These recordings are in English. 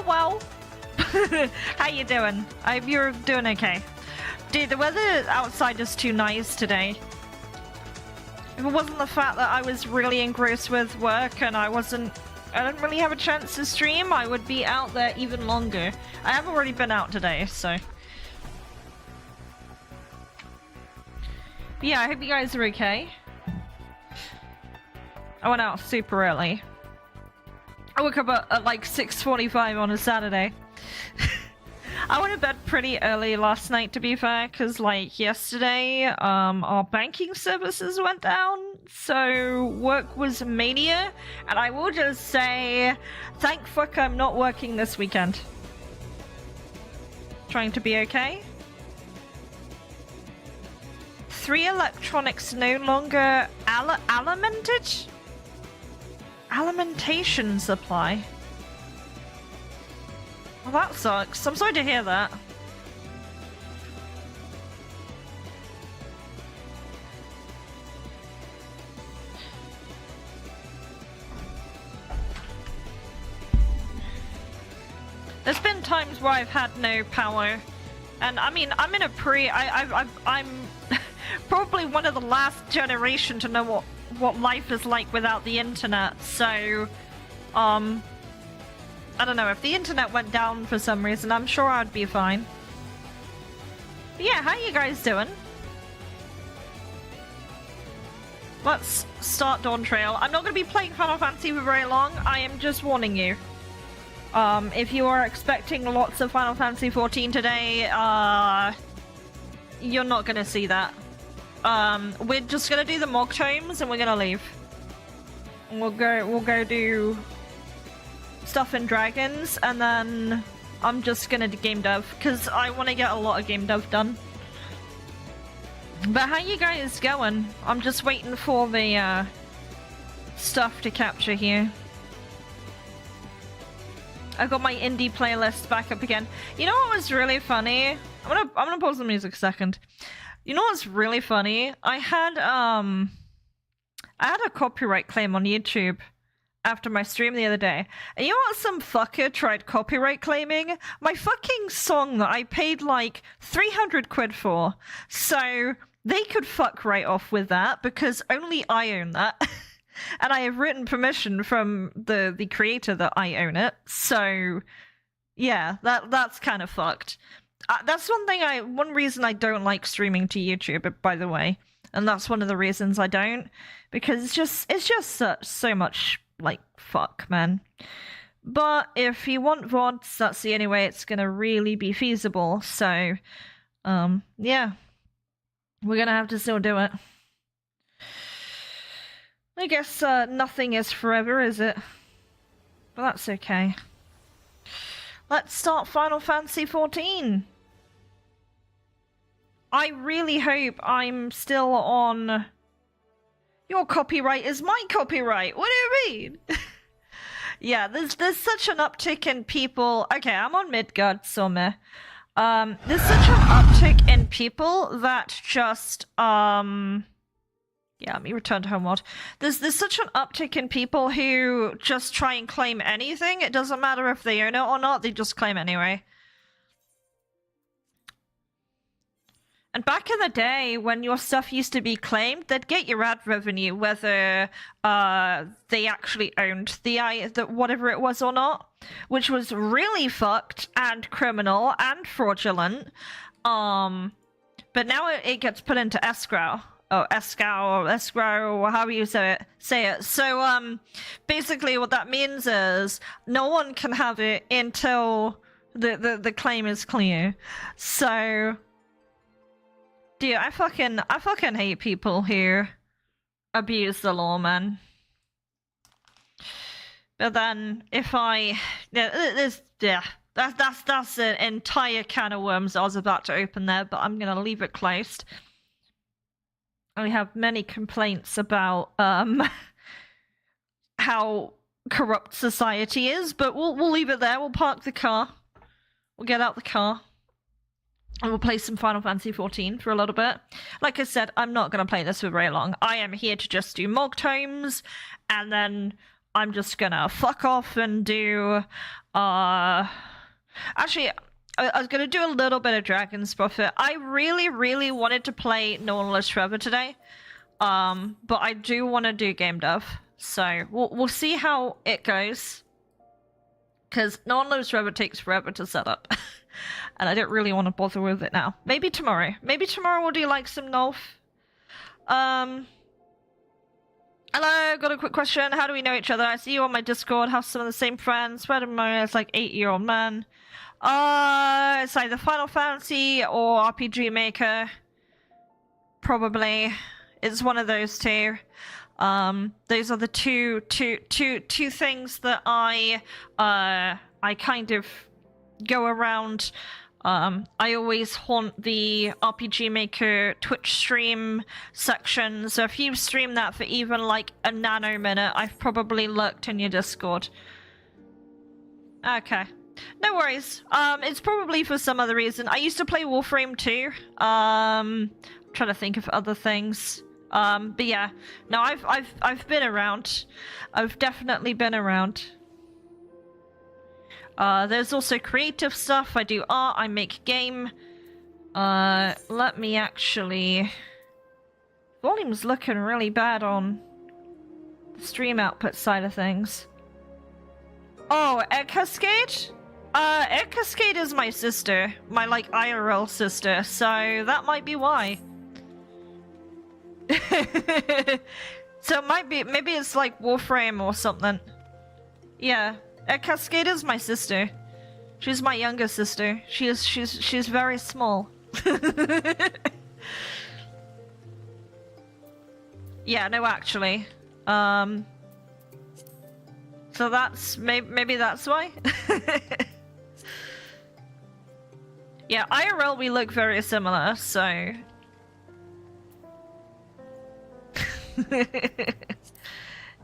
well. How you doing? I hope you're doing okay. Dude, the weather outside is too nice today. If it wasn't the fact that I was really engrossed with work and I didn't really have a chance to stream, I would be out there even longer. I have already been out today, so. But yeah, I hope you guys are okay. I went out super early. I woke up at like 6:45 on a Saturday. I went to bed pretty early last night, to be fair, because like yesterday, our banking services went down, so work was mania, and I will just say, thank fuck I'm not working this weekend. Trying to be okay. 3 electronics no longer alimented? Alimentation supply. Well, that sucks. I'm sorry to hear that. There's been times where I've had no power, and I mean, I'm in a I'm probably one of the last generation to know what life is like without the internet, so, I don't know, if the internet went down for some reason, I'm sure I'd be fine. But yeah, how you guys doing? Let's start Dawn Trail. I'm not going to be playing Final Fantasy for very long, I am just warning you. If you are expecting lots of Final Fantasy 14 today, you're not going to see that. We're just going to do the Mogtomes and we're going to leave. And we'll go do stuff in Dragons, and then I'm just gonna do Gamedev, because I want to get a lot of Gamedev done. But how you guys going? I'm just waiting for the stuff to capture here. I got my indie playlist back up again. You know what was really funny? I'm gonna pause the music a second. You know what's really funny? I had a copyright claim on YouTube after my stream the other day. And you know what some fucker tried copyright claiming? My fucking song that I paid like 300 quid for. So they could fuck right off with that because only I own that. And I have written permission from the creator that I own it. So yeah, that's kind of fucked. That's one reason I don't like streaming to YouTube, by the way. And that's one of the reasons I don't, because it's just so much like fuck, man. But if you want VODs, that's the only way it's gonna really be feasible. So yeah, we're gonna have to still do it. I guess nothing is forever, is it? But that's okay. Let's start Final Fantasy 14. I really hope I'm still on. Your copyright is my copyright. What do you mean? Yeah, there's such an uptick in people. Okay, I'm on Midgard Summer. There's such an uptick in people that just yeah, let me return to home mod. There's such an uptick in people who just try and claim anything. It doesn't matter if they own it or not, they just claim anyway. And back in the day, when your stuff used to be claimed, they'd get your ad revenue, whether they actually owned the whatever it was or not, which was really fucked and criminal and fraudulent. But now it gets put into escrow. Oh, escrow, or however you say it. So, basically what that means is no one can have it until the claim is clear. So, dude, I fucking hate people who abuse the law, man. But then, if that's an entire can of worms I was about to open there, but I'm gonna leave it closed. I have many complaints about how corrupt society is, but we'll leave it there. We'll park the car. We'll get out the car. And we'll play some Final Fantasy 14 for a little bit. Like I said, I'm not going to play this for very long. I am here to just do Mogtomes, and then I'm just gonna fuck off and do, actually, I was gonna do a little bit of Dragon's Prophet. I really wanted to play No One Lives Forever today, but I do want to do Gamedev, so we'll see how it goes, because No One Lives Forever takes forever to set up, and I don't really want to bother with it now. Maybe tomorrow. Maybe tomorrow we'll do like some Nolf. Hello, got a quick question. How do we know each other? I see you on my Discord, have some of the same friends. Where am I? It's like 8-year-old man. It's either Final Fantasy or RPG Maker. Probably. It's one of those two. Those are the two things that I kind of go around. I always haunt the RPG Maker Twitch stream section, so if you stream that for even like a nano minute, I've probably lurked in your Discord. Okay. No worries. It's probably for some other reason. I used to play Warframe too. I'm trying to think of other things. But yeah. No, I've been around. I've definitely been around. There's also creative stuff. I do art, I make game. Let me actually... Volume's looking really bad on the stream output side of things. Oh, Egg Cascade? Egg Cascade is my sister. My, like, IRL sister, so that might be why. So it might be, maybe it's like Warframe or something. Yeah. Cascade is my sister. She's my younger sister. She's very small. Yeah, no, actually. So that's maybe that's why. Yeah, IRL we look very similar, so.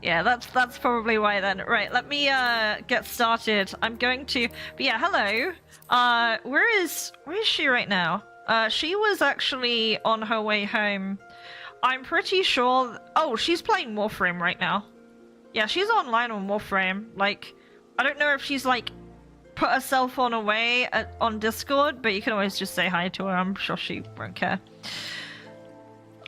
Yeah, that's probably why then. Right, let me get started. I'm going to... But yeah, hello. Where is she right now? She was actually on her way home. I'm pretty sure... Oh, she's playing Warframe right now. Yeah, she's online on Warframe. Like, I don't know if she's like put herself on away on Discord, but you can always just say hi to her. I'm sure she won't care.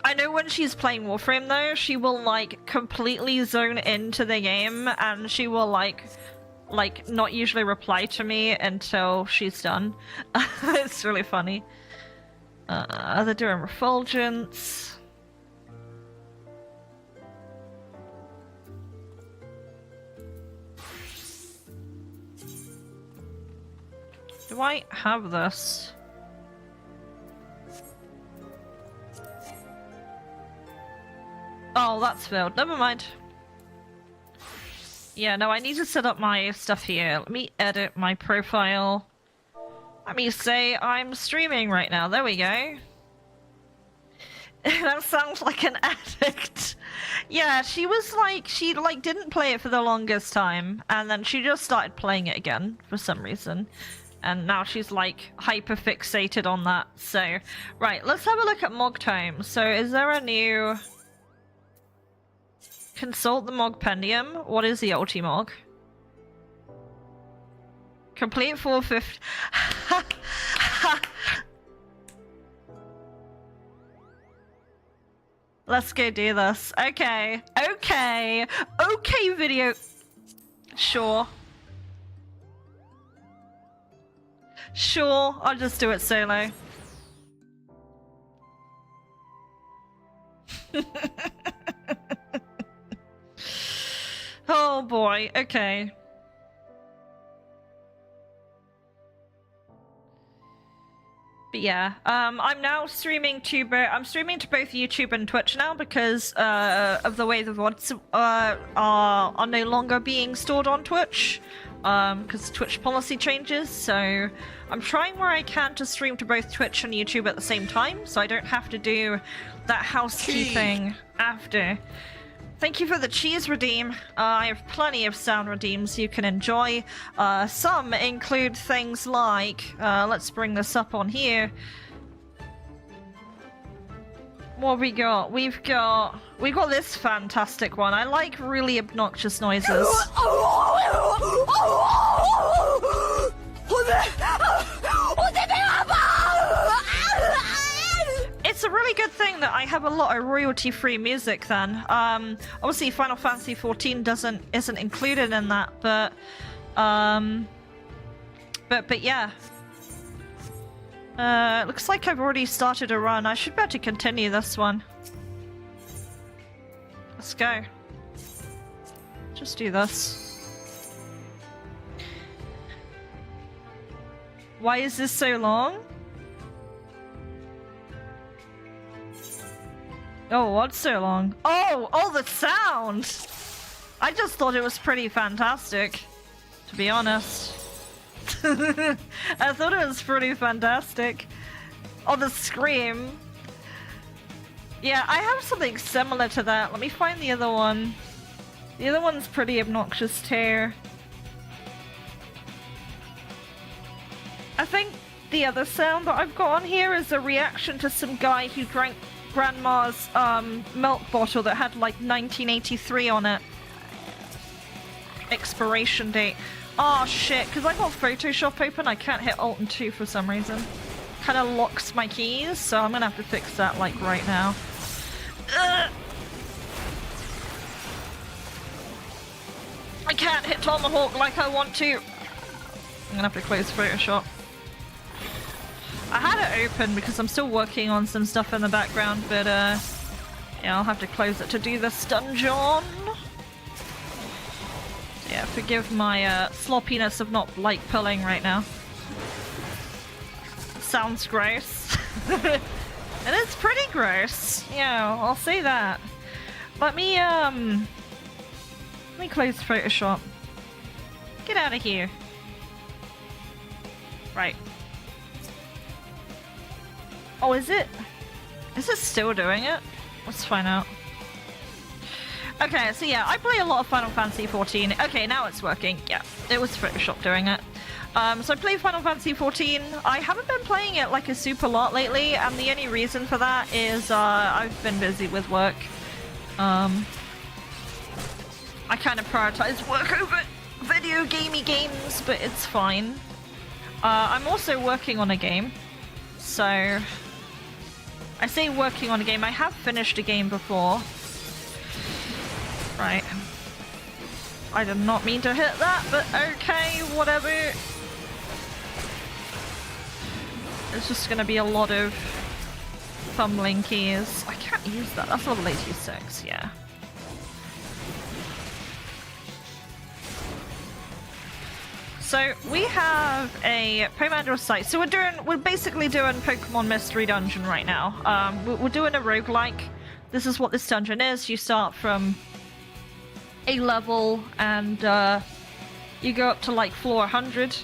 I know when she's playing Warframe though, she will like completely zone into the game and she will like not usually reply to me until she's done. It's really funny. They're doing Refulgence. Do I have this? Oh, that's failed. Never mind. Yeah, no, I need to set up my stuff here. Let me edit my profile. Let me say I'm streaming right now. There we go. That sounds like an addict. Yeah, she was like, she like didn't play it for the longest time, and then she just started playing it again for some reason. And now she's like hyper fixated on that. So, right, let's have a look at Mogtomes. So is there a new... Consult the Mogpendium. What is the Ultimog? Complete 450. Let's go do this. Okay. Okay. Okay, video. Sure. Sure. I'll just do it solo. Oh boy, okay. But yeah, I'm now streaming to I'm streaming to both YouTube and Twitch now because of the way the VODs are no longer being stored on Twitch, because Twitch policy changes. So I'm trying where I can to stream to both Twitch and YouTube at the same time, so I don't have to do that housekeeping after. Thank you for the cheese redeem. I have plenty of sound redeems you can enjoy. Some include things like, let's bring this up on here. What have we got? We've got this fantastic one. I like really obnoxious noises. It's a really good thing that I have a lot of royalty-free music then. Obviously Final Fantasy XIV isn't included in that, but yeah. Looks like I've already started a run. I should be able to continue this one. Let's go. Just do this. Why is this so long? Oh, what's so long? Oh, the sound! I just thought it was pretty fantastic, to be honest. I thought it was pretty fantastic. Oh, the scream. Yeah, I have something similar to that. Let me find the other one. The other one's pretty obnoxious too. I think the other sound that I've got on here is a reaction to some guy who drank Grandma's milk bottle that had like 1983 on it. Expiration date. Oh shit, because I got Photoshop open, I can't hit Alt and 2 for some reason. Kind of locks my keys, so I'm gonna have to fix that like right now. Ugh. I can't hit Tomahawk like I want to. I'm gonna have to close Photoshop. I had it open because I'm still working on some stuff in the background, but yeah, I'll have to close it to do this dungeon. Yeah, forgive my sloppiness of not like pulling right now. Sounds gross. And it's pretty gross. Yeah, I'll say that. Let me close Photoshop. Get out of here. Right. Oh, is it? Is it still doing it? Let's find out. Okay, so yeah, I play a lot of Final Fantasy XIV. Okay, now it's working. Yeah, it was Photoshop doing it. So I play Final Fantasy XIV. I haven't been playing it like a super lot lately, and the only reason for that is I've been busy with work. I kind of prioritize work over video gamey games, but it's fine. I'm also working on a game, so I say working on a game. I have finished a game before. Right. I did not mean to hit that, but okay, whatever. It's just gonna be a lot of fumbling keys. I can't use that. That's level 86, yeah. So we have a Pomander site. So we're basically doing Pokemon Mystery Dungeon right now. We're doing a roguelike. This is what this dungeon is. You start from a level and you go up to like floor 100.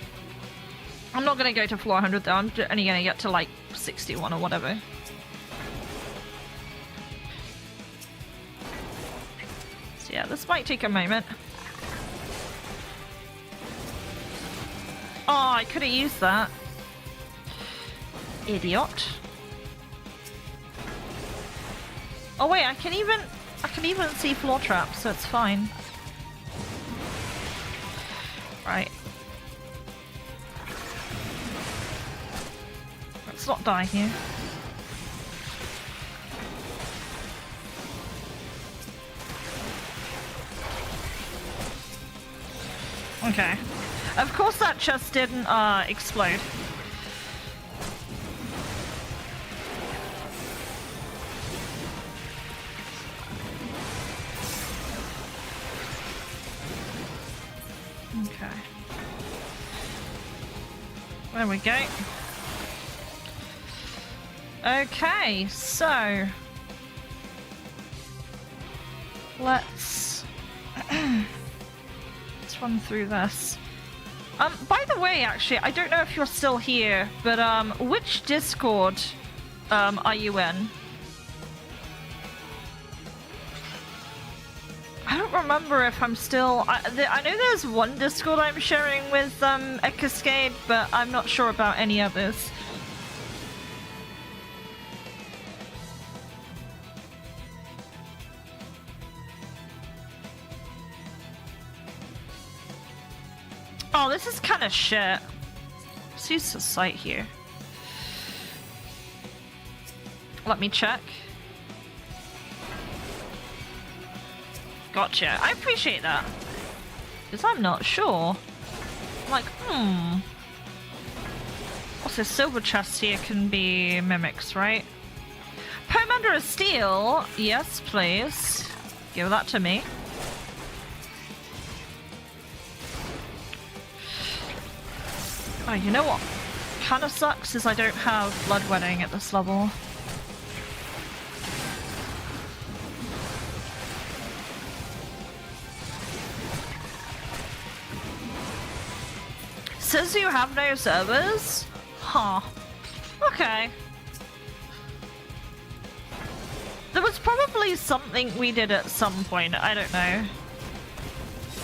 I'm not gonna go to floor 100 though. I'm only gonna get to like 61 or whatever. So yeah, this might take a moment. Oh, I could have used that. Idiot. Oh wait, I can even see floor traps, so it's fine. Right. Let's not die here. Okay. Of course that chest didn't explode. Okay. There we go. Okay, so let's run through this. By the way, actually, I don't know if you're still here, but which Discord are you in? I don't remember if I'm still... I know there's one Discord I'm sharing with XIV, but I'm not sure about any others. Oh, this is kind of shit. Let's use the site here. Let me check. Gotcha. I appreciate that. Because I'm not sure. I'm like, Also, silver chests here can be mimics, right? Pomander of Steel. Yes, please. Give that to me. Oh, you know what kind of sucks is I don't have Bloodwedding at this level. Says you have no servers? Huh. Okay. There was probably something we did at some point, I don't know.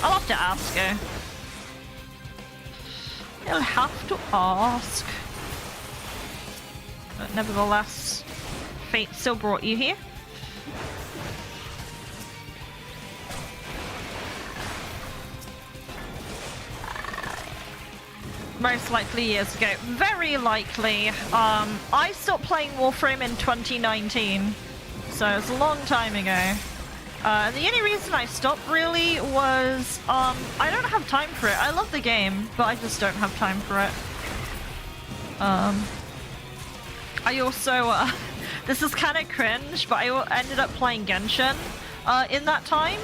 I'll have to ask her. You'll have to ask. But nevertheless, fate still brought you here. Most likely years ago. Very likely. I stopped playing Warframe in 2019. So it's a long time ago. The only reason I stopped really was I don't have time for it. I love the game, but I just don't have time for it. I also this is kind of cringe, but I ended up playing Genshin in that time,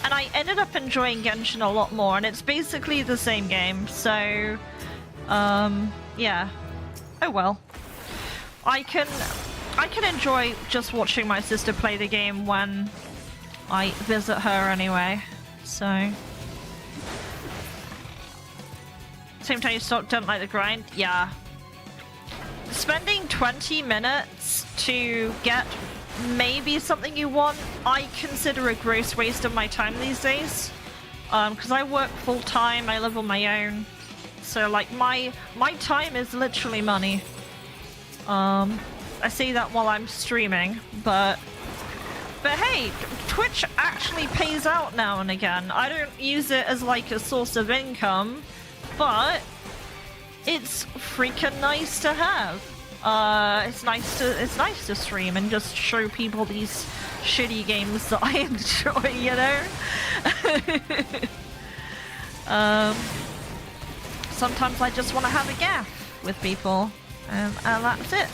and I ended up enjoying Genshin a lot more, and it's basically the same game, so yeah. Oh well. I can enjoy just watching my sister play the game when I visit her anyway, so. Same time you don't like the grind? Yeah. Spending 20 minutes to get maybe something you want, I consider a gross waste of my time these days. Because I work full time, I live on my own. So like my time is literally money. I say that while I'm streaming, but hey, Twitch actually pays out now and again. I don't use it as like a source of income, but it's freaking nice to have. It's nice to stream and just show people these shitty games that I enjoy, you know? Sometimes I just want to have a gaff with people, and that's it.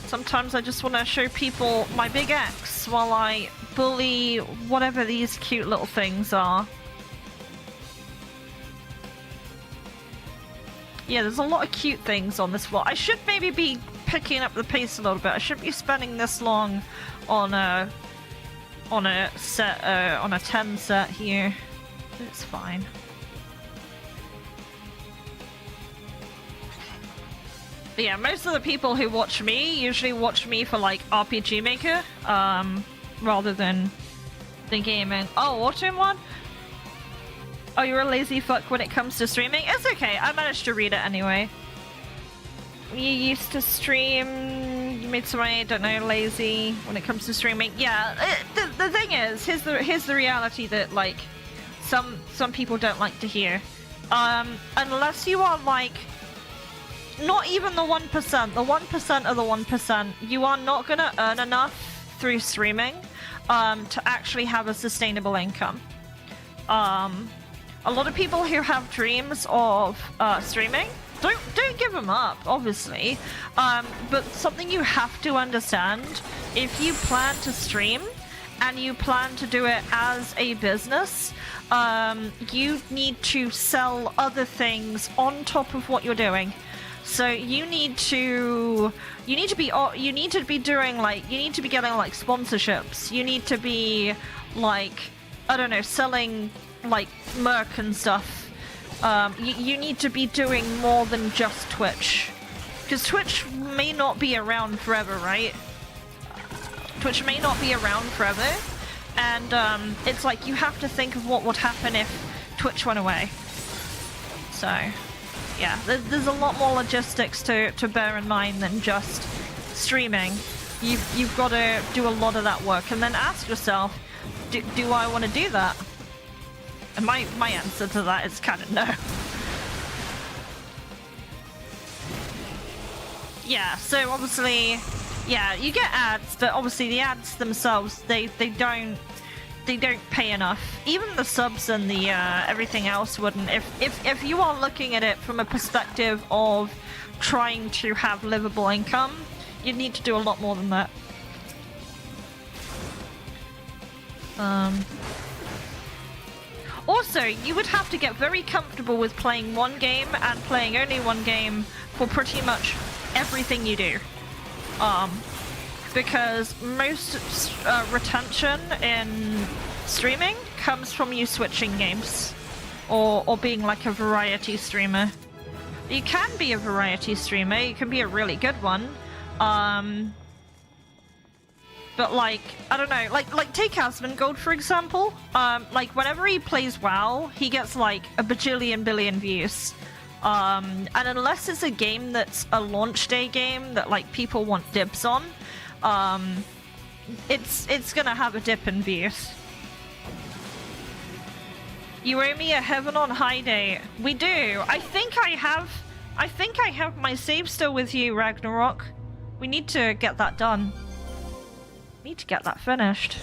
Sometimes I just want to show people my big X while I bully whatever these cute little things are. Yeah, there's a lot of cute things on this world. I should maybe be picking up the pace a little bit. I shouldn't be spending this long on a set, on a 10 set here. It's fine. But yeah, most of the people who watch me usually watch me for like RPG Maker, rather than the gaming. Oh, watching one? Oh, you're a lazy fuck when it comes to streaming? It's okay, I managed to read it anyway. You used to stream, you made somebody, I don't know, lazy when it comes to streaming. Yeah, the thing is, here's the reality that like some people don't like to hear. Unless you are like, not even the 1%, the 1% of the 1%, you are not gonna earn enough through streaming to actually have a sustainable income. A lot of people who have dreams of streaming, don't give them up, obviously. But something you have to understand, if you plan to stream and you plan to do it as a business, you need to sell other things on top of what you're doing. So you need to be doing like, you need to be getting like sponsorships. You need to be like, I don't know, selling like merc and stuff. You need to be doing more than just Twitch, because Twitch may not be around forever, right? Twitch may not be around forever, and it's like you have to think of what would happen if Twitch went away. So yeah, there's a lot more logistics to bear in mind than just streaming. You've got to do a lot of that work, and then ask yourself, do I want to do that? And my answer to that is kind of no. Yeah, so obviously, yeah, you get ads, but obviously the ads themselves, they don't pay enough. Even the subs and the everything else wouldn't. If you are looking at it from a perspective of trying to have livable income, you need to do a lot more than that. Also, you would have to get very comfortable with playing one game and playing only one game for pretty much everything you do. Because most retention in streaming comes from you switching games or being like a variety streamer. You can be a variety streamer, you can be a really good one. But like, I don't know, like take Asmongold for example. Like whenever he plays WoW, he gets like a bajillion billion views. And unless it's a game that's a launch day game that like people want dibs on, it's gonna have a dip in views. You owe me a Heaven on High day. We do. I think I have my save still with you, Ragnarok. We need to get that done. Need to get that finished.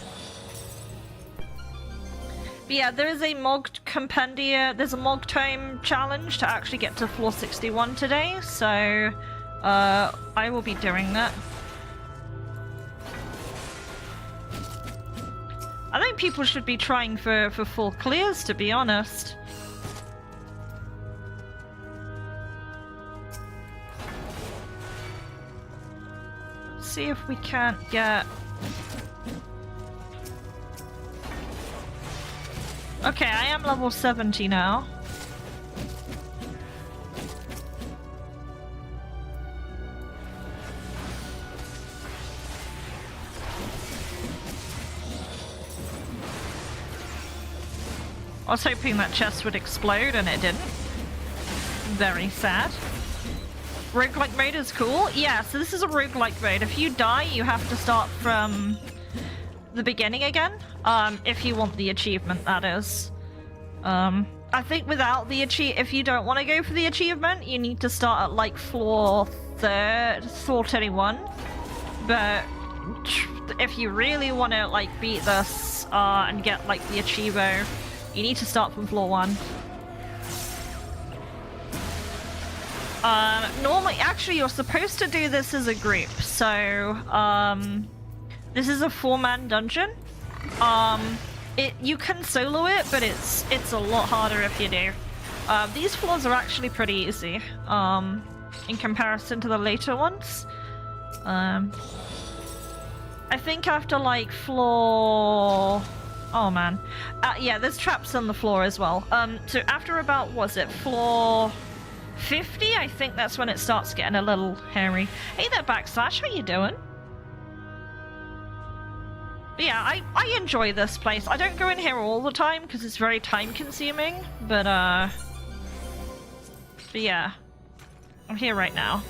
But yeah, there is a there's a Mogtome challenge to actually get to floor 61 today, so I will be doing that. I think people should be trying for full clears, to be honest. Let's see if we can't get... Okay, I am level 70 now. I was hoping that chest would explode and it didn't. Very sad. Roguelike mode is cool. Yeah, so this is a roguelike mode. If you die, you have to start from the beginning again. If you want the achievement, that is. I think without the if you don't want to go for the achievement, you need to start at like floor 31. But if you really want to like beat this and get like the achievo, you need to start from floor 1. Normally, actually, you're supposed to do this as a group. So, this is a 4-man dungeon. You can solo it, but it's a lot harder if you do. These floors are actually pretty easy, in comparison to the later ones. I think after like floor... Oh man. Yeah, there's traps on the floor as well. So after about, was it floor 50? I think that's when it starts getting a little hairy. Hey there, Backslash, how you doing? But yeah, I enjoy this place. I don't go in here all the time because it's very time consuming, but yeah, I'm here right now.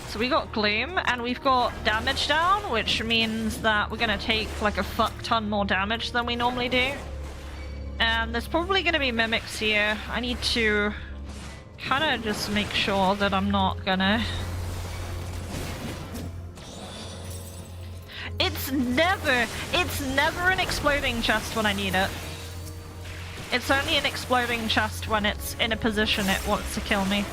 So we got Gloom, and we've got damage down, which means that we're gonna take like a fuck ton more damage than we normally do. And there's probably gonna be mimics here. I need to kind of just make sure that I'm not gonna... It's never an exploding chest when I need it. It's only an exploding chest when it's in a position it wants to kill me.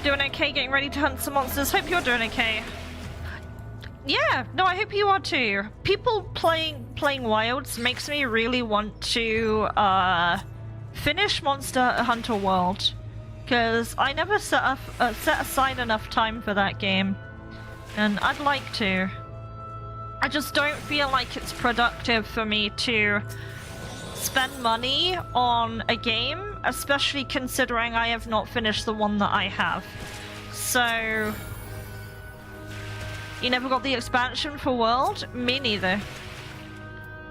Doing okay, getting ready to hunt some monsters. Hope you're doing okay. Yeah, no, I hope you are too. People playing Wilds makes me really want to finish Monster Hunter World, because I never set aside enough time for that game, and I'd like to. I just don't feel like it's productive for me to spend money on a game, especially considering I have not finished the one that I have. So... You never got the expansion for World? Me neither.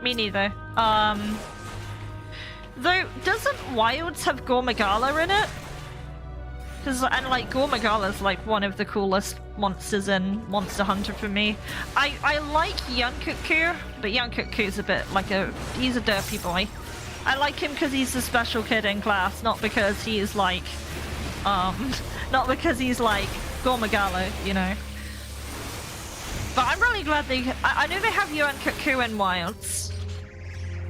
Me neither. Though, doesn't Wilds have Gormagala in it? And like Gormagala's like one of the coolest monsters in Monster Hunter for me. I like Yunkuku, but Yunkuku's a bit like he's a derpy boy. I like him because he's the special kid in class, not because he's like not because he's like Gormagala, you know. But I'm really glad I know they have Yunkuku in Wilds,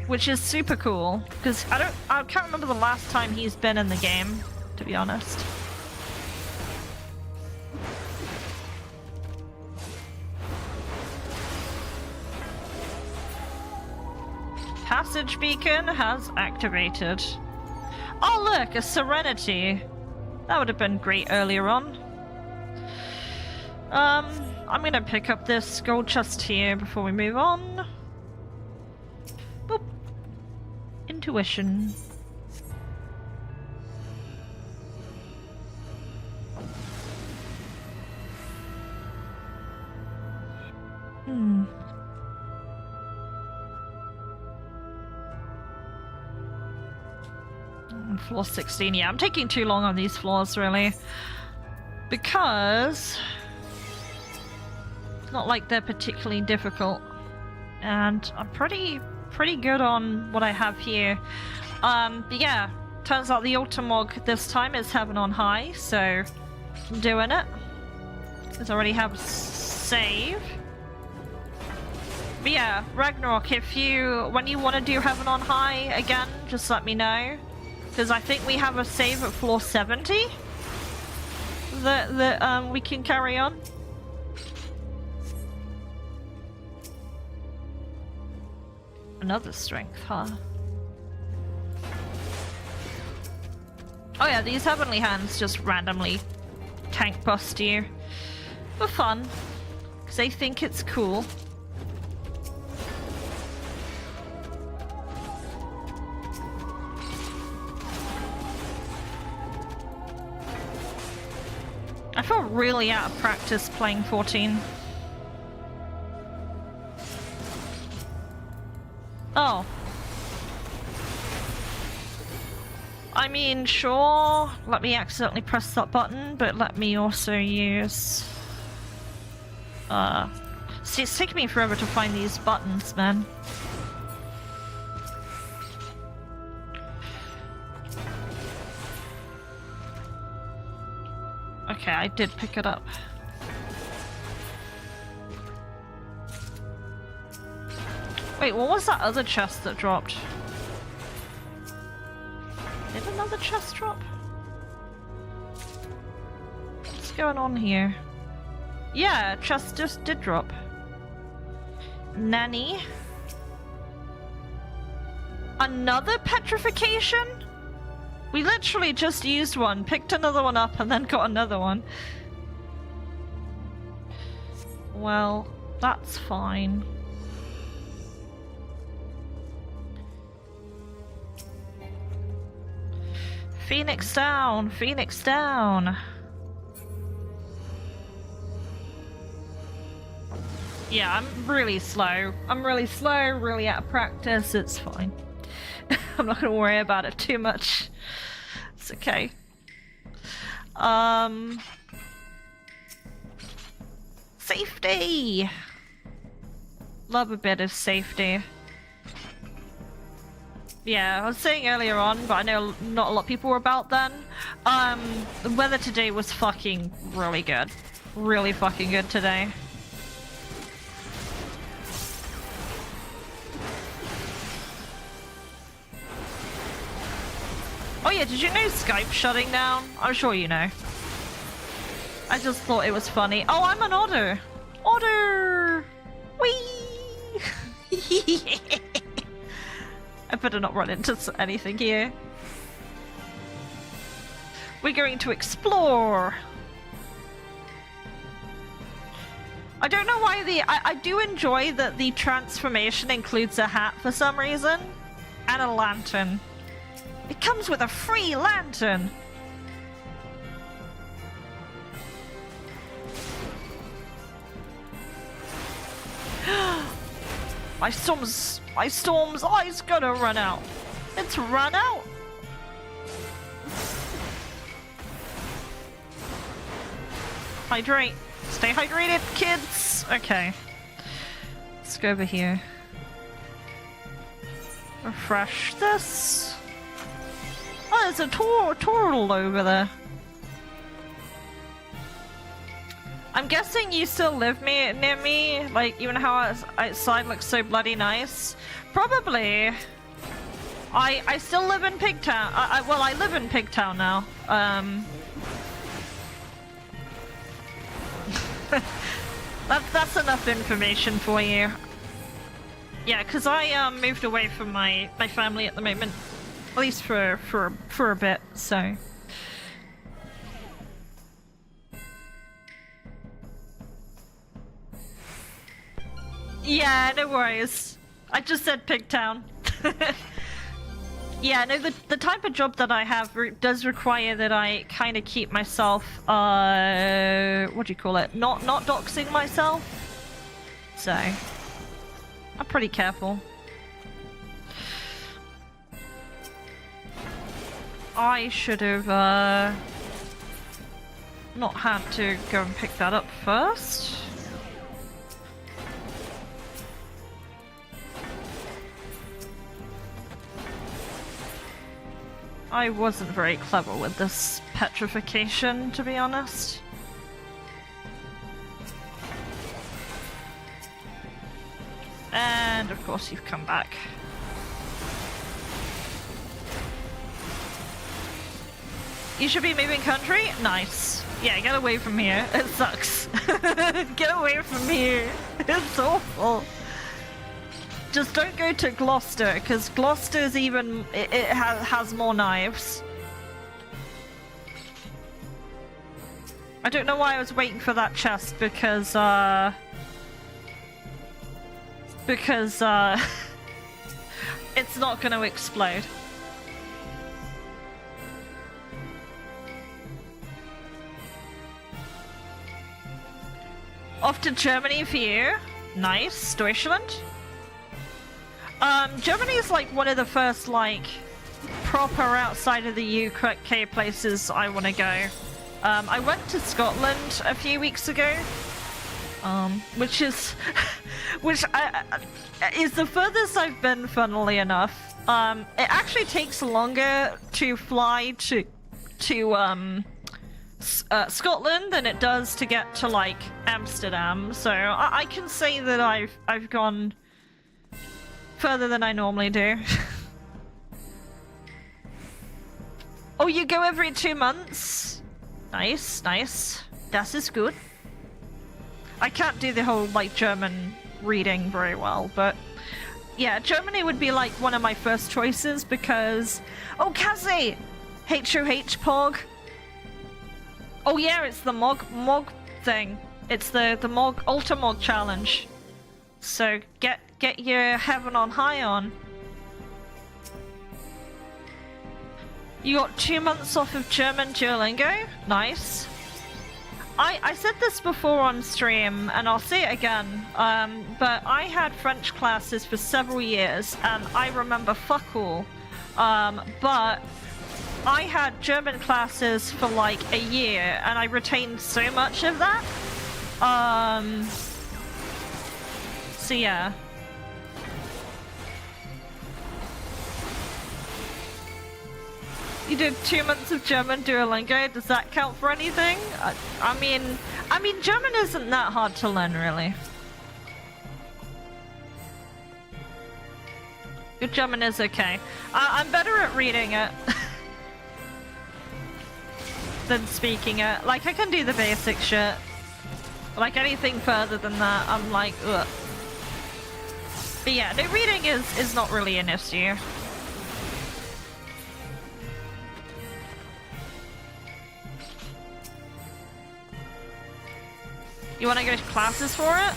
which is super cool because I can't remember the last time he's been in the game, to be honest. Passage beacon has activated. Oh look, a Serenity. That would have been great earlier on. I'm gonna pick up this gold chest here before we move on. Boop. Intuition. Floor 16, yeah, I'm taking too long on these floors, really. Because it's not like they're particularly difficult. And I'm pretty good on what I have here. But yeah, turns out the Ultimog this time is heaven on high, so I'm doing it. Because I already have a save. But yeah, Ragnarok, when you want to do heaven on high again, just let me know. Because I think we have a save at floor 70 that we can carry on. Another strength, huh? Oh yeah, these heavenly hands just randomly tank bust you. For fun. Because they think it's cool. I feel really out of practice playing 14. Oh. I mean, sure, let me accidentally press that button, but let me also use... See, it's taking me forever to find these buttons, man. Okay, I did pick it up. Wait, what was that other chest that dropped? Did another chest drop? What's going on here? Yeah, chest just did drop. Nanny? Another petrification? We literally just used one, picked another one up, and then got another one. Well, that's fine. Phoenix down! Phoenix down! Yeah, I'm really slow. Really out of practice. It's fine. I'm not gonna worry about it too much. It's okay. Safety! Love a bit of safety. Yeah, I was saying earlier on, but I know not a lot of people were about then. The weather today was fucking really good. Really fucking good today. Oh yeah, did you know Skype's shutting down? I'm sure you know. I just thought it was funny. Oh, I'm an otter! Otter! Whee! I better not run into anything here. We're going to explore! I don't know why I do enjoy that the transformation includes a hat for some reason. And a lantern. It comes with a free lantern! My storm's eye's gonna run out. It's run out. Hydrate. Stay hydrated, kids. Okay. Let's go over here. Refresh this. Oh, there's a turtle over there. I'm guessing you still live near me, like even how outside looks so bloody nice. Probably. I still live in Pigtown. Well, I live in Pigtown now. That's enough information for you. Yeah, because I moved away from my family at the moment, at least for a bit. So. Yeah, no worries. I just said Pigtown. Yeah, no, the type of job that I have does require that I kind of keep myself, what do you call it? Not doxing myself. So, I'm pretty careful. I should have, not had to go and pick that up first. I wasn't very clever with this petrification, to be honest. And of course you've come back. You should be moving country? Nice. Yeah, get away from here. It sucks. Get away from here. It's awful. Just don't go to Gloucester, because Gloucester's even... it has more knives. I don't know why I was waiting for that chest, because it's not going to explode. Off to Germany for you. Nice. Deutschland. Germany is like one of the first, like, proper outside of the UK places I want to go. I went to Scotland a few weeks ago, which is the furthest I've been, funnily enough. It actually takes longer to fly to Scotland than it does to get to, like, Amsterdam. So I can say that I've gone further than I normally do. Oh, you go every 2 months? Nice, nice. That is good. I can't do the whole, like, German reading very well, but yeah, Germany would be, like, one of my first choices because... Oh, Kazi! HOH Pog. Oh yeah, it's the Mog thing. It's the Mog Ultra Mog challenge. So get your heaven on high on. You got 2 months off of German Duolingo? Nice. I said this before on stream, and I'll say it again, but I had French classes for several years, and I remember fuck all. But I had German classes for like a year, and I retained so much of that. So yeah. You did 2 months of German Duolingo. Does that count for anything? I mean, German isn't that hard to learn, really. Your German is okay. I'm better at reading it than speaking it. Like, I can do the basic shit. Like, anything further than that, I'm like, ugh. But yeah, no, reading is not really an issue. You want to go to classes for it?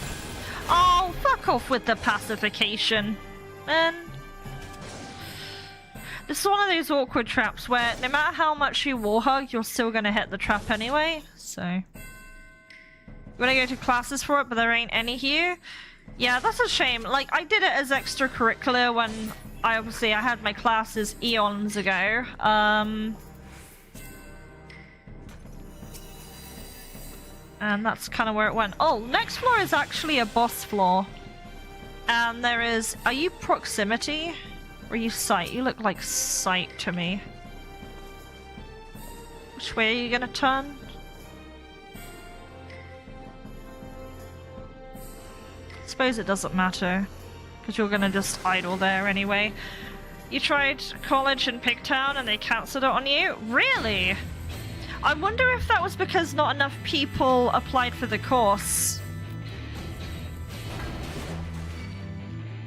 Oh, fuck off with the pacification. Man. This is one of those awkward traps where no matter how much you wall hug, you're still gonna hit the trap anyway, so. You wanna go to classes for it, but there ain't any here? Yeah, that's a shame. Like, I did it as extracurricular when obviously I had my classes eons ago. And that's kind of where it went. Oh, next floor is actually a boss floor. And there is... Are you proximity? Or are you sight? You look like sight to me. Which way are you gonna turn? I suppose it doesn't matter. Because you're gonna just idle there anyway. You tried college in Pigtown and they cancelled it on you? Really? I wonder if that was because not enough people applied for the course.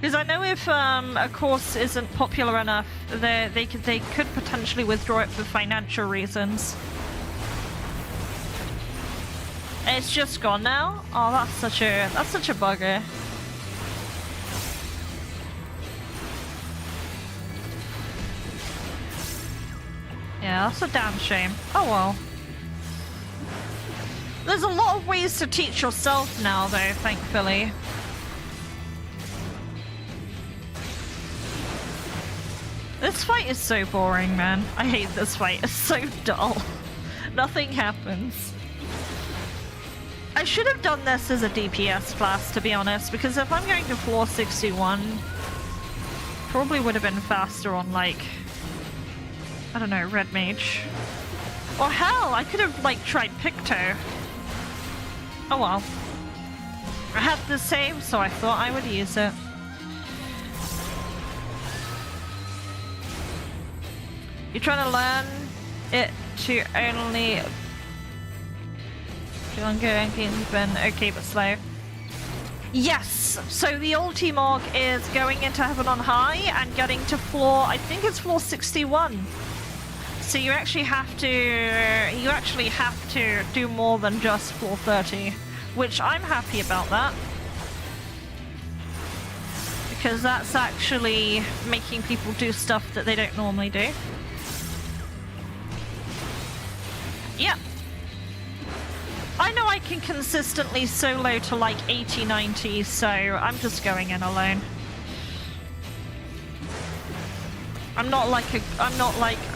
Because I know if a course isn't popular enough, they could potentially withdraw it for financial reasons. It's just gone now? Oh, that's such a bugger. Yeah, that's a damn shame. Oh well. There's a lot of ways to teach yourself now, though, thankfully. This fight is so boring, man. I hate this fight. It's so dull. Nothing happens. I should have done this as a DPS class, to be honest, because if I'm going to floor 61, probably would have been faster on, like, I don't know, Red Mage. Or hell, I could have, like, tried Picto. Oh well. I had the save, so I thought I would use it. You're trying to learn it to only... Longer and game's been okay but slow. Yes! So the Ultimog is going into Heaven on High and getting to floor... I think it's floor 61. So you actually have to do more than just floor 30, which I'm happy about that. Because that's actually making people do stuff that they don't normally do. Yep. I know I can consistently solo to like 80, 90, so I'm just going in alone. I'm not like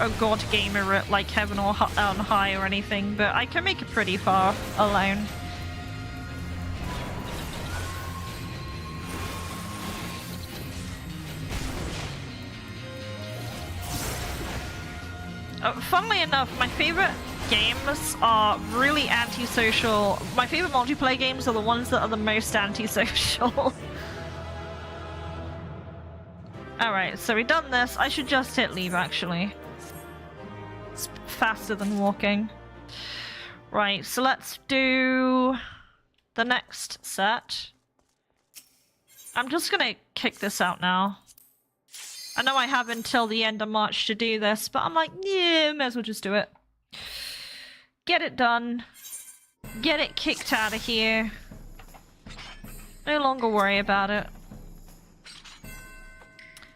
a god gamer at like Heaven or on High or anything, but I can make it pretty far alone. Funnily enough, my favorite games are really antisocial. My favorite multiplayer games are the ones that are the most antisocial. Alright, so we've done this. I should just hit leave, actually. It's faster than walking. Right, so let's do the next set. I'm just gonna kick this out now. I know I have until the end of March to do this, but I'm like, yeah, may as well just do it. Get it done. Get it kicked out of here. No longer worry about it.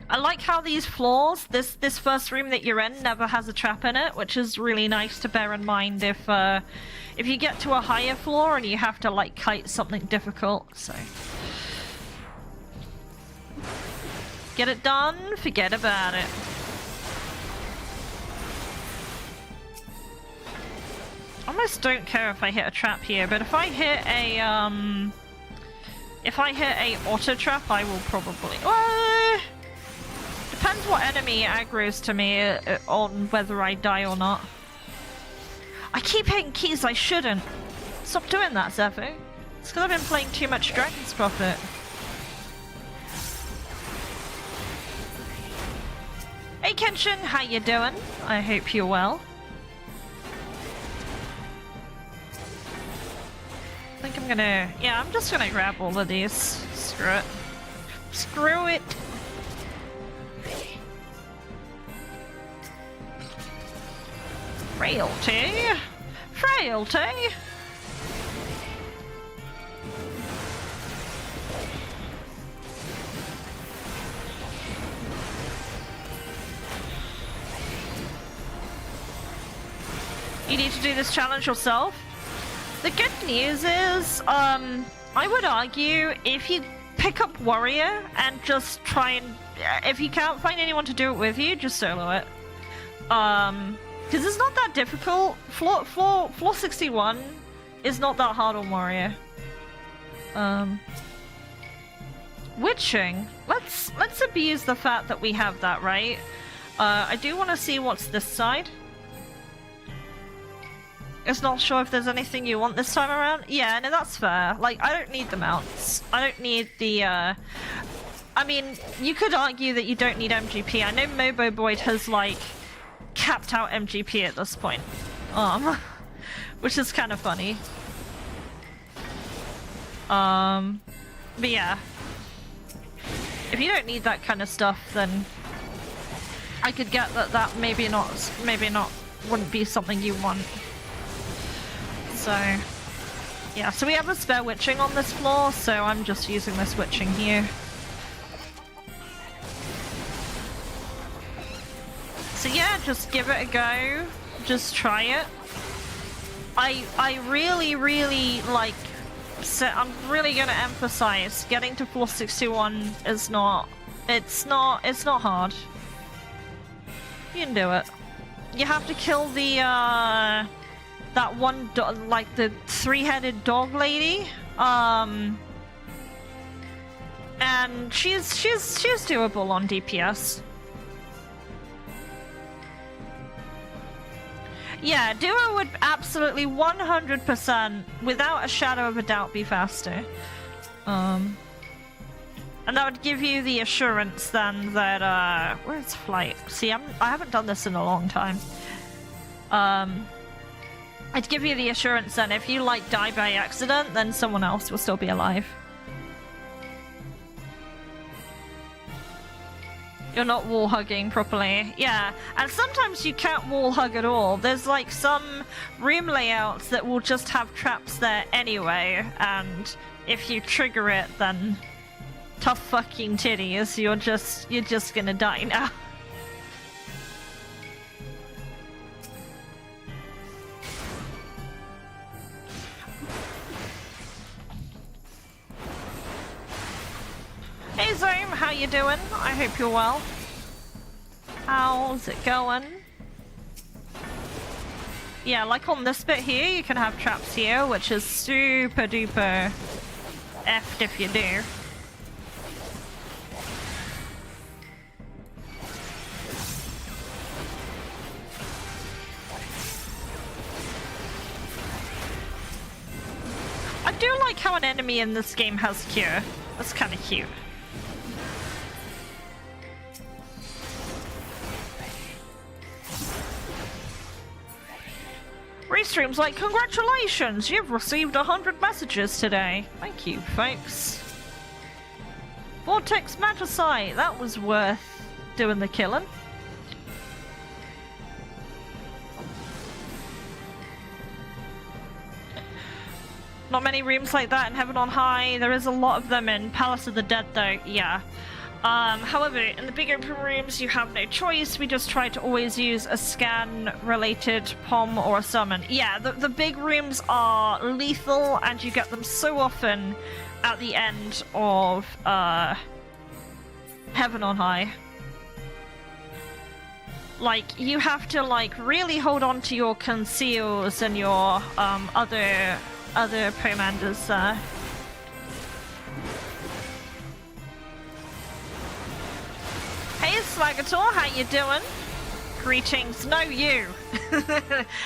I like how these floors, this first room that you're in never has a trap in it, which is really nice to bear in mind if you get to a higher floor and you have to like kite something difficult, so. Get it done, forget about it. I almost don't care if I hit a trap here, but if I hit a auto trap, I will probably... Depends what enemy aggroes to me on whether I die or not. I keep hitting keys I shouldn't. Stop doing that, Zephyr. It's because I've been playing too much Dragon's Prophet. Hey Kenshin, how you doing? I hope you're well. I think I'm gonna... Yeah, I'm just gonna grab all of these. Screw it. Screw it! Frailty? Frailty? You need to do this challenge yourself? The good news is, I would argue if you pick up Warrior and just try and... if you can't find anyone to do it with you, just solo it. Because it's not that difficult. Floor 61 is not that hard on Warrior. Witching. Let's abuse the fact that we have that, right? I do want to see what's this side. It's not sure if there's anything you want this time around. Yeah, no, that's fair. Like, I don't need the mounts. I don't need the, I mean, you could argue that you don't need MGP. I know Mobo Boyd has, like, capped out MGP at this point. Which is kind of funny. But yeah. If you don't need that kind of stuff, then I could get that maybe not wouldn't be something you want. So yeah, so we have a spare witching on this floor, so I'm just using this witching here. So yeah, just give it a go. Just try it. I really like, so I'm really gonna emphasize getting to floor 61 is not, it's not hard. You can do it. You have to kill the that one like the three-headed dog lady. And she's doable on DPS. Yeah, Duo would absolutely 100%, without a shadow of a doubt, be faster. And that would give you the assurance then that, where's flight? See, I haven't done this in a long time. I'd give you the assurance then if you, like, die by accident, then someone else will still be alive. You're not wall hugging properly. Yeah, and sometimes you can't wall hug at all. There's like some room layouts that will just have traps there anyway, and if you trigger it, then tough fucking titties, you're just gonna die now. Hey Zoom, how you doing? I hope you're well. How's it going? Yeah, like on this bit here, you can have traps here, which is super duper effed if you do. I do like how an enemy in this game has cure. That's kind of cute. Restream's like, congratulations, you've received 100 messages today. Thank you, folks. Vortex Magicite, that was worth doing the killing. Not many rooms like that in Heaven on High. There is a lot of them in Palace of the Dead though, yeah. However, in the big open rooms, you have no choice. We just try to always use a scan-related pom or a summon. Yeah, the big rooms are lethal, and you get them so often at the end of Heaven on High. Like, you have to, like, really hold on to your conceals and your other pomanders there. Hey Slagator, how you doing? Greetings. No, you.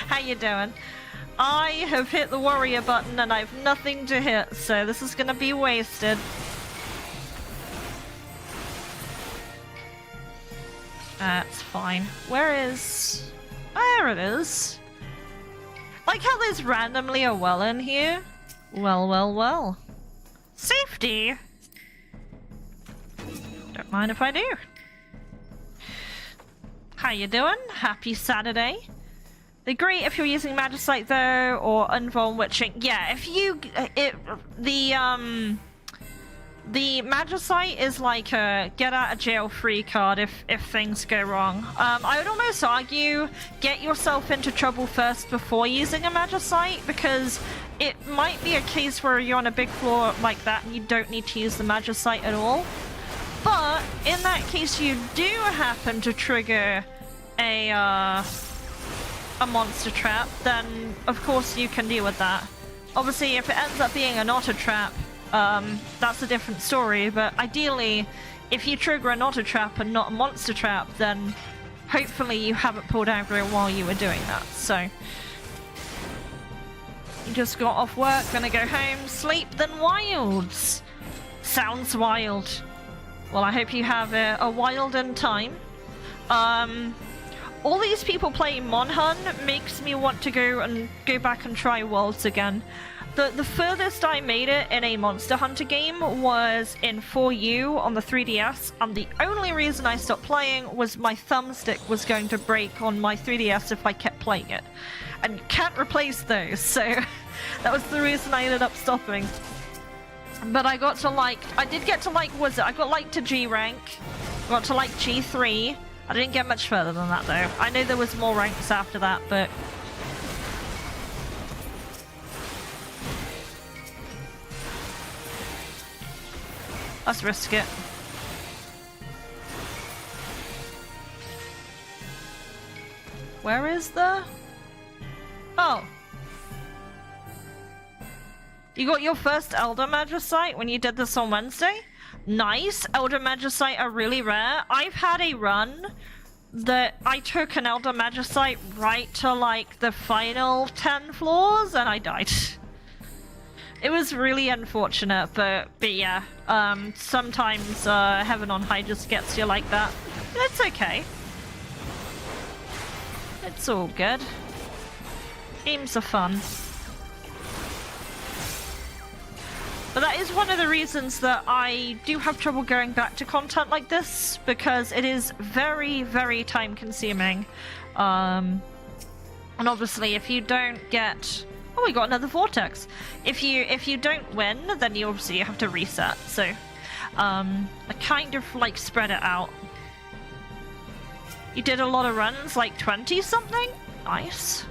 How you doing? I have hit the warrior button and I have nothing to hit, so this is gonna be wasted. That's fine. Where is... There it is. Like how there's randomly a well in here. Well, well, well. Safety! Don't mind if I do. How you doing? Happy Saturday. They're great if you're using Magicite though, or Unvuln Witching. Yeah, if you... The Magicite is like a get out of jail free card if things go wrong. I would almost argue get yourself into trouble first before using a Magicite, because it might be a case where you're on a big floor like that and you don't need to use the Magicite at all. But in that case, you do happen to trigger a monster trap, then of course you can deal with that. Obviously, if it ends up being an auto trap, that's a different story, but ideally, if you trigger an auto trap and not a monster trap, then hopefully you haven't pulled aggro while you were doing that, so. You just got off work, gonna go home, sleep, then wilds. Sounds wild. Well, I hope you have a wild in time. All these people playing Monhun makes me want to go back and try Worlds again. The furthest I made it in a Monster Hunter game was in 4U on the 3DS, and the only reason I stopped playing was my thumbstick was going to break on my 3DS if I kept playing it. And you can't replace those, so that was the reason I ended up stopping. But I got to I did get to Wizard. I got to G rank, got to G3. I didn't get much further than that though. I know there was more ranks after that, but let's risk it. Where is the... Oh. You got your first Elder Magicite when you did this on Wednesday? Nice. Elder Magicite are really rare. I've had a run that I took an Elder Magicite right to the final 10 floors and I died. It was really unfortunate, but yeah. Sometimes Heaven on High just gets you like that. It's okay. It's all good. Games are fun. But that is one of the reasons that I do have trouble going back to content like this, because it is very, very time consuming. And obviously if you don't get... Oh, we got another vortex. If you don't win, then you obviously have to reset. So I kind of spread it out. You did a lot of runs, 20 something? Nice.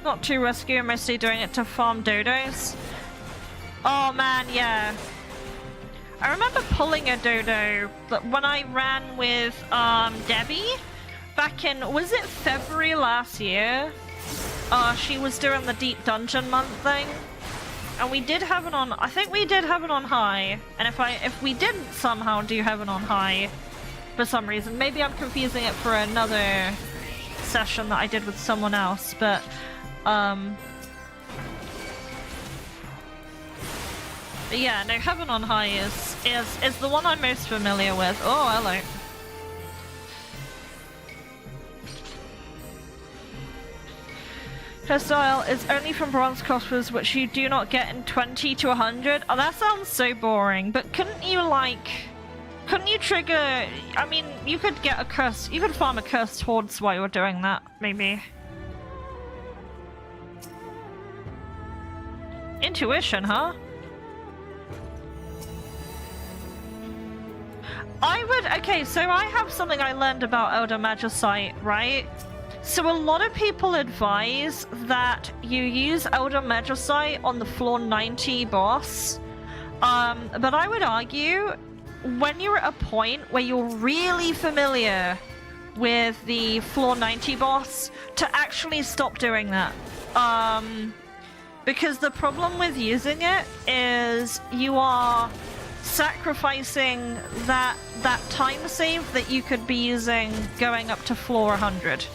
Not too risky, I'm mostly doing it to farm dodos. Oh man, yeah. I remember pulling a dodo when I ran with Debbie back in, was it February last year? She was doing the Deep Dungeon month thing. And we did have it on, I think we did have it on high. And if we didn't somehow do Heaven on High for some reason, maybe I'm confusing it for another session that I did with someone else, but yeah, no, Heaven on High is the one I'm most familiar with. Oh, hello. Her style is only from bronze cosplayers, which you do not get in 20 to 100. Oh, that sounds so boring. But couldn't you trigger? I mean, you could get a curse. You could farm a cursed hordes while you're doing that, maybe. Intuition, huh? Okay, so I have something I learned about Elder Magicite, right? So a lot of people advise that you use Elder Magicite on the floor 90 boss. But I would argue, when you're at a point where you're really familiar with the floor 90 boss, to actually stop doing that. Because the problem with using it is you are sacrificing that time save that you could be using going up to floor 100.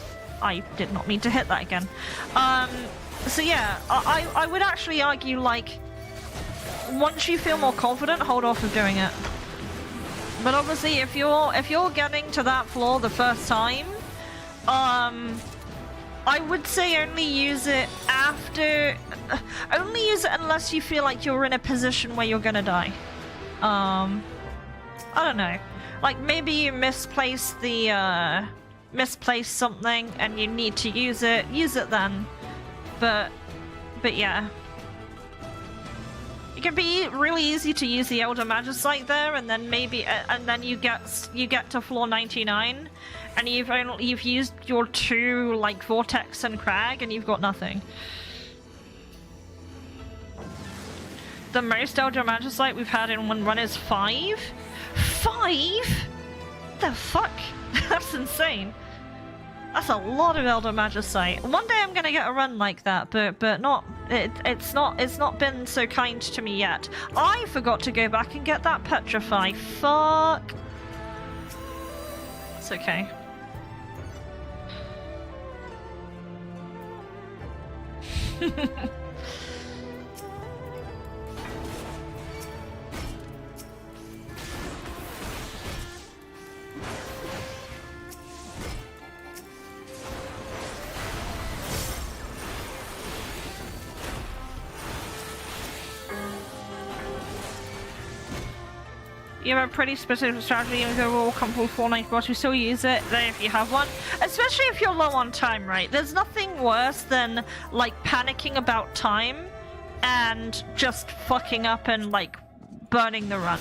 I did not mean to hit that again. So yeah, I would actually argue, once you feel more confident, hold off of doing it. But obviously, if you're getting to that floor the first time, I would say only use it after... only use it unless you feel like you're in a position where you're gonna die. I don't know. Maybe you misplaced something and you need to use it then. But yeah. It can be really easy to use the Elder Magicite there, and then maybe, and then you get to floor 99, and you've used your 2 like Vortex and Crag, and you've got nothing. The most Elder Magicite we've had in one run is 5. 5? The fuck? That's insane. That's a lot of Elder Magicite. One day I'm gonna get a run like that, but not. It's not been so kind to me yet. I forgot to go back and get that Petrify. Fuck. It's okay. You have a pretty specific strategy, and go all come full 490 boss, you still use it then if you have one. Especially if you're low on time, right? There's nothing worse than like panicking about time and just fucking up and like burning the run.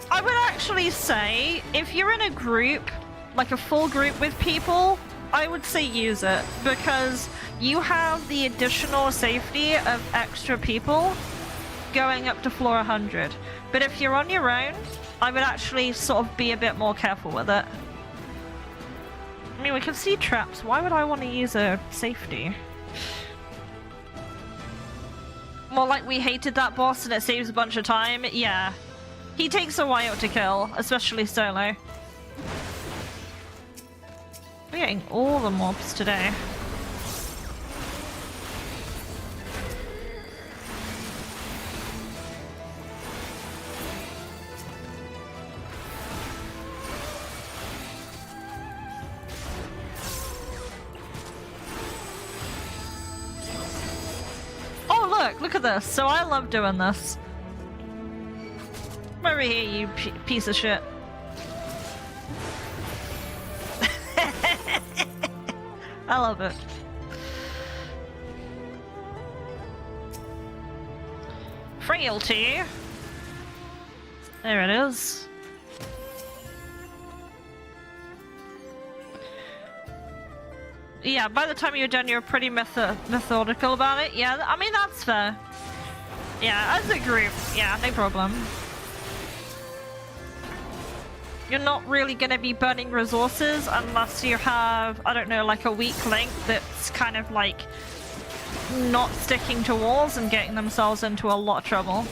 I would actually say if you're in a group, like a full group with people, I would say use it, because you have the additional safety of extra people going up to floor 100. But if you're on your own, I would actually sort of be a bit more careful with it. I mean, we can see traps. Why would I want to use a safety? More like we hated that boss and it saves a bunch of time. Yeah. He takes a while to kill, especially solo. We're getting all the mobs today. Look at this. So I love doing this. Come over here, you piece of shit. I love it. Frailty. There it is. Yeah, by the time you're done, you're pretty methodical about it. Yeah, I mean, that's fair. Yeah, as a group, yeah, no problem. You're not really going to be burning resources unless you have, I don't know, like a weak link that's kind of like not sticking to walls and getting themselves into a lot of trouble.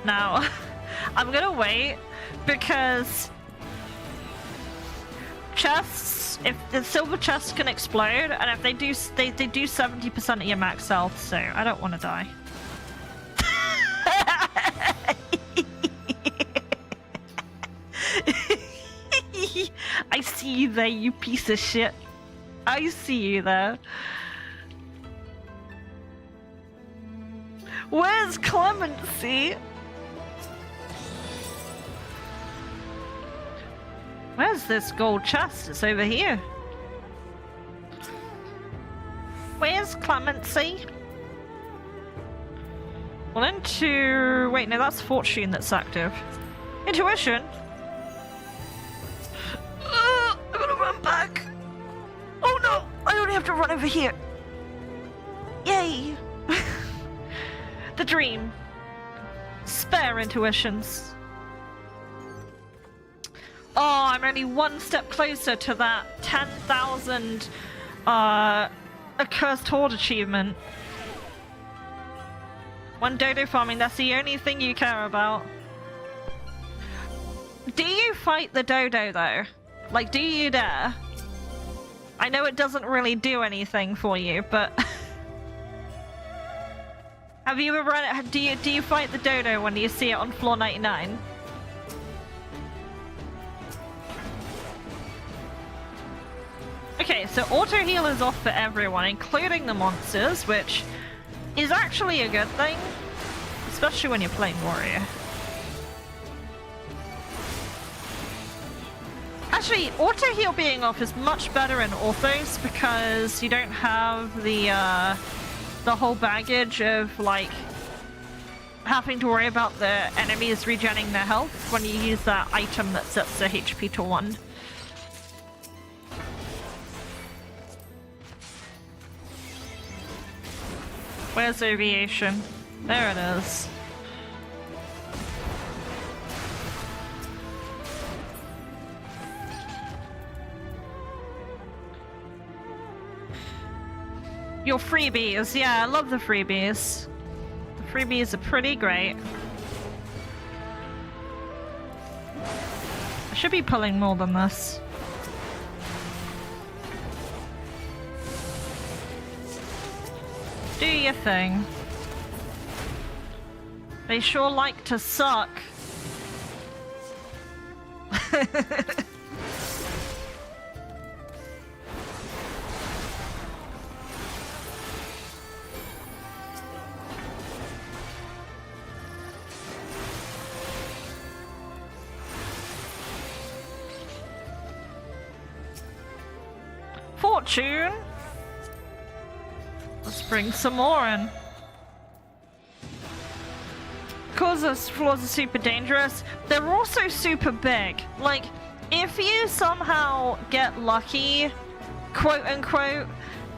Now, I'm gonna wait because chests, if the silver chests can explode, and if they do, they do 70% of your max health, so I don't want to die. I see you there, you piece of shit. I see you there. Where's Clemency? Where's this gold chest? It's over here. Where's Clemency? Well, into... Wait, no, that's Fortune that's active. Intuition? I'm gonna run back. Oh no! I only have to run over here. Yay! The dream. Spare intuitions. Oh, I'm only one step closer to that 10,000 Accursed Horde achievement. One dodo farming, that's the only thing you care about. Do you fight the dodo though? Like, do you dare? I know it doesn't really do anything for you, but... Have you ever run it? Do you fight the dodo when you see it on floor 99? Okay, so auto heal is off for everyone, including the monsters, which is actually a good thing, especially when you're playing warrior. Actually, auto heal being off is much better in orthos because you don't have the whole baggage of like having to worry about the enemies regenerating their health when you use that item that sets their HP to 1. Where's aviation? There it is. Your freebies, yeah, I love the freebies. The freebies are pretty great. I should be pulling more than this. Do your thing. They sure like to suck. Fortune. Let's bring some more in. Cause floors are super dangerous. They're also super big. Like, if you somehow get lucky, quote unquote,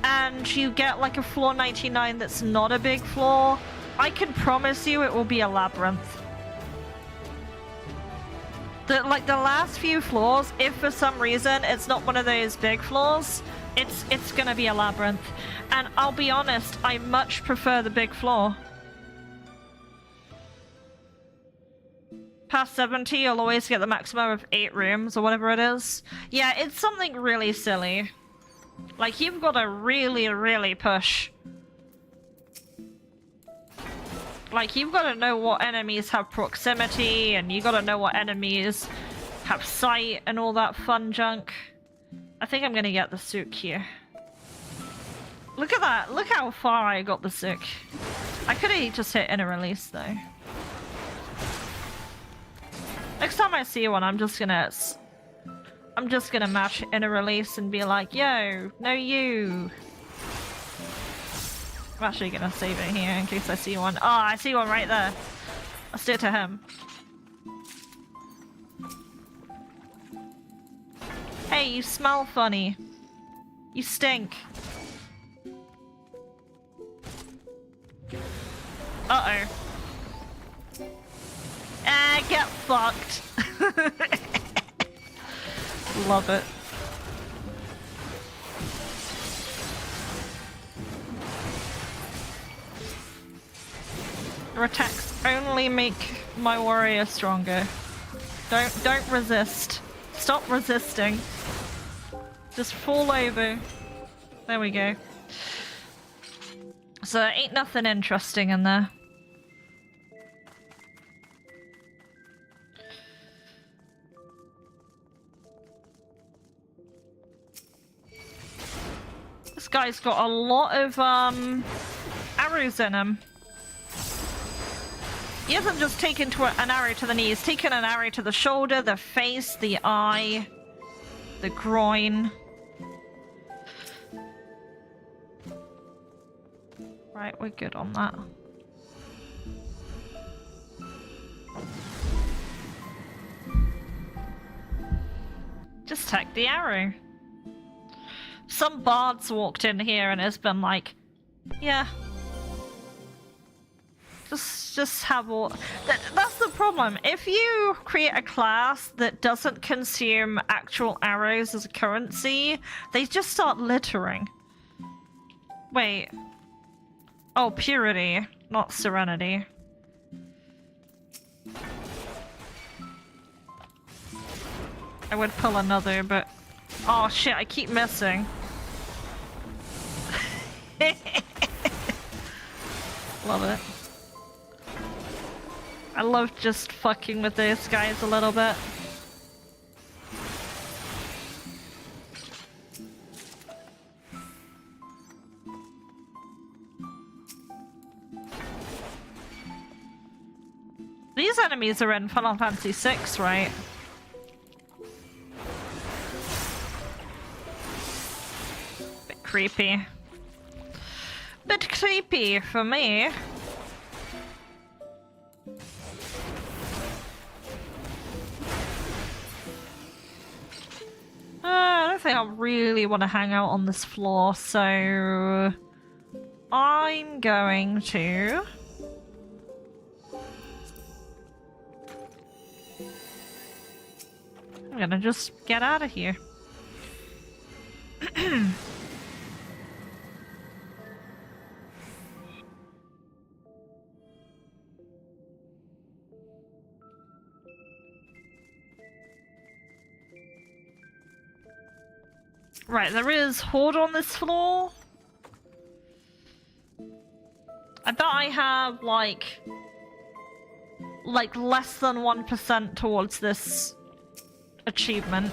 and you get like a floor 99 that's not a big floor, I can promise you it will be a labyrinth. The last few floors, if for some reason it's not one of those big floors, it's gonna be a labyrinth. And I'll be honest, I much prefer the big floor. Past 70, you'll always get the maximum of 8 rooms or whatever it is. Yeah, it's something really silly. Like, you've got to really, really push. Like, you've got to know what enemies have proximity, and you got to know what enemies have sight and all that fun junk. I think I'm gonna get the souk here. Look at that! Look how far I got the souk. I could have just hit inner release though. Next time I see one, I'm just gonna match inner release and be like, yo, no you. I'm actually gonna save it here in case I see one. Oh, I see one right there. I'll steer to him. Hey, you smell funny. You stink. Uh-oh. Get fucked. Love it. Your attacks only make my warrior stronger. Don't resist. Stop resisting. Just fall over. There we go. So ain't nothing interesting in there. This guy's got a lot of arrows in him. He hasn't just taken an arrow to the knee, he's taken an arrow to the shoulder, the face, the eye, the groin. Right, we're good on that. Just take the arrow. Some bards walked in here and has been like, yeah. Just have all... That's the problem. If you create a class that doesn't consume actual arrows as a currency, they just start littering. Wait. Oh, purity, not serenity. I would pull another, but... Oh shit, I keep missing. Love it. I love just fucking with those guys a little bit. These enemies are in Final Fantasy VI, right? Bit creepy. Bit creepy for me. I don't think I really want to hang out on this floor, so I'm going to... I'm gonna just get out of here. Right, there is Horde on this floor. I bet I have, like less than 1% towards this achievement.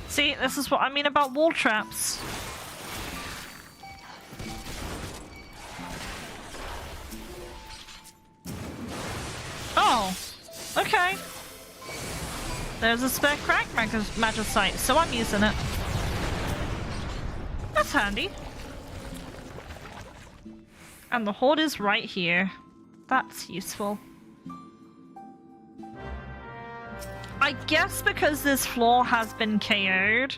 See, this is what I mean about wall traps. Oh, okay. There's a spare crack magicite, so I'm using it. That's handy. And the Horde is right here. That's useful. I guess because this floor has been KO'd,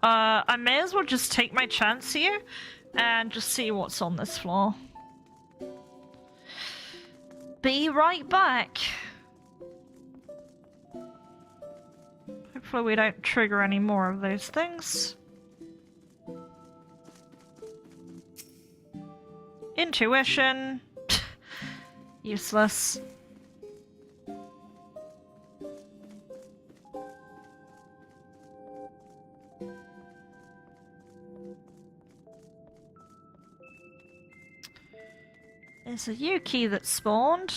I may as well just take my chance here and just see what's on this floor. Be right back. Hopefully we don't trigger any more of those things. Intuition. Useless. There's a U key that spawned.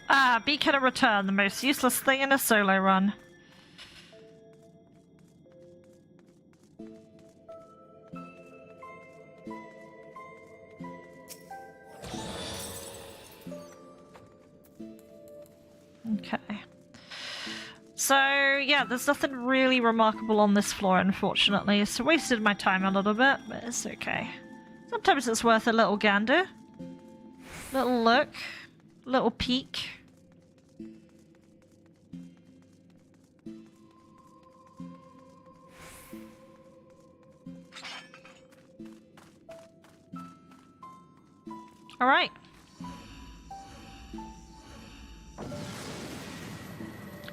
Ah, Beacon of Return, the most useless thing in a solo run. Okay. So, yeah, there's nothing really remarkable on this floor, unfortunately. So wasted my time a little bit, but it's okay. Sometimes it's worth a little gander. Little look. Little peek. Alright.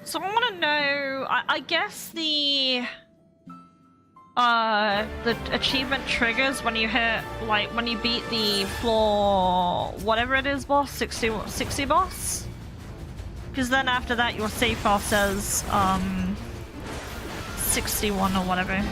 So I want to know, I guess the achievement triggers when you hit, like, when you beat the floor, whatever it is boss, 60 boss? Because then after that your save file says, 61 or whatever.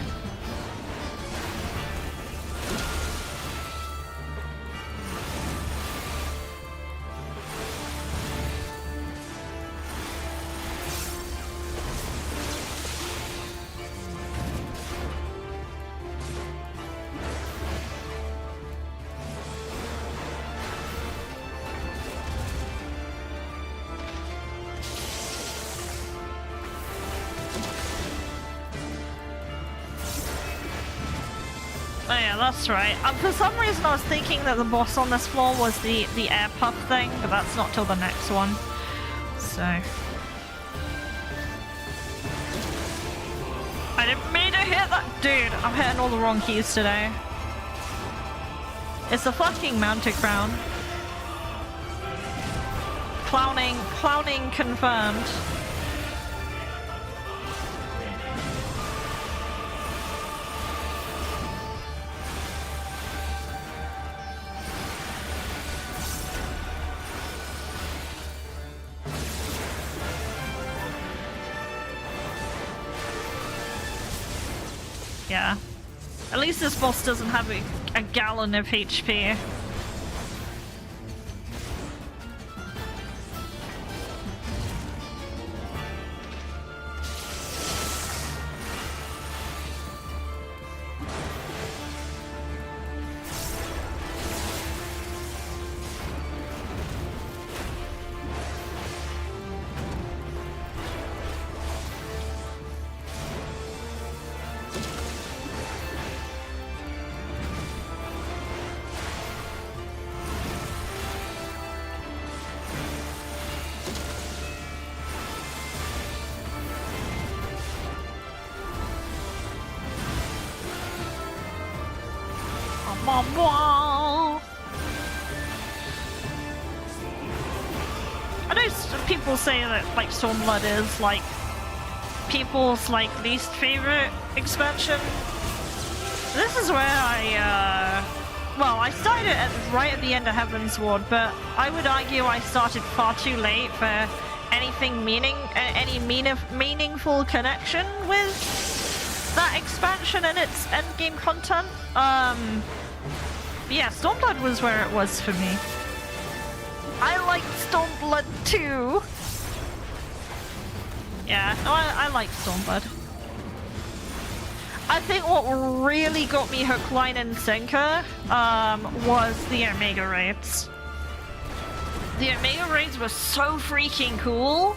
Oh yeah, that's right. For some reason I was thinking that the boss on this floor was the air puff thing, but that's not till the next one. So... I didn't mean to hit that! Dude, I'm hitting all the wrong keys today. It's a fucking mounted crown. Clowning confirmed. Yeah. At least this boss doesn't have a gallon of HP. I know people say that like Stormblood is like people's like least favorite expansion. This is where I started right at the end of Heavensward, but I would argue I started far too late for anything meaningful connection with that expansion and its endgame content. Yeah, Stormblood was where it was for me. I liked Stormblood too. Yeah, no, I liked Stormblood. I think what really got me hook, line, and sinker was the Omega Raids. The Omega Raids were so freaking cool.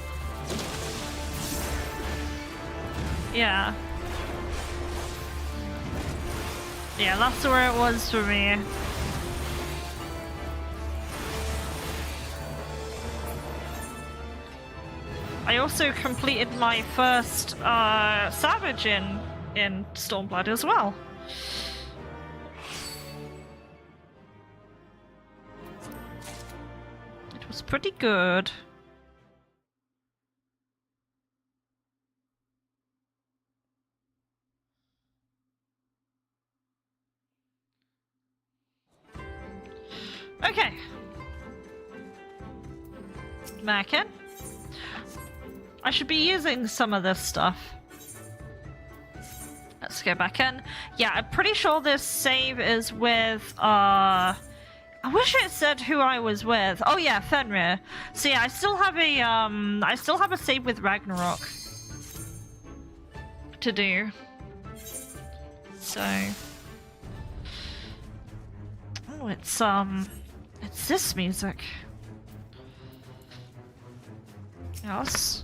Yeah. Yeah, that's where it was for me. I also completed my first Savage in Stormblood as well. It was pretty good. Okay. Back in. I should be using some of this stuff. Let's go back in. Yeah, I'm pretty sure this save is with, I wish it said who I was with. Oh yeah, Fenrir. So yeah, I still have a save with Ragnarok to do. So. Oh, it's this music. Yes.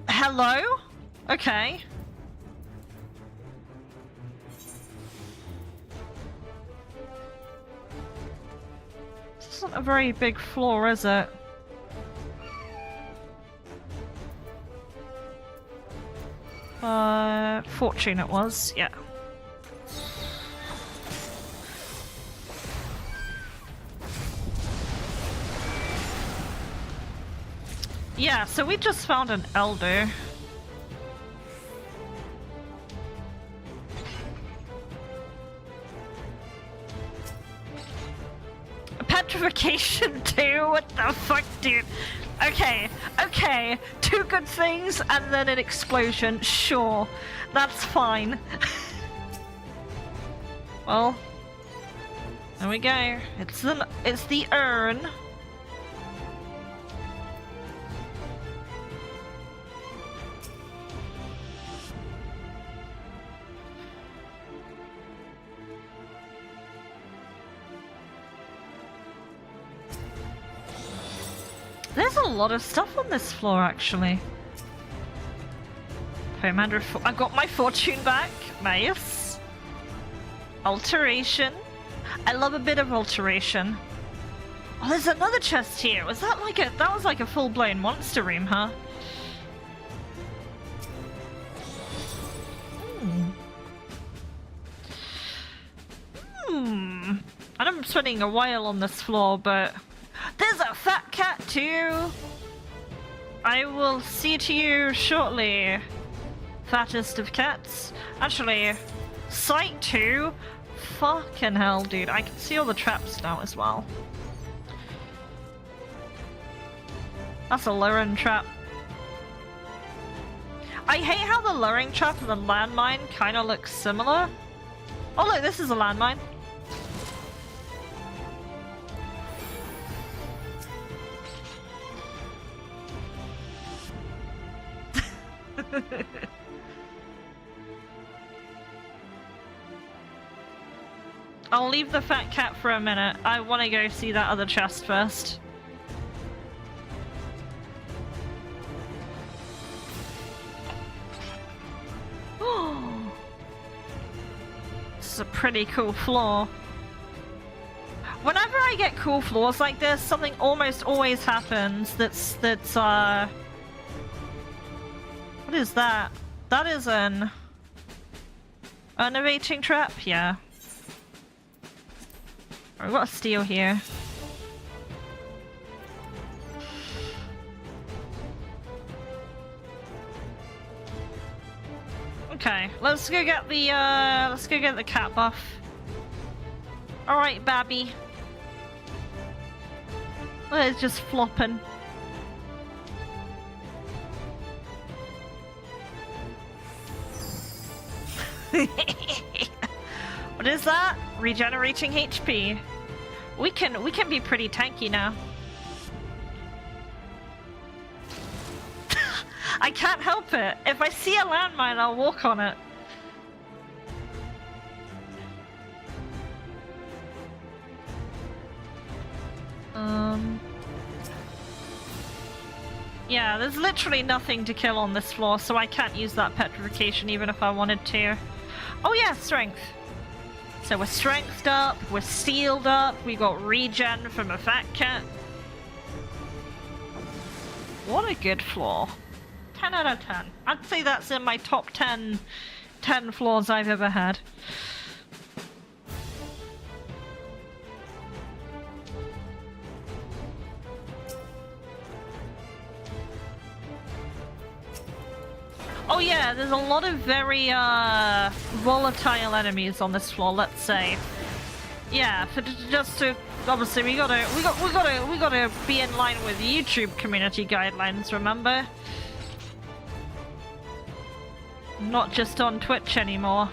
Hello? Okay. This isn't a very big floor, is it? Fortune it was, yeah. Yeah, so we just found an elder. Petrification too? What the fuck, dude? Okay, okay, two good things and then an explosion. Sure, that's fine. Well, there we go. It's the urn. There's a lot of stuff on this floor, actually. Commander, I got my fortune back. Nice. Alteration. I love a bit of alteration. Oh, there's another chest here. Was that like a? That was like a full-blown monster room, huh? And I'm spending a while on this floor, but. There's a fat cat too! I will see to you shortly, fattest of cats. Actually, sight 2? Fucking hell, dude. I can see all the traps now as well. That's a low-end trap. I hate how the lowering trap and the landmine kind of look similar. Oh look, this is a landmine. I'll leave the fat cat for a minute. I want to go see that other chest first. This is a pretty cool floor. Whenever I get cool floors like this, something almost always happens that's what is that? That is an innovating trap? Yeah. I've got a steel here. Okay, let's go get the cat buff. Alright, Babby. Oh, it's just flopping. What is that? Regenerating HP. We can be pretty tanky now. I can't help it. If I see a landmine, I'll walk on it. Yeah, there's literally nothing to kill on this floor, so I can't use that petrification even if I wanted to. Oh yeah, strength. So we're strengthed up, we're sealed up, we got regen from a fat cat. What a good floor. 10 out of 10. I'd say that's in my top 10 floors I've ever had. Oh yeah, there's a lot of very volatile enemies on this floor, let's say. Yeah, just to obviously we gotta be in line with YouTube community guidelines, remember? Not just on Twitch anymore.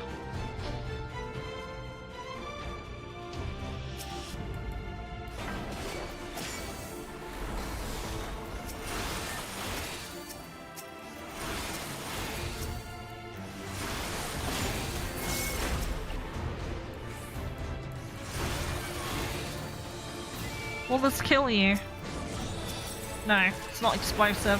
Will this kill you? No, it's not explosive.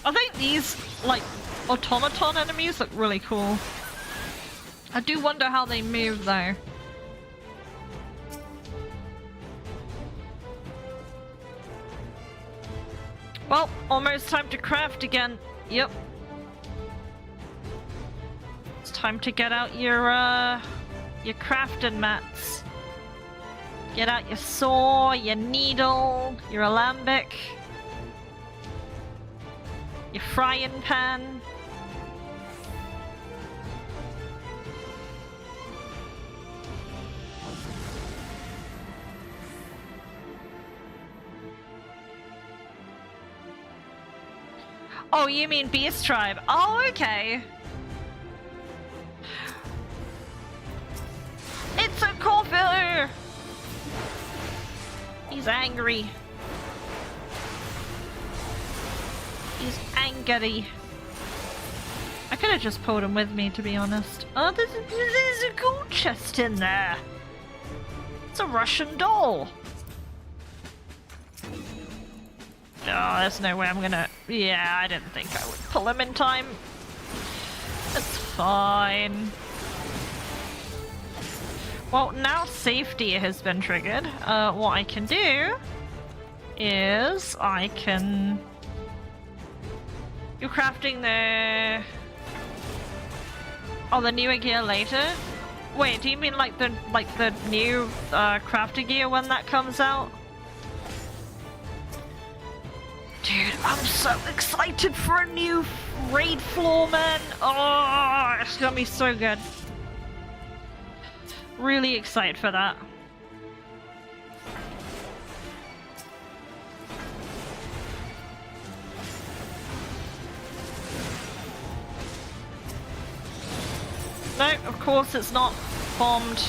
I think these, like, automaton enemies look really cool. I do wonder how they move, though. Well, almost time to craft again. Yep. It's time to get out your crafting mats. Get out your saw, your needle, your alembic, your frying pan. Oh, you mean Beast Tribe? Oh, okay. It's a Corvair! He's angry. He's angry. I could have just pulled him with me, to be honest. Oh, there's a gold chest in there. It's a Russian doll. Oh, there's no way I'm gonna... Yeah, I didn't think I would pull him in time. It's fine. Well, now safety has been triggered. What I can do is I can... You're crafting the... Oh, the newer gear later? Wait, do you mean like the new crafter gear when that comes out? Dude, I'm so excited for a new raid floor, man. Oh, it's gonna be so good. Really excited for that. No, of course it's not bombed.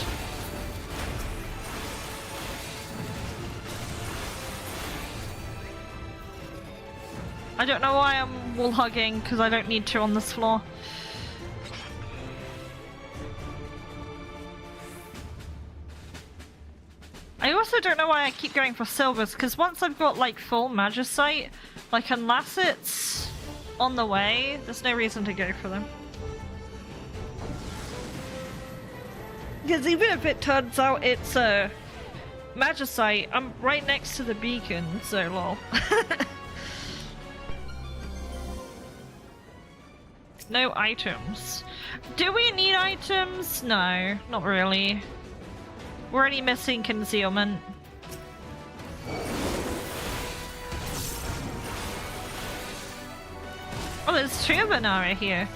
I don't know why I'm wall hugging, because I don't need to on this floor. I also don't know why I keep going for silvers, because once I've got like full magicite, like unless it's on the way, there's no reason to go for them. Because even if it turns out it's a magicite, I'm right next to the beacon, so lol. No items. Do we need items? No, not really. We're already missing concealment. Oh, there's two Vanara here.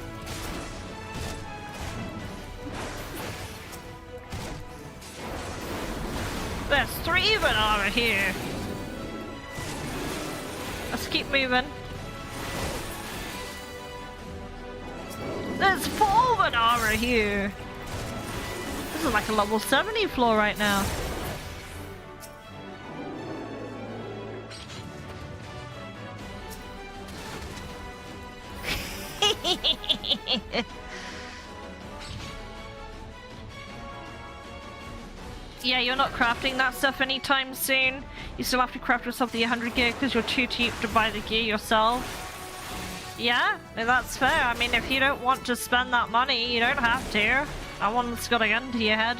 There's three Vanara here. Let's keep moving. There's four Vanara here. This is like a level 70 floor right now. Yeah, you're not crafting that stuff anytime soon. You still have to craft yourself the 100 gear because you're too cheap to buy the gear yourself. Yeah, that's fair. I mean, if you don't want to spend that money, you don't have to. That one's got a gun to your head.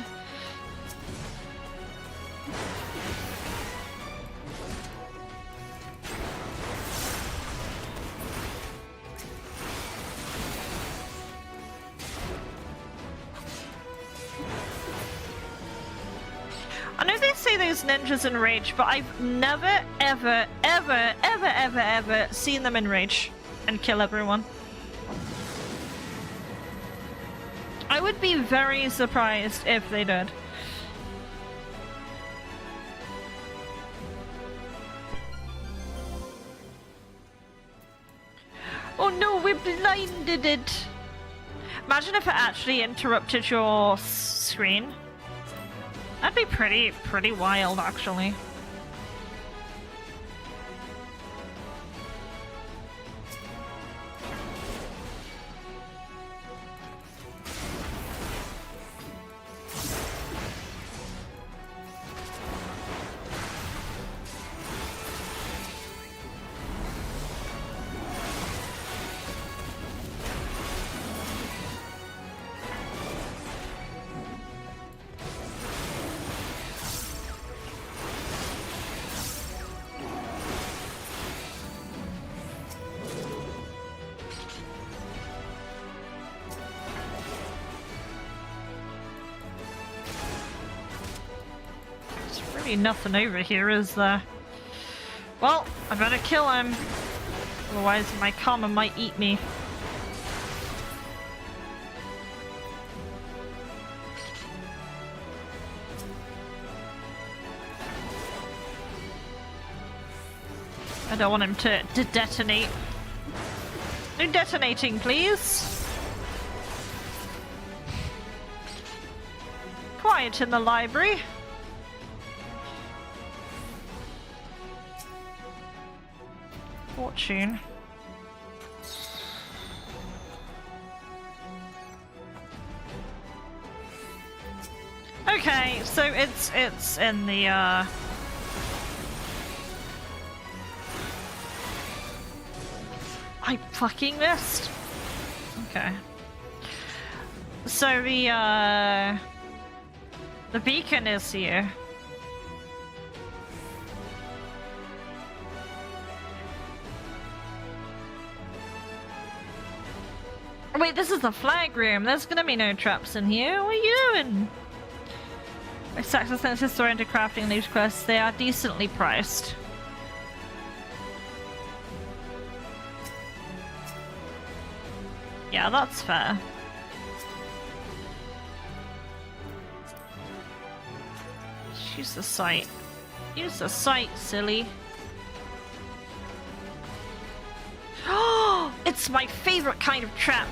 I know they say there's ninjas in Rage, but I've never, ever, ever, ever, ever, ever seen them in Rage and kill everyone. I would be very surprised if they did. Oh no, we blinded it! Imagine if it actually interrupted your screen. That'd be pretty wild, actually. Nothing over here, is there? Well, I better kill him. Otherwise my karma might eat me. I don't want him to detonate. No detonating, please. Quiet in the library. Fortune. Okay, so it's in the I fucking missed. Okay. So the beacon is here. Wait, this is the flag room. There's gonna be no traps in here. What are you doing? I success senses store into crafting these quests. They are decently priced. Yeah, that's fair. Use the sight. Use the sight, silly. Oh, it's my favorite kind of trap.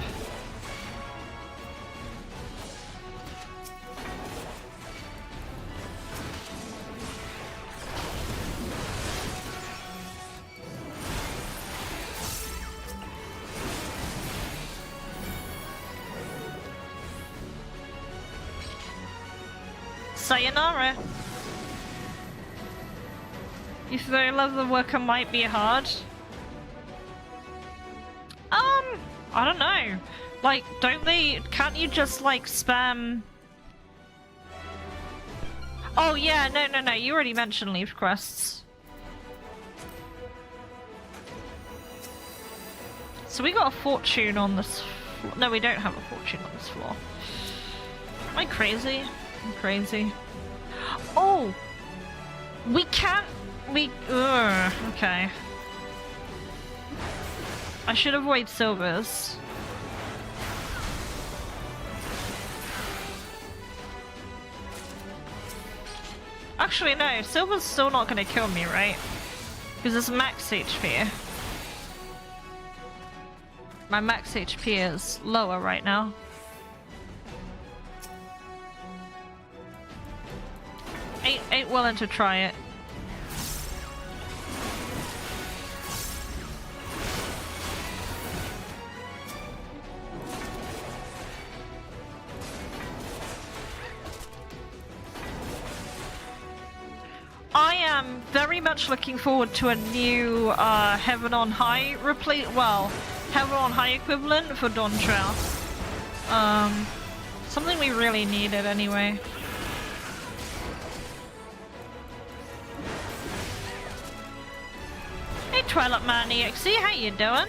Sayonara. If the leather worker might be hard. I don't know. Like, can't you just like spam? Oh yeah, no, you already mentioned leave quests. So we got a fortune on this floor. No, we don't have a fortune on this floor. Am I crazy? I'm crazy. Oh! We can't... okay. I should avoid silvers. Actually, no. Silver's still not gonna kill me, right? Because it's max HP. My max HP is lower right now. Ain't willing to try it. I am very much looking forward to a new Heaven on High Heaven on High equivalent for Dawn Trail. Something we really needed anyway. Hey Twilight Man EXE, how you doing?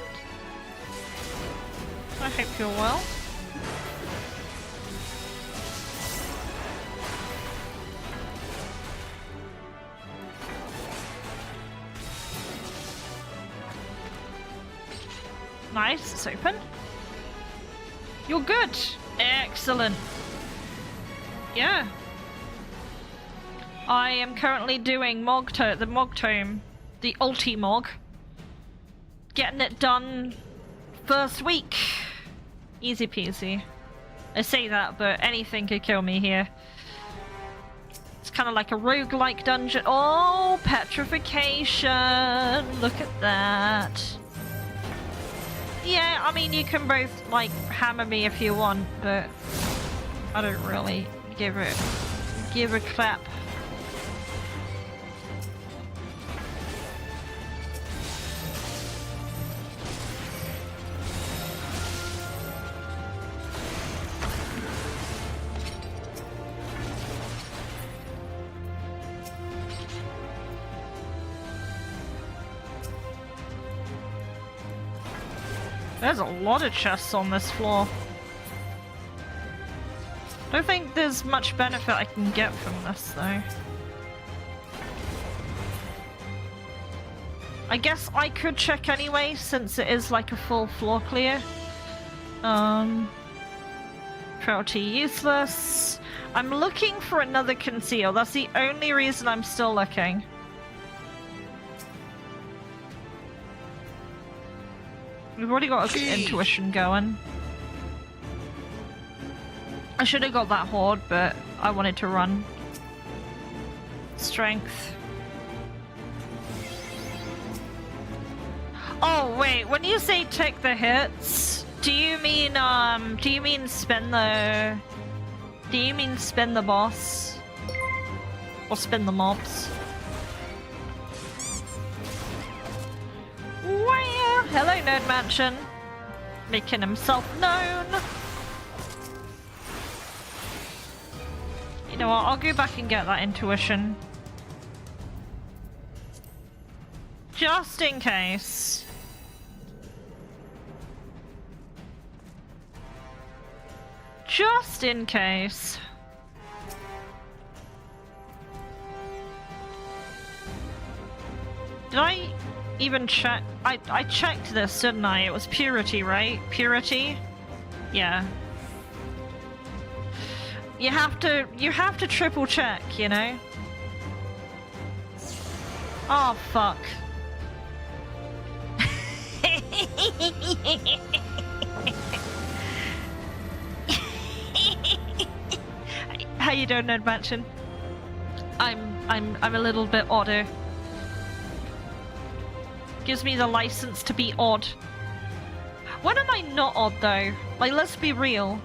I hope you're well. Nice, it's open. You're good. Excellent. Yeah. I am currently doing the Mogtome. The ulti-mog. Getting it done first week. Easy peasy. I say that, but anything could kill me here. It's kind of like a roguelike dungeon. Oh, petrification! Look at that. Yeah, I mean, you can both, like, hammer me if you want, but I don't really give a crap. There's a lot of chests on this floor. Don't think there's much benefit I can get from this, though. I guess I could check anyway, since it is like a full floor clear. Frailty useless. I'm looking for another conceal. That's the only reason I'm still looking. We've already got an intuition going. I should have got that horde, but I wanted to run. Strength. Oh wait, when you say take the hits, do you mean spin the boss? Or spin the mobs? Wow! Hello, Nerd Mansion. Making himself known. You know what? I'll go back and get that intuition. Just in case. Just in case. Did I even check? I checked this, didn't I? It was purity, right? Purity? Yeah. You have to triple check, you know? Oh, fuck. How you doing, Ned Mansion? I'm a little bit odder. Gives me the license to be odd. When am I not odd though? Like, let's be real.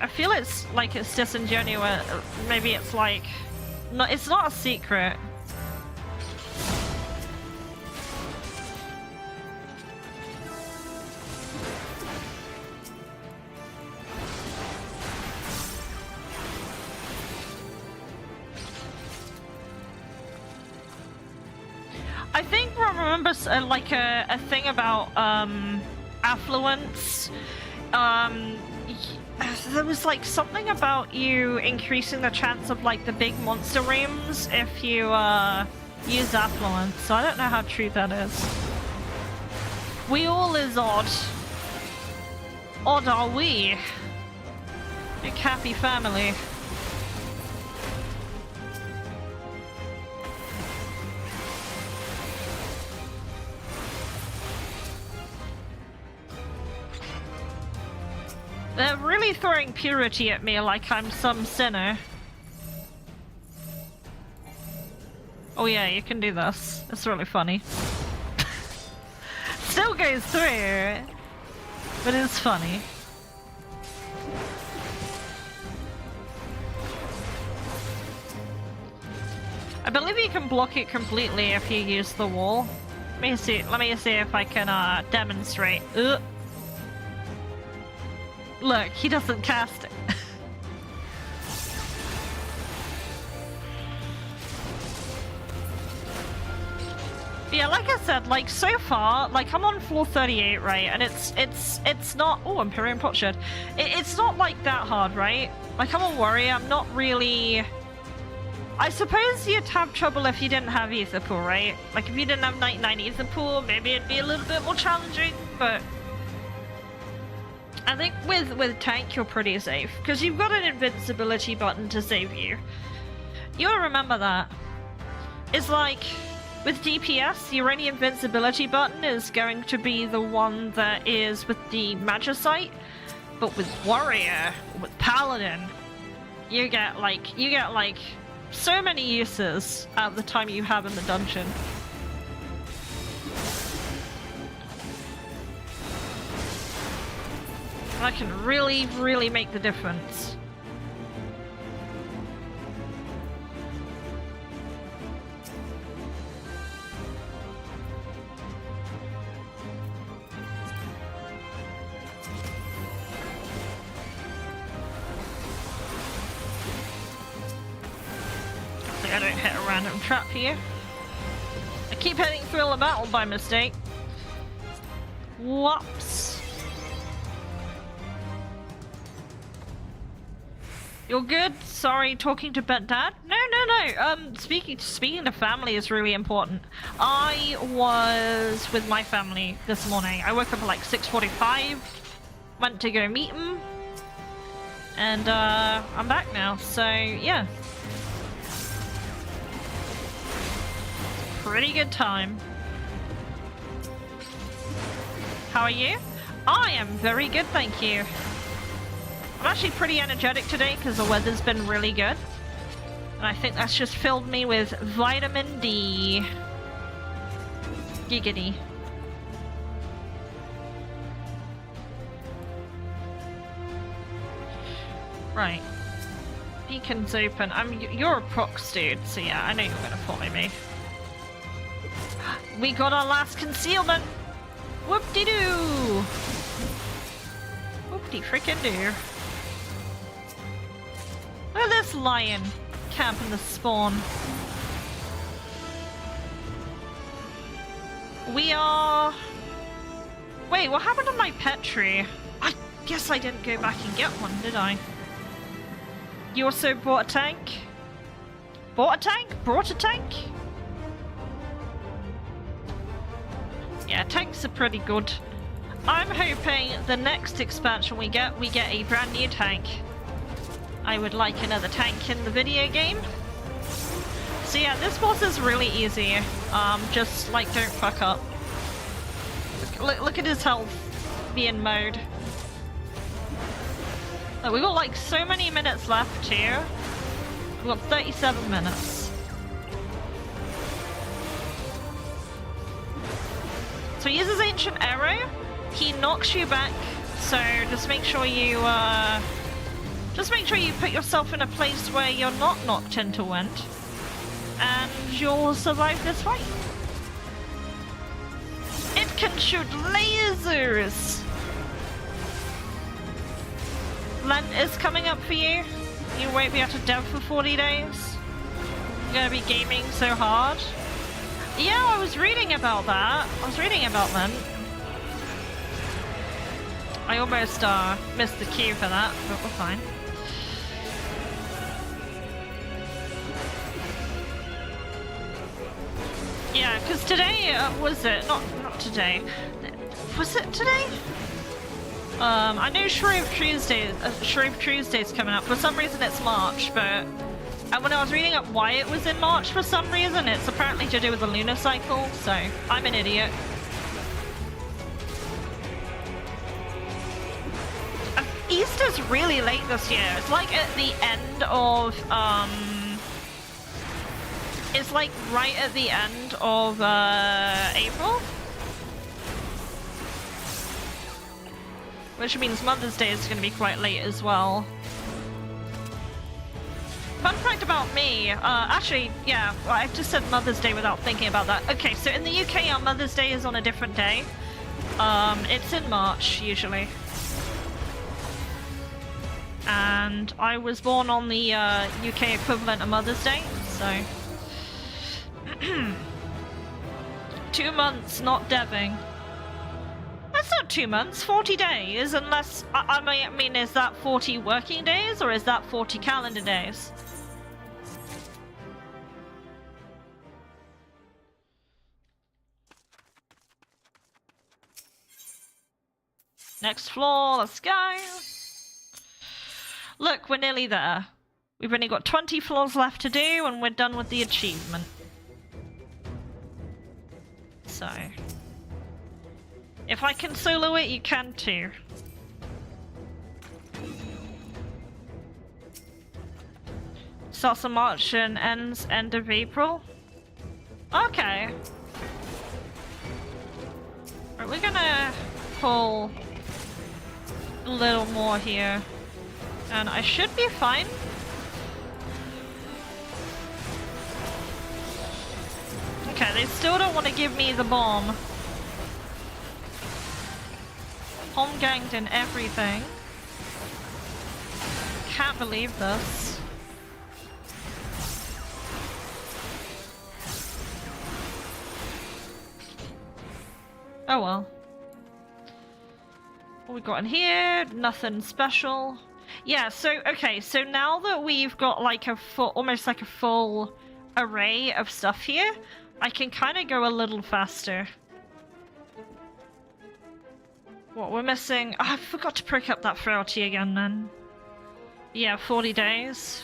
I feel it's like it's disingenuous. Maybe it's like, no, it's not a secret. I think I remember like a thing about affluence. There was like something about you increasing the chance of like the big monster rooms if you use affluence. So I don't know how true that is. We all is odd. Odd are we? A happy family. They're really throwing purity at me like I'm some sinner. Oh yeah, you can do this. It's really funny. Still goes through, but it's funny. I believe you can block it completely if you use the wall. Let me see if I can demonstrate. Ugh. Look, he doesn't cast it. Yeah, like I said, like so far, like I'm on floor 38, right? And it's not. Oh, Empyrean Potsherd. It's not like that hard, right? Like I'm a warrior. I'm not really. I suppose you'd have trouble if you didn't have Ether Pool, right? Like if you didn't have 99 Ether Pool, maybe it'd be a little bit more challenging, but. I think with tank you're pretty safe, because you've got an invincibility button to save you. You gotta remember that. It's like, with DPS, your only invincibility button is going to be the one that is with the Magicite, but with Warrior, with Paladin, you get like so many uses at the time you have in the dungeon. That can really, really make the difference. I don't hit a random trap here. I keep hitting Thrill of Battle by mistake. Whoops. You're good? Sorry, talking to Dad? No. Speaking to family is really important. I was with my family this morning. I woke up at like 6:45, went to go meet him, and I'm back now, so yeah. Pretty good time. How are you? I am very good, thank you. I'm actually pretty energetic today because the weather's been really good. And I think that's just filled me with vitamin D. Giggity. Right. Beacon's open. You're a prox dude, so yeah, I know you're gonna follow me. We got our last concealment! Whoop-de-doo! Whoop-de-frickin-doo. Look at this lion camping the spawn. We are... Wait, what happened to my pet tree? I guess I didn't go back and get one, did I? You also bought a tank? Bought a tank? Brought a tank? Yeah, tanks are pretty good. I'm hoping the next expansion we get a brand new tank. I would like another tank in the video game. So yeah, this boss is really easy. Just like don't fuck up. Look at his health being mowed. Look, we've got like so many minutes left here. We've got 37 minutes. So he uses Ancient Arrow. He knocks you back, so just make sure you put yourself in a place where you're not knocked into wind, and you'll survive this fight. It can shoot lasers! Lent is coming up for you. You won't be able to dev for 40 days. You're gonna be gaming so hard. Yeah, I was reading about that. I was reading about Lent. I almost missed the queue for that, but we're fine. Yeah, because today, was it? Not today. Was it today? I know Shrove Tuesday's coming up. For some reason it's March, but when I was reading up why it was in March for some reason, it's apparently to do with the lunar cycle, so I'm an idiot. Easter's really late this year. It's like at the end of, it's like right at the end of, April? Which means Mother's Day is going to be quite late as well. Fun fact about me, actually, yeah, well, I just said Mother's Day without thinking about that. Okay, so in the UK, our Mother's Day is on a different day. It's in March, usually. And I was born on the UK equivalent of Mother's Day, so 2 months not deving. That's not 2 months, 40 days, unless I mean, is that 40 working days or is that 40 calendar days? Next floor, let's go. Look, we're nearly there. We've only got 20 floors left to do and we're done with the achievement. So, if I can solo it, you can too. Starts in March and ends end of April. Okay. Right, we're gonna pull a little more here. And I should be fine. Okay, they still don't want to give me the bomb. Home ganged and everything. Can't believe this. Oh well. What we got in here? Nothing special. Yeah, so, okay, so now that we've got like a full, almost like a full array of stuff here, I can kind of go a little faster. What we're missing? Oh, I forgot to prick up that frailty again then. Yeah, 40 days.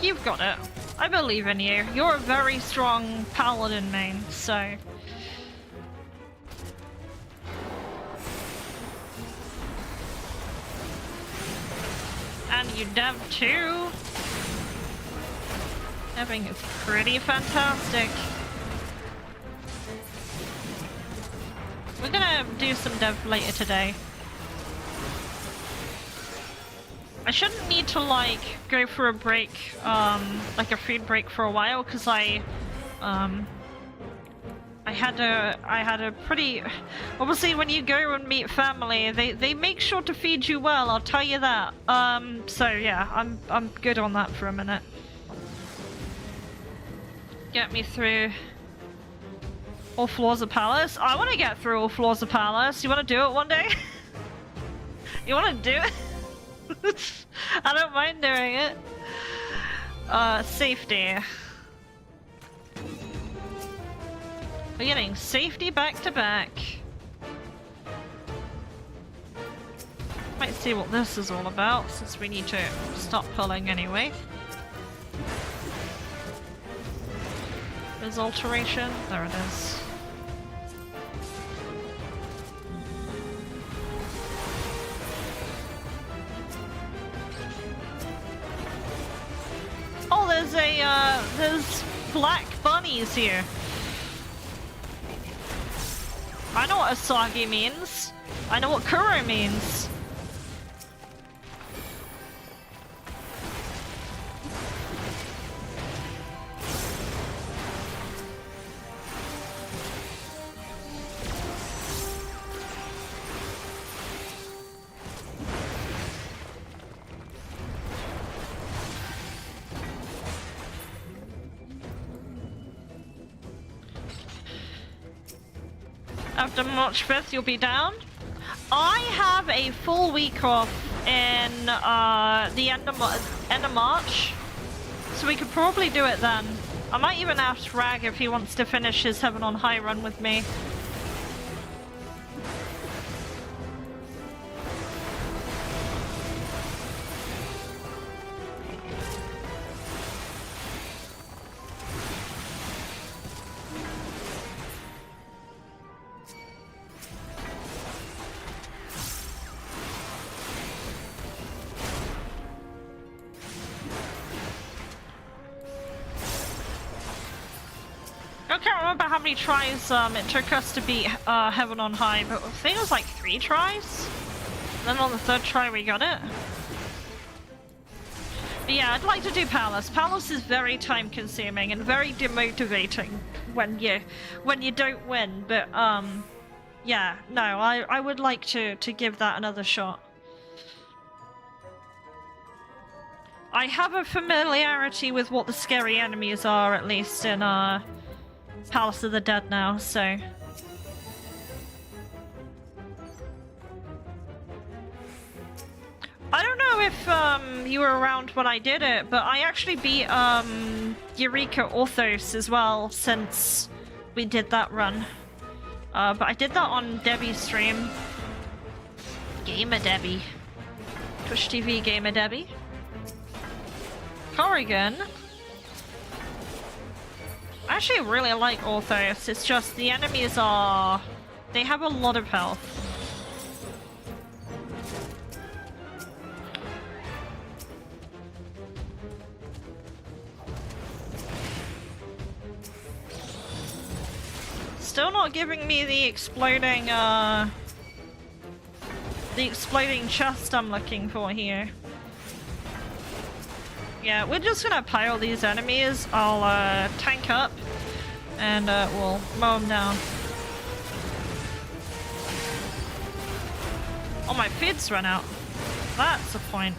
You've got it. I believe in you. You're a very strong paladin main, so... And you dev too. Deving is pretty fantastic. We're gonna do some dev later today. I shouldn't need to like go for a break, like a food break for a while, because I had a pretty, obviously when you go and meet family, they make sure to feed you well, I'll tell you that. So yeah, I'm good on that for a minute. Get me through all floors of Palace. I want to get through all floors of Palace. You want to do it one day? You wanna do it? I don't mind doing it. Safety. We're getting safety back to back. Might see what this is all about, since we need to stop pulling anyway. There's alteration. There it is. Oh, there's black bunnies here. I know what Asagi means. I know what Kuro means. After March 5th, you'll be down. I have a full week off in the end of March, so we could probably do it then. I might even ask Rag if he wants to finish his Heaven on High run with me. I can't remember how many tries it took us to beat Heaven on High, but I think it was like 3 tries. And then on the 3rd try we got it. But yeah, I'd like to do Palace. Palace is very time consuming and very demotivating when you don't win, but yeah, no, I would like to give that another shot. I have a familiarity with what the scary enemies are, at least in Palace of the Dead now, so... I don't know if you were around when I did it, but I actually beat Eureka Orthos as well since we did that run. But I did that on Debbie's stream. Gamer Debbie. Twitch TV Gamer Debbie. Corrigan. I actually really like Orthos, it's just the enemies are... they have a lot of health. Still not giving me the exploding chest I'm looking for here. Yeah, we're just gonna pile these enemies. I'll tank up and we'll mow them down. Oh, my feeds run out. That's the point.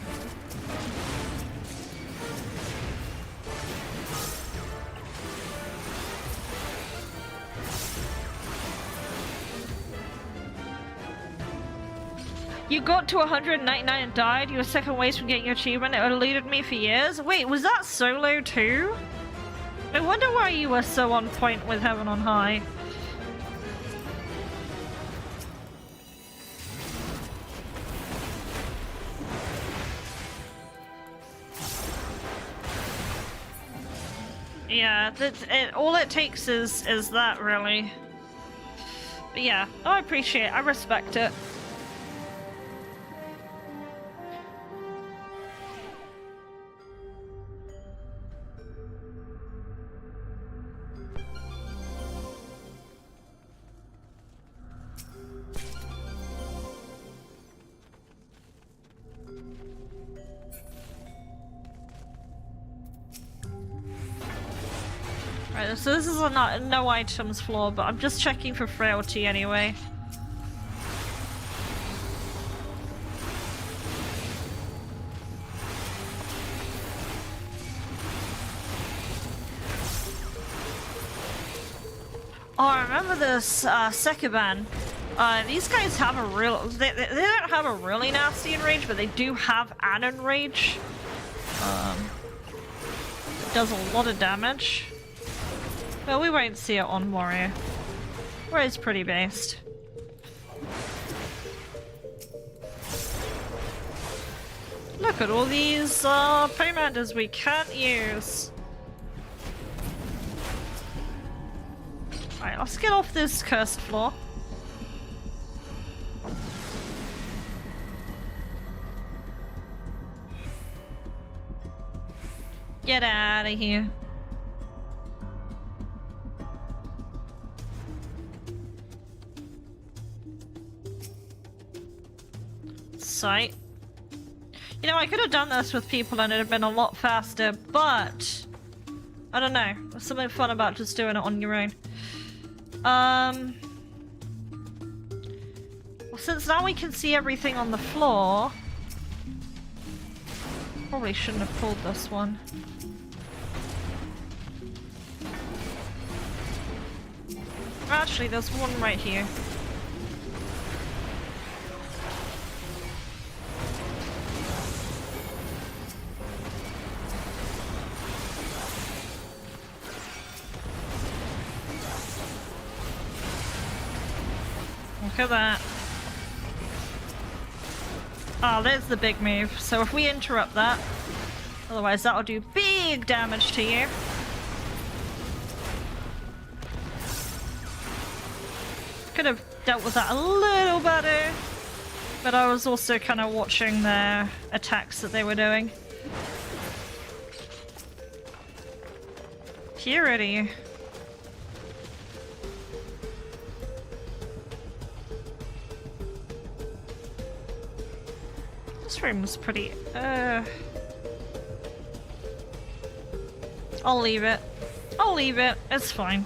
You got to 199 and died. You were second ways from getting your achievement. It eluded me for years. Wait, was that solo too? I wonder why you were so on point with Heaven on High. Yeah, all it takes is that, really. But yeah, I appreciate it. I respect it. Right, so this is a no items floor, but I'm just checking for frailty anyway. Oh, I remember this Sekiban. These guys have a real... They don't have a really nasty enrage, but they do have an enrage. It does a lot of damage. Well, we won't see it on Warrior. Warrior's pretty based. Look at all these Pomanders we can't use. Alright, let's get off this cursed floor. Get out of here. Sight. You know, I could have done this with people and it'd have been a lot faster, but I don't know. There's something fun about just doing it on your own. Well, since now we can see everything on the floor, probably shouldn't have pulled this one. Actually, there's one right here. Look at that. Oh, there's the big move. So if we interrupt that, otherwise that'll do big damage to you. Could have dealt with that a little better, but I was also kind of watching their attacks that they were doing. Purity. This room was pretty, I'll leave it. I'll leave it. It's fine.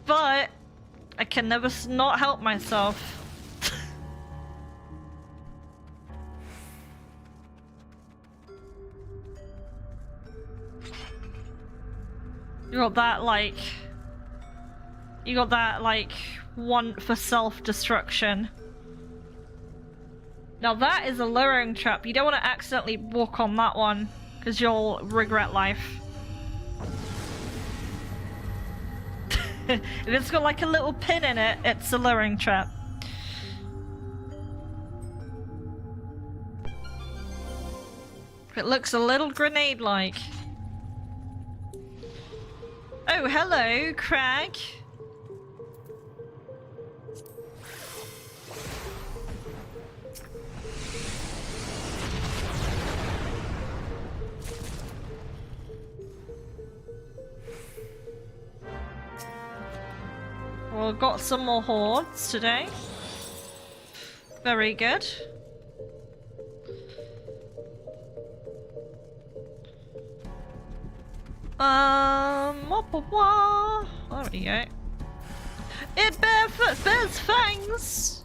But I can never not help myself. You got that, like, want for self-destruction. Now that is a lowering trap. You don't want to accidentally walk on that one, because you'll regret life. If it's got like a little pin in it, it's a lowering trap. It looks a little grenade-like. Oh, hello, Crag. Well, got some more hordes today. Very good. There we go. It bears fangs!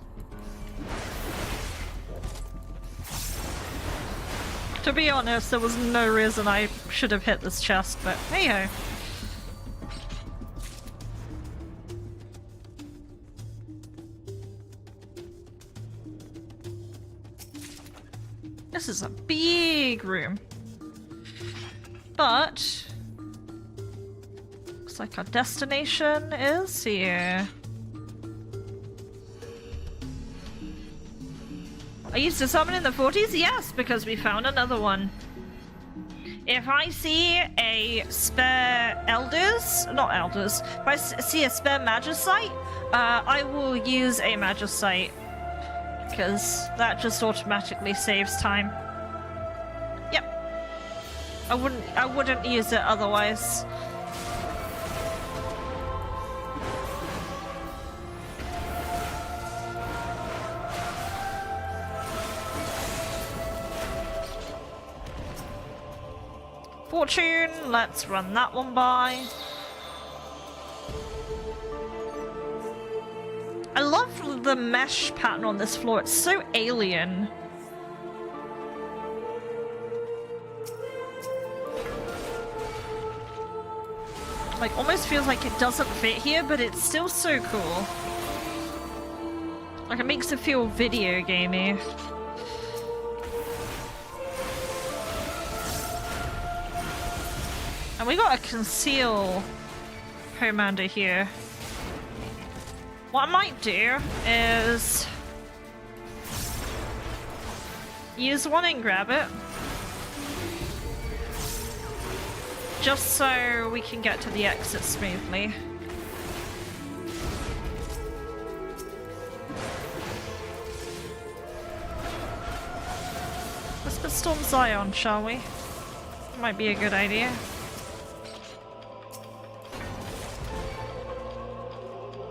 To be honest, there was no reason I should have hit this chest, but hey-ho. This is a big room. But looks like our destination is here. I used to summon in the 40s? Yes, because we found another one. If I see a spare if I see a spare Magicite, I will use a Magicite. Because that just automatically saves time. Yep. I wouldn't use it otherwise. Fortune, let's run that one by. I love the mesh pattern on this floor, it's so alien. Like, almost feels like it doesn't fit here, but it's still so cool. Like, it makes it feel video gamey. And we got a conceal Homelander here. What I might do is use one and grab it. Just so we can get to the exit smoothly. Let's put Storm Zion, shall we? Might be a good idea.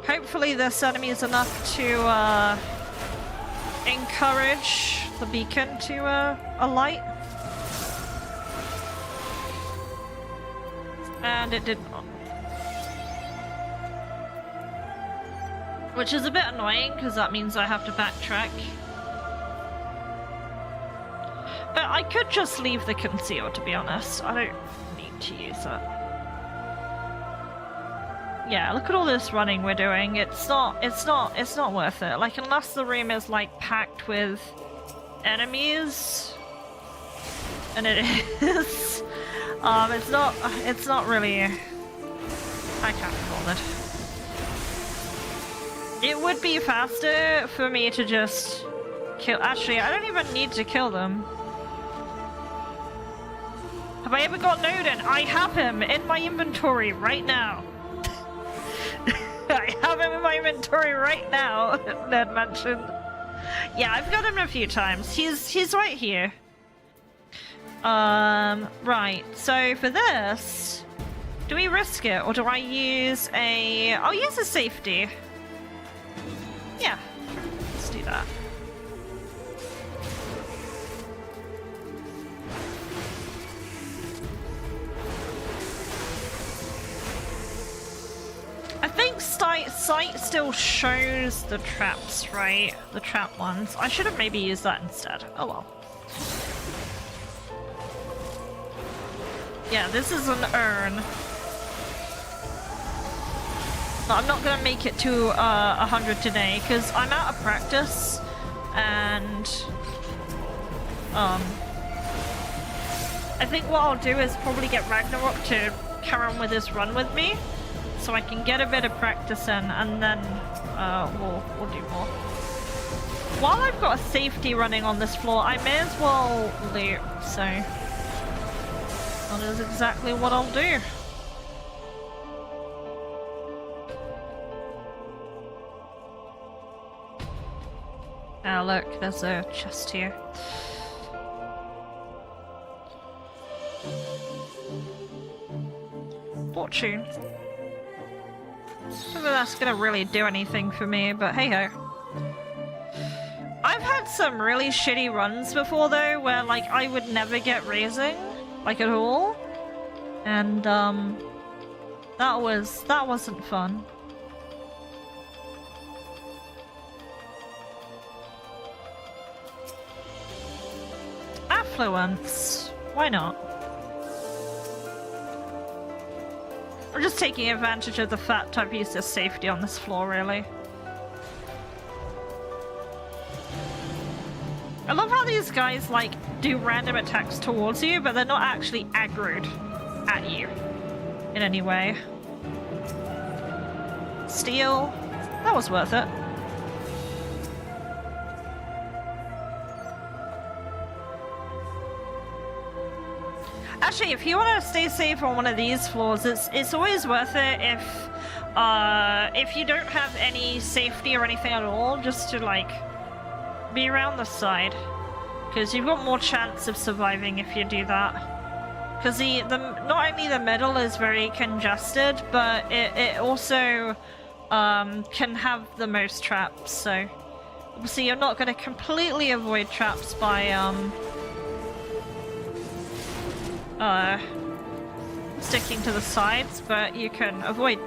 Hopefully this enemy is enough to encourage the beacon to alight. And it did not. Which is a bit annoying, because that means I have to backtrack. But I could just leave the conceal, to be honest. I don't need to use that. Yeah, look at all this running we're doing. It's not worth it. Like, unless the room is, like, packed with enemies. And it is. It's not really... I can't be bothered. It would be faster for me to just kill... Actually, I don't even need to kill them. Have I ever got Noden? I have him in my inventory right now. I have him in my inventory right now, Ned mentioned. Yeah, I've got him a few times. He's right here. Right, so for this, do we risk it, or do I use a... I'll use a safety. Yeah, let's do that. I think sight still shows the traps, right? The trap ones. I should have maybe used that instead. Oh well. Yeah, this is an urn. But I'm not gonna make it to 100 today because I'm out of practice, and I think what I'll do is probably get Ragnarok to carry on with this run with me, so I can get a bit of practice in, and then we'll do more. While I've got a safety running on this floor, I may as well loot, so that is exactly what I'll do. Oh look, there's a chest here. Fortune. I don't know if that's gonna really do anything for me, but hey ho. I've had some really shitty runs before though, where like I would never get raising, like at all. And that wasn't fun. Affluence. Why not? I'm just taking advantage of the fact I've used this safety on this floor, really. I love how these guys, like, do random attacks towards you, but they're not actually aggroed at you in any way. Steel. That was worth it. Actually, if you want to stay safe on one of these floors, it's always worth it if you don't have any safety or anything at all, just to like be around the side, because you've got more chance of surviving if you do that. Because not only the middle is very congested, but it also can have the most traps. So obviously you're not going to completely avoid traps by sticking to the sides, but you can avoid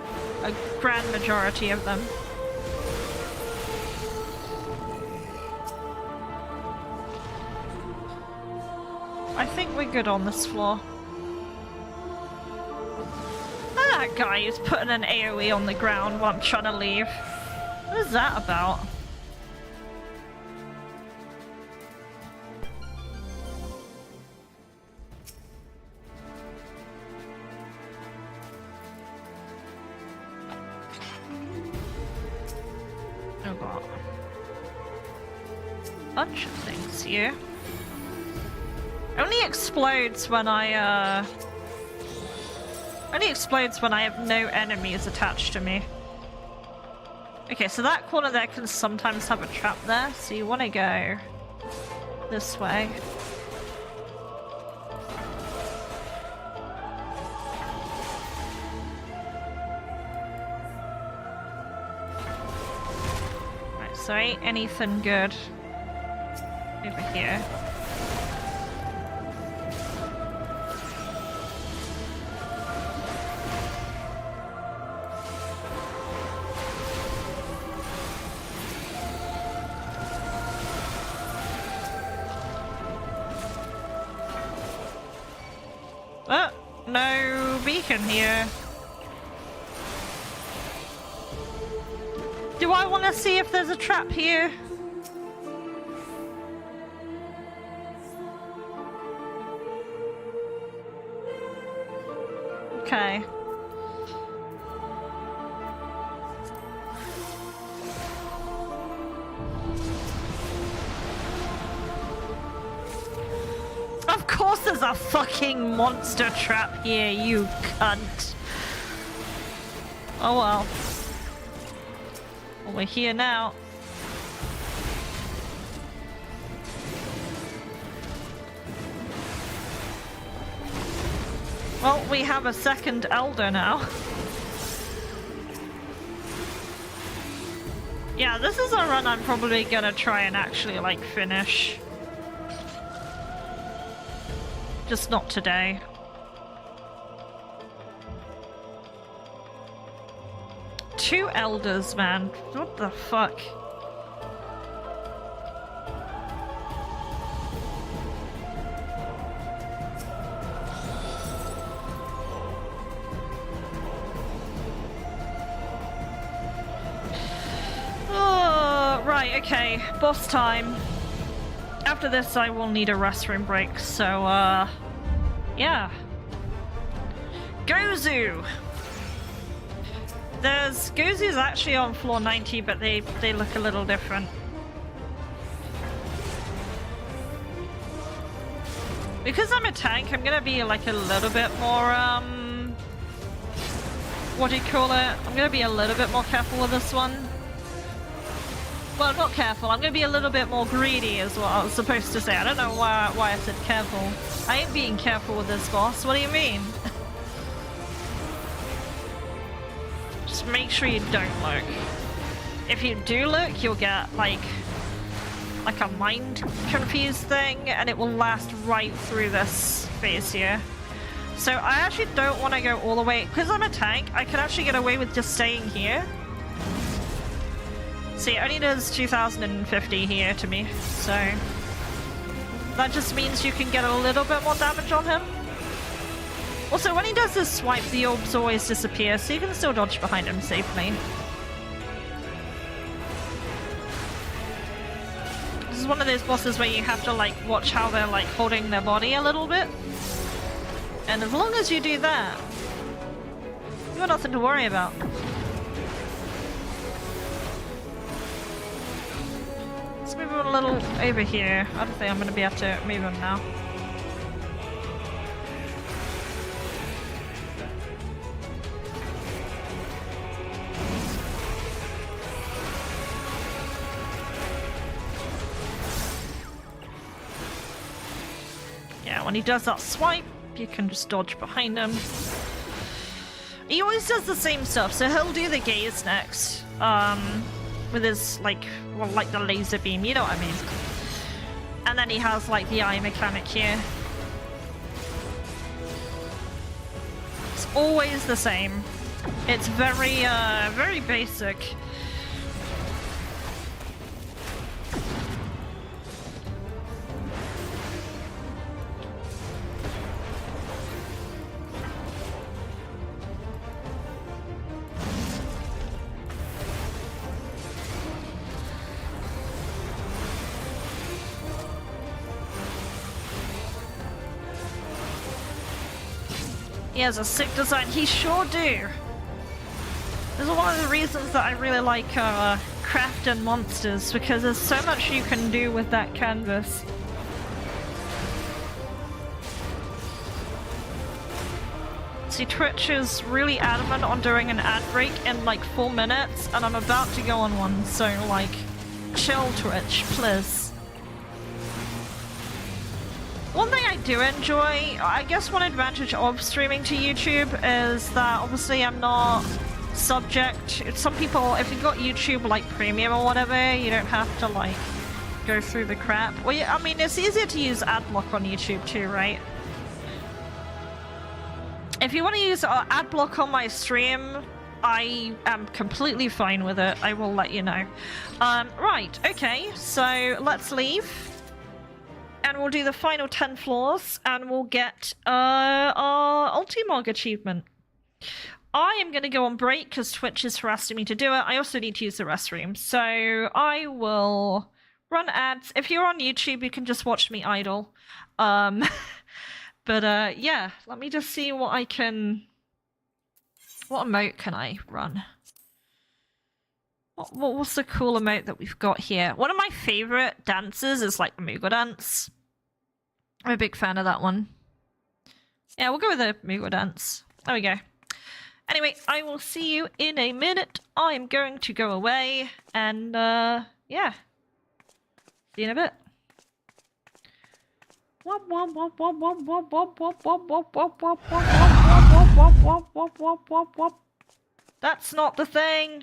a grand majority of them. I think we're good on this floor. And that guy who's putting an AoE on the ground while I'm trying to leave. What is that about? bunch of things here. Only explodes when I have no enemies attached to me. Okay, so that corner there can sometimes have a trap there, so you want to go this way. Right, so ain't anything good over here. Oh, no beacon here. Do I want to see if there's a trap here? Okay. Of course there's a fucking monster trap here, you cunt. Oh well. Well, we're here now. Well, we have a second elder now. Yeah, this is a run I'm probably gonna try and actually, like, finish. Just not today. Two elders, man. What the fuck? Oh, right, okay. Boss time. After this, I will need a restroom break, so, yeah. Gozu! Gozu's actually on floor 90, but they look a little different. Because I'm a tank, I'm gonna be, like, a little bit more, what do you call it? I'm gonna be a little bit more careful with this one. Well, not careful. I'm gonna be a little bit more greedy is what I was supposed to say. I don't know why I said careful. I ain't being careful with this boss. What do you mean? Just make sure you don't look. If you do look, you'll get like a mind confused thing, and it will last right through this phase here. So I actually don't want to go all the way, because I'm a tank. I could actually get away with just staying here. See, it only does 2050 here to me, so that just means you can get a little bit more damage on him. Also, when he does this swipe, the orbs always disappear, so you can still dodge behind him safely. This is one of those bosses where you have to, like, watch how they're, like, holding their body a little bit. And as long as you do that, you've got nothing to worry about. Let's move him a little over here. I don't think I'm going to be able to move him now. Yeah, when he does that swipe, you can just dodge behind him. He always does the same stuff, so he'll do the gaze next. With his, like, well, like the laser beam, you know what I mean? And then he has, like, the eye mechanic here. It's always the same. It's very, very basic. He has a sick design, he sure do. This is one of the reasons that I really like crafting monsters because there's so much you can do with that canvas. See, Twitch is really adamant on doing an ad break in like 4 minutes, and I'm about to go on one, so like, chill Twitch, please. One thing I do enjoy, I guess one advantage of streaming to YouTube is that obviously I'm not subject. Some people, if you've got YouTube like Premium or whatever, you don't have to like go through the crap. Well, yeah, I mean, it's easier to use ad block on YouTube too, right? If you want to use ad block on my stream, I am completely fine with it. I will let you know. Right, okay, so let's leave. And we'll do the final 10 floors, and we'll get our Ultimog achievement. I am going to go on break because Twitch is harassing me to do it. I also need to use the restroom, so I will run ads. If you're on YouTube, you can just watch me idle. But yeah, let me just see what I can... What emote can I run? What's the cool emote that we've got here? One of my favorite dances is like the Moogle dance. I'm a big fan of that one. Yeah, we'll go with the Moogle dance. There we go. Anyway, I will see you in a minute. I am going to go away and yeah. See you in a bit. That's not the thing.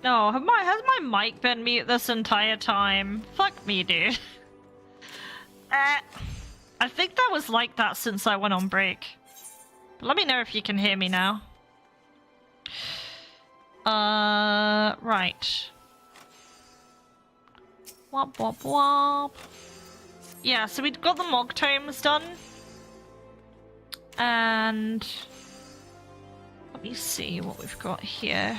No, has my mic been mute this entire time? Fuck me, dude. I think that was like that since I went on break. But let me know if you can hear me now. Right. Wop wop wop. Yeah, so we'd got the Mogtomes done. And let me see what we've got here.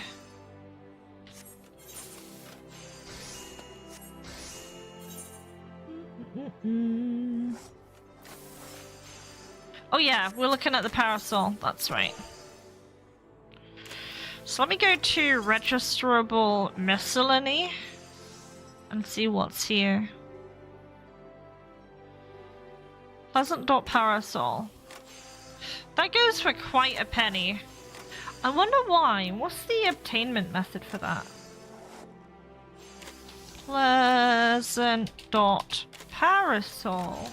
Oh yeah, we're looking at the parasol, that's right. So let me go to registerable miscellany and see what's here. Pleasant dot parasol. That goes for quite a penny. I wonder why. What's the obtainment method for that? Pleasant dot parasol.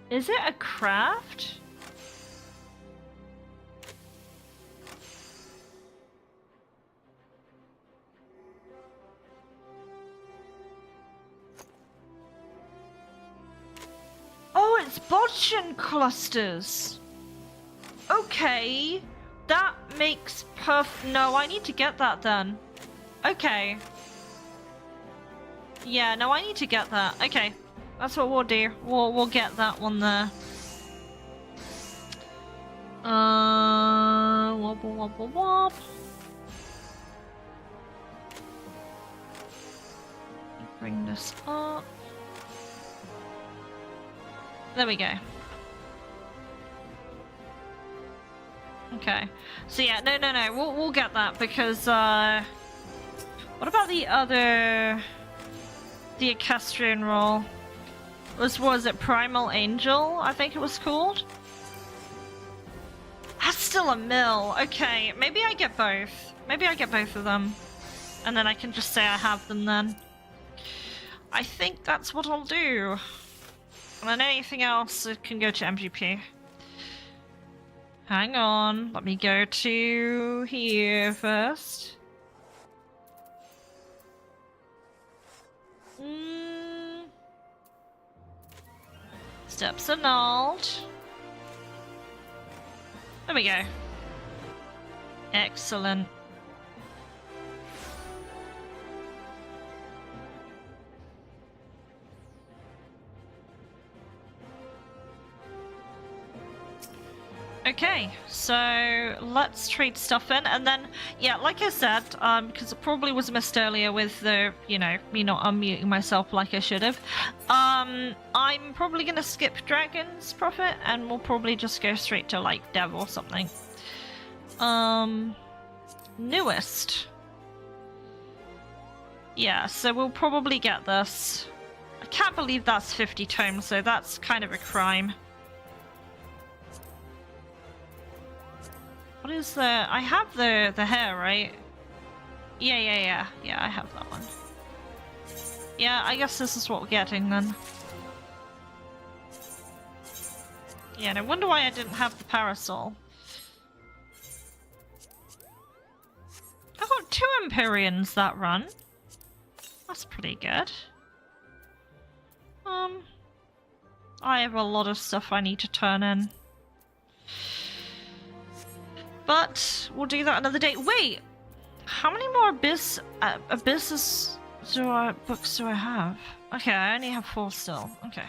Is it a craft? Oh, it's bodkin clusters. Okay, that makes No, I need to get that then. Okay. Yeah, no, I need to get that. Okay, that's what we'll do. We'll get that one there. Wobble wobble wob. Bring this up. There we go. Okay. So yeah, no. We'll get that because what about the other the equestrian role? Was it Primal Angel, I think it was called? That's still a mill. Okay, maybe I get both. Maybe I get both of them. And then I can just say I have them then. I think that's what I'll do. And then anything else it can go to MGP. Hang on, let me go to here first. Steps annulled. There we go. Excellent. Okay, so let's trade stuff in, and then, yeah, like I said, because it probably was missed earlier with the, you know, me not unmuting myself like I should have, I'm probably gonna skip Dragon's Prophet, and we'll probably just go straight to, like, Dev or something. Newest. Yeah, so we'll probably get this. I can't believe that's 50 tomes, so that's kind of a crime. What is the... I have the hair, right? Yeah, I have that one. Yeah, I guess this is what we're getting then. Yeah, no wonder why I didn't have the parasol. I got 2 Empyreans that run. That's pretty good. I have a lot of stuff I need to turn in. But we'll do that another day. Wait! How many more books do I have? Okay, I only have 4 still. Okay.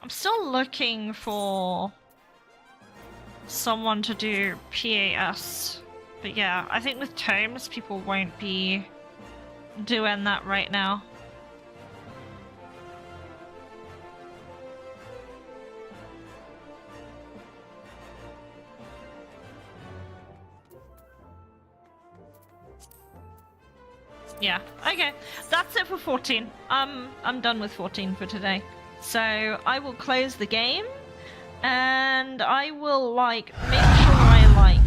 I'm still looking for someone to do PAS. But yeah, I think with tomes, people won't be doing that right now. Yeah, okay. That's it for 14. I'm done with 14 for today. So I will close the game and I will make sure I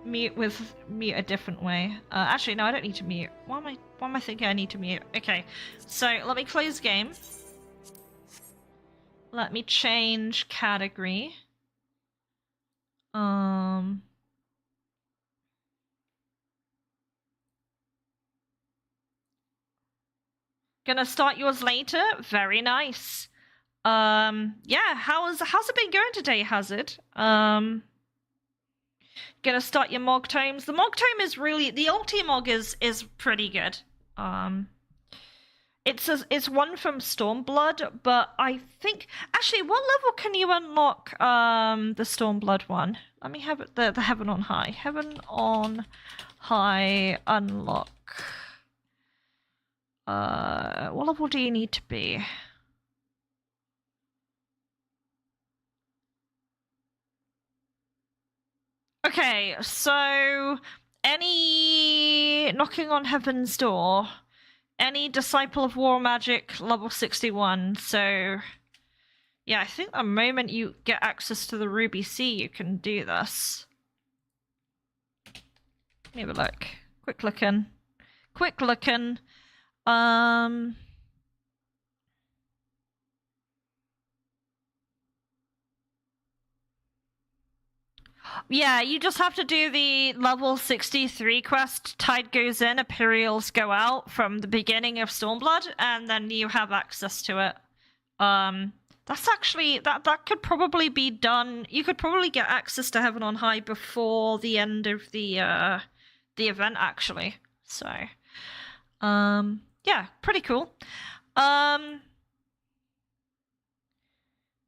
mute a different way. Actually no, I don't need to mute. Why am I thinking I need to mute? Okay. So let me close game. Let me change category. Gonna start yours later. Very nice. Yeah, how's it been going today, Hazard? Gonna start your Mogtomes. The Mogtome is really, the ulti Mog is pretty good. It's one from Stormblood, but I think actually, what level can you unlock the Stormblood one? Let me have it, the Heaven on High. Heaven on High unlock. What level do you need to be? Okay, so any knocking on heaven's door, any disciple of war magic, level 61. So yeah, I think the moment you get access to the Ruby Sea, you can do this. Let me have a look. Quick looking. Yeah, you just have to do the level 63 quest, Tide Goes In, Imperials Go Out, from the beginning of Stormblood, and then you have access to it. That's actually, that could probably be done. You could probably get access to Heaven on High before the end of the event, actually. So, yeah, pretty cool.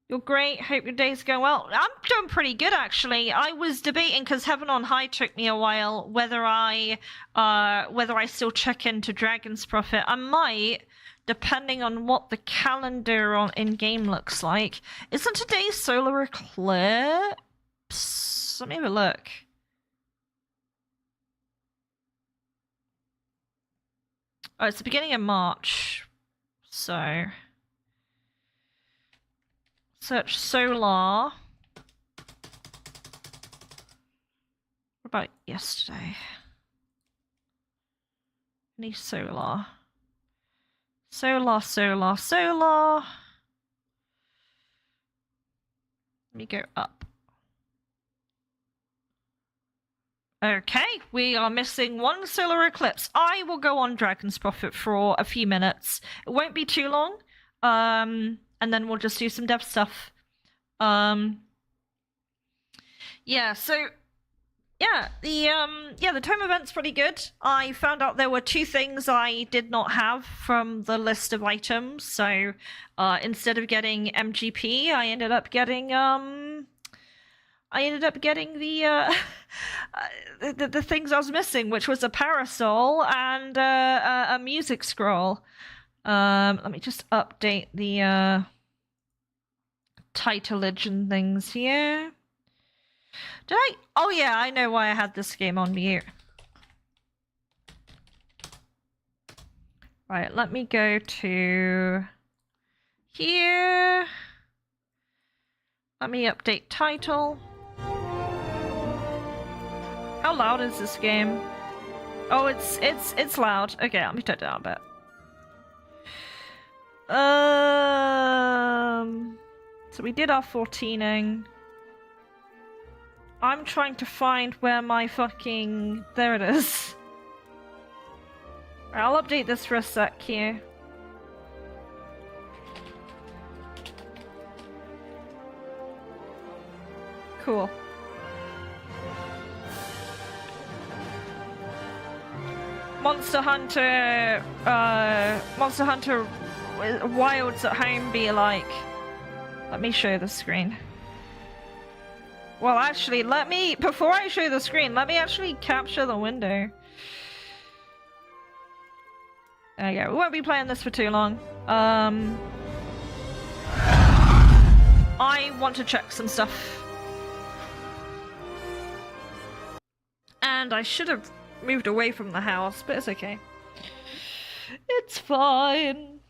You're great. Hope your day's going well. I'm doing pretty good, actually. I was debating, because Heaven on High took me a while, whether I still check into Dragon's Prophet. I might, depending on what the calendar in-game looks like. Isn't today solar eclipse? Let me have a look. Oh, it's the beginning of March. So... search solar. What about yesterday? Any solar? Solar. Let me go up. Okay, we are missing one solar eclipse. I will go on Dragon's Prophet for a few minutes. It won't be too long. And then we'll just do some dev stuff. Yeah, so yeah, the tome event's pretty good. I found out there were 2 things I did not have from the list of items. So instead of getting MGP, I ended up getting the things I was missing, which was a parasol and a music scroll. Let me just update the titleage and things here. Did I? Oh yeah, I know why I had this game on mute. Right, let me go to here. Let me update title. How loud is this game? Oh, it's loud. Okay, let me turn it down a bit. So we did our 14ing. I'm trying to find where my fucking... There it is. Right, I'll update this for a sec here. Cool. Monster Hunter Wilds at home be like... Let me show the screen. Well, actually, before I show the screen, let me actually capture the window. There you go. We won't be playing this for too long. I want to check some stuff. And I should have moved away from the house, but it's okay. It's fine.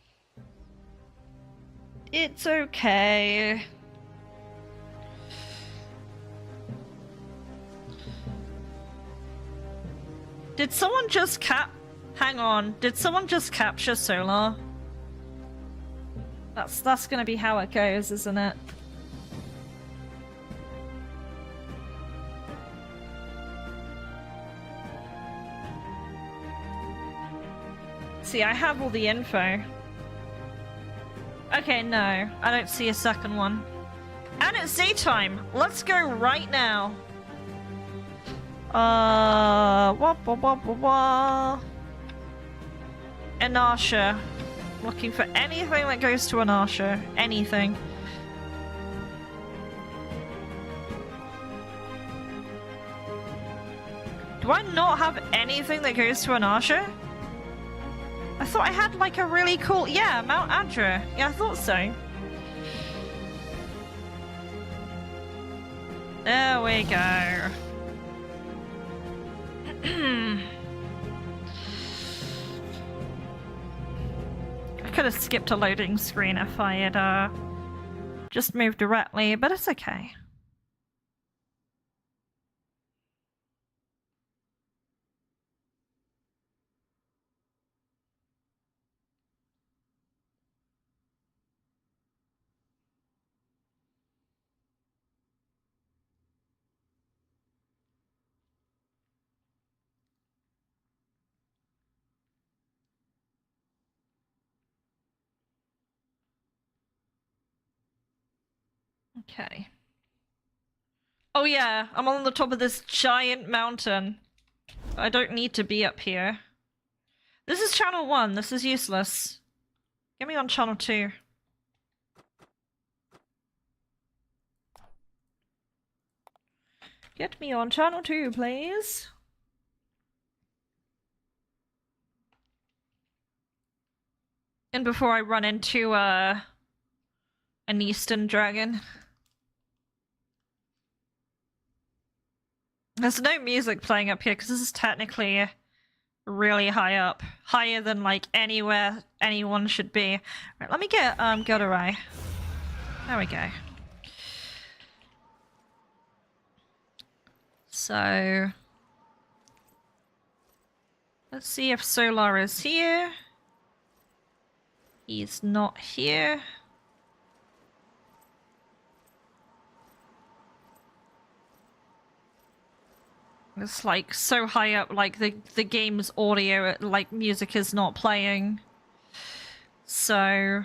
It's okay. Did someone just hang on, did someone just capture Solar? That's gonna be how it goes, isn't it? See, I have all the info. Okay, no. I don't see a second one. And it's daytime! Let's go right now! Anasha. Looking for anything that goes to Anasha. Anything. Do I not have anything that goes to Anasha? I thought I had like a really cool... Yeah, Mount Adra. Yeah, I thought so. There we go. I could have skipped a loading screen if I had just moved directly, but it's okay. Okay. Oh yeah, I'm on the top of this giant mountain. I don't need to be up here. This is channel 1, this is useless. Get me on channel 2. Get me on channel 2, please. And before I run into an Eastern dragon. There's no music playing up here because this is technically really high up. Higher than like anywhere anyone should be. Right, let me get Godorai. There we go. So let's see if Solar is here. He's not here. It's like so high up, like the game's audio, like music is not playing. So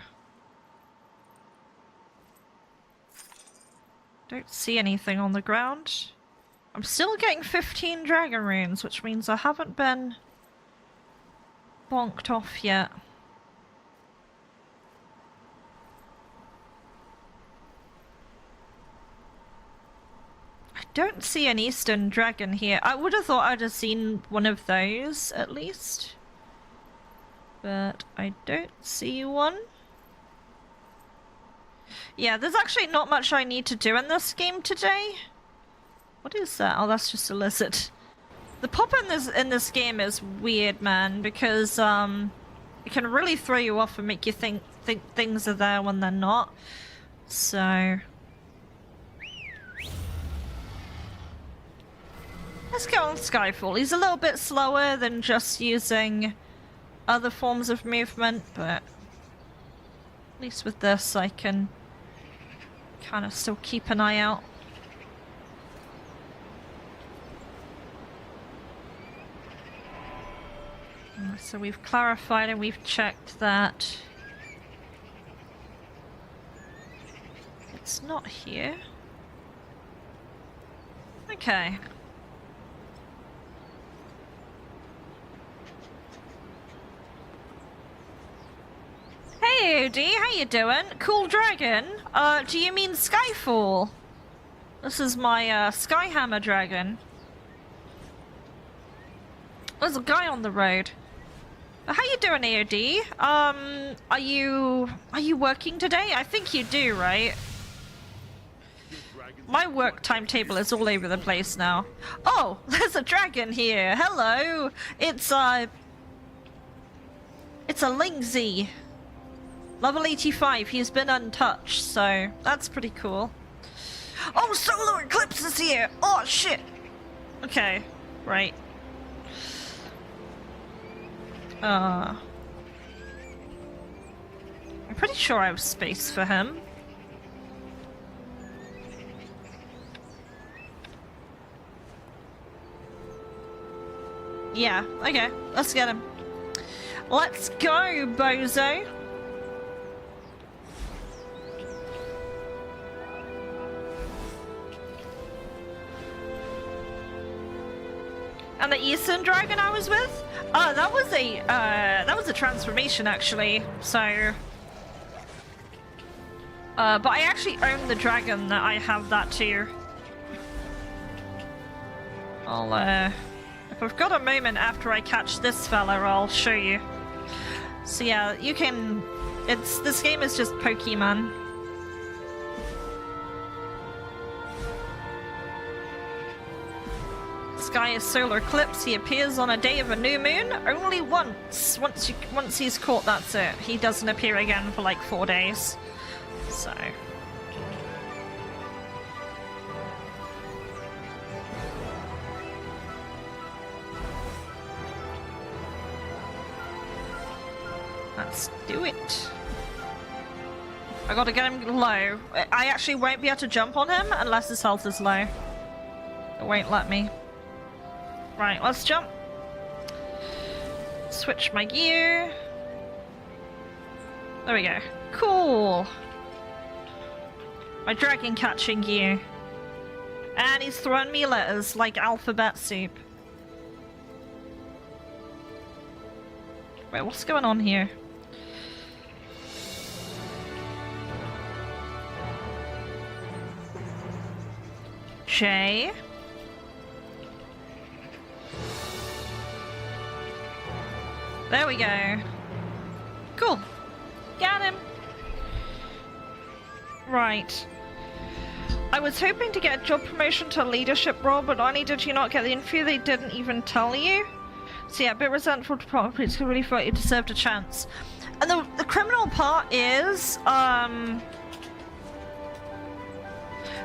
don't see anything on the ground. I'm still getting 15 dragon runes, which means I haven't been bonked off yet. I don't see an Eastern dragon here. I would have thought I'd have seen one of those, at least. But I don't see one. Yeah, there's actually not much I need to do in this game today. What is that? Oh, that's just a lizard. The pop in this game is weird, man, because it can really throw you off and make you think things are there when they're not. So let's go on Skyfall. He's a little bit slower than just using other forms of movement, but at least with this I can kind of still keep an eye out. So we've clarified and we've checked that it's not here. Okay. Hey OD, how you doing? Cool dragon? Do you mean Skyfall? This is my Skyhammer dragon. There's a guy on the road. How you doing, AOD? Are you working today? I think you do, right? My work timetable is all over the place now. Oh, there's a dragon here. Hello. It's a Lingzi. Level 85. He's been untouched, so that's pretty cool. Oh, solar eclipse is here. Oh shit. Okay, right. I'm pretty sure I have space for him. Yeah, okay, let's get him. Let's go, bozo! And the Eastern Dragon I was with? Oh, that was a transformation actually, so... but I actually own the dragon that I have that too. I'll, if I've got a moment after I catch this fella, I'll show you. So yeah, you can... this game is just Pokemon. Sky is solar eclipse. He appears on a day of a new moon only once. Once he's caught, that's it. He doesn't appear again for like 4 days. So... let's do it. I gotta get him low. I actually won't be able to jump on him unless his health is low. It won't let me. Right, let's jump. Switch my gear. There we go. Cool. My dragon catching gear. And he's throwing me letters like alphabet soup. Wait, what's going on here? J. There we go. Cool. Got him. Right. I was hoping to get a job promotion to a leadership role, but not only did you not get the interview, they didn't even tell you. So yeah, a bit resentful to probably really thought you deserved a chance. And the criminal part is,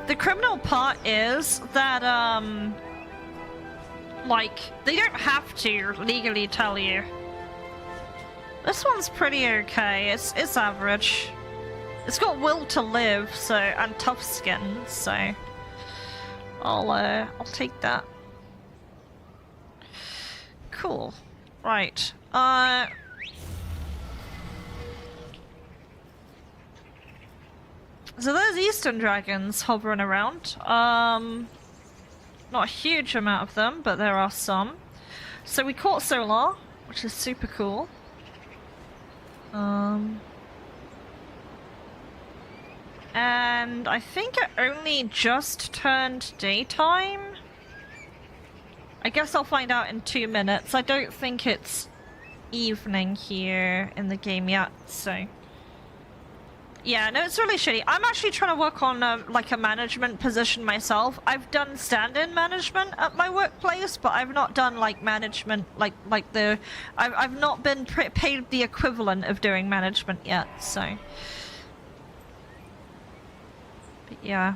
the criminal part is that, like, they don't have to legally tell you. This one's pretty okay. It's average. It's got will to live, so, and tough skin, so I'll take that. Cool. Right. So there's Eastern Dragons hovering around. Not a huge amount of them, but there are some. So we caught Solar, which is super cool. And I think it only just turned daytime. I guess I'll find out in 2 minutes. I don't think it's evening here in the game yet, so... Yeah, no, it's really shitty. I'm actually trying to work on like a management position myself. I've done stand-in management at my workplace, but I've not done like management, like the... I've not been paid the equivalent of doing management yet, so... But yeah.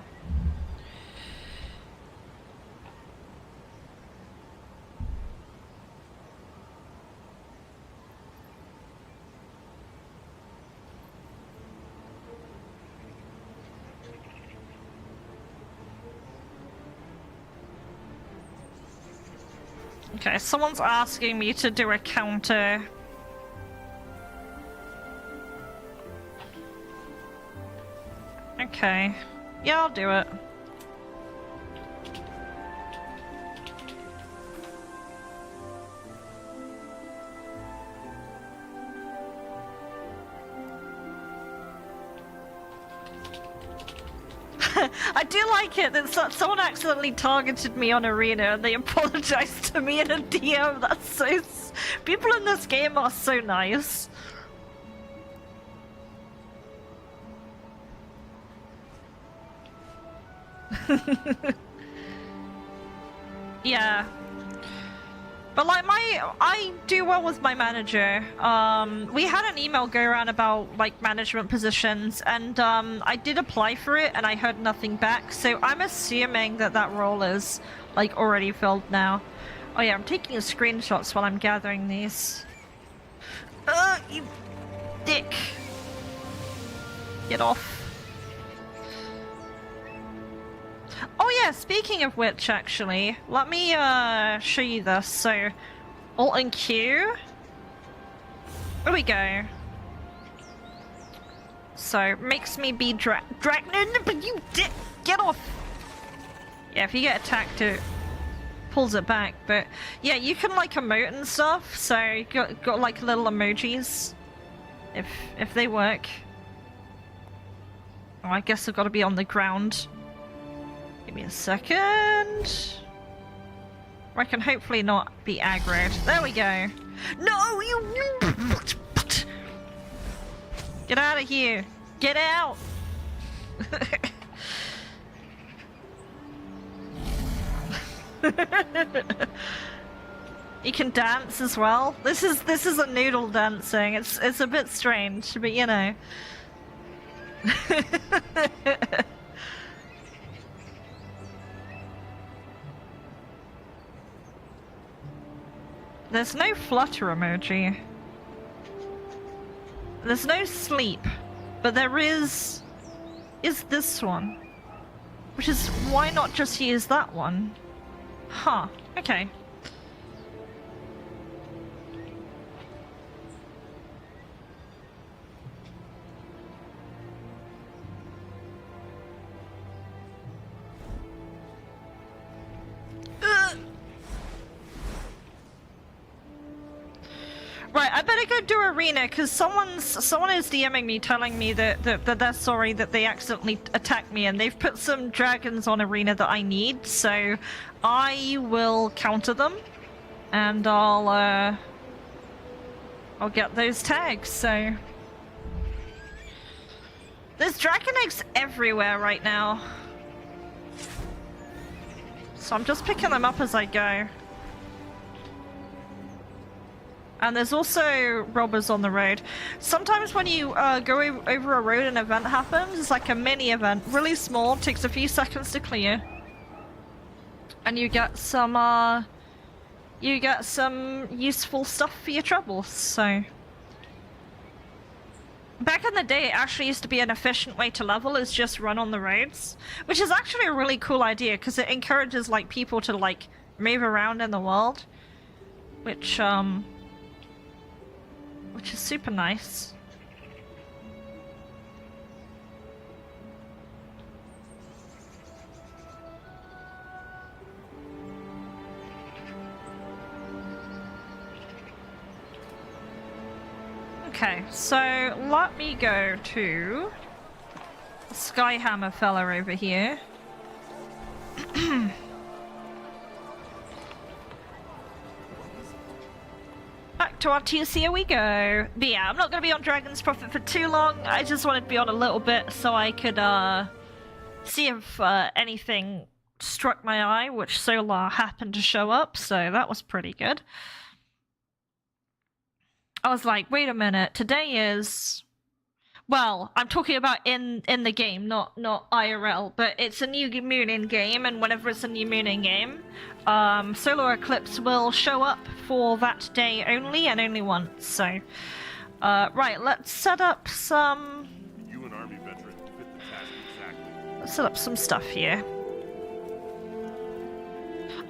Okay, someone's asking me to do a counter. Okay. Yeah, I'll do it. I do like it that someone accidentally targeted me on Arena and they apologized to me in a DM. That's so... People in this game are so nice. Yeah. But like I do well with my manager. We had an email go around about like management positions, and I did apply for it and I heard nothing back, so I'm assuming that that role is like already filled now. Oh yeah, I'm taking screenshots while I'm gathering these. You dick. Get off. Oh yeah, speaking of which, actually, let me show you this. So, Alt and Q. There we go. So, makes me be no, but you did get off. Yeah, if you get attacked, it pulls it back. But yeah, you can like emote and stuff. So you got like little emojis, if they work. Oh, I guess I've got to be on the ground. Give me a second. I can hopefully not be aggroed. There we go. No, you. Get out of here. Get out. You can dance as well. This is a noodle dancing. It's a bit strange, but you know. There's no flutter emoji. There's no sleep, but there is this one. Which is, why not just use that one? Huh, okay. Right, I better go do arena because someone is DMing me telling me that they're sorry that they accidentally attacked me and they've put some dragons on arena that I need, so I will counter them and I'll get those tags. So there's dragon eggs everywhere right now, so I'm just picking them up as I go. And there's also robbers on the road. Sometimes when you go over a road, an event happens. It's like a mini event, really small, takes a few seconds to clear, and you get some useful stuff for your troubles. So back in the day, it actually used to be an efficient way to level, is just run on the roads, which is actually a really cool idea because it encourages like people to like move around in the world, which is super nice. Okay, so let me go to the Skyhammer fella over here. Back to our TC, here we go. But yeah, I'm not going to be on Dragon's Prophet for too long. I just wanted to be on a little bit so I could see if anything struck my eye, which Solar happened to show up, so that was pretty good. I was like, wait a minute, today is... Well, I'm talking about in the game, not IRL, but it's a new moon in game, and whenever it's a new moon in game, solar eclipse will show up for that day only, and only once. So, right, let's set up some. You an army veteran fit the task exactly. Let's set up some stuff here.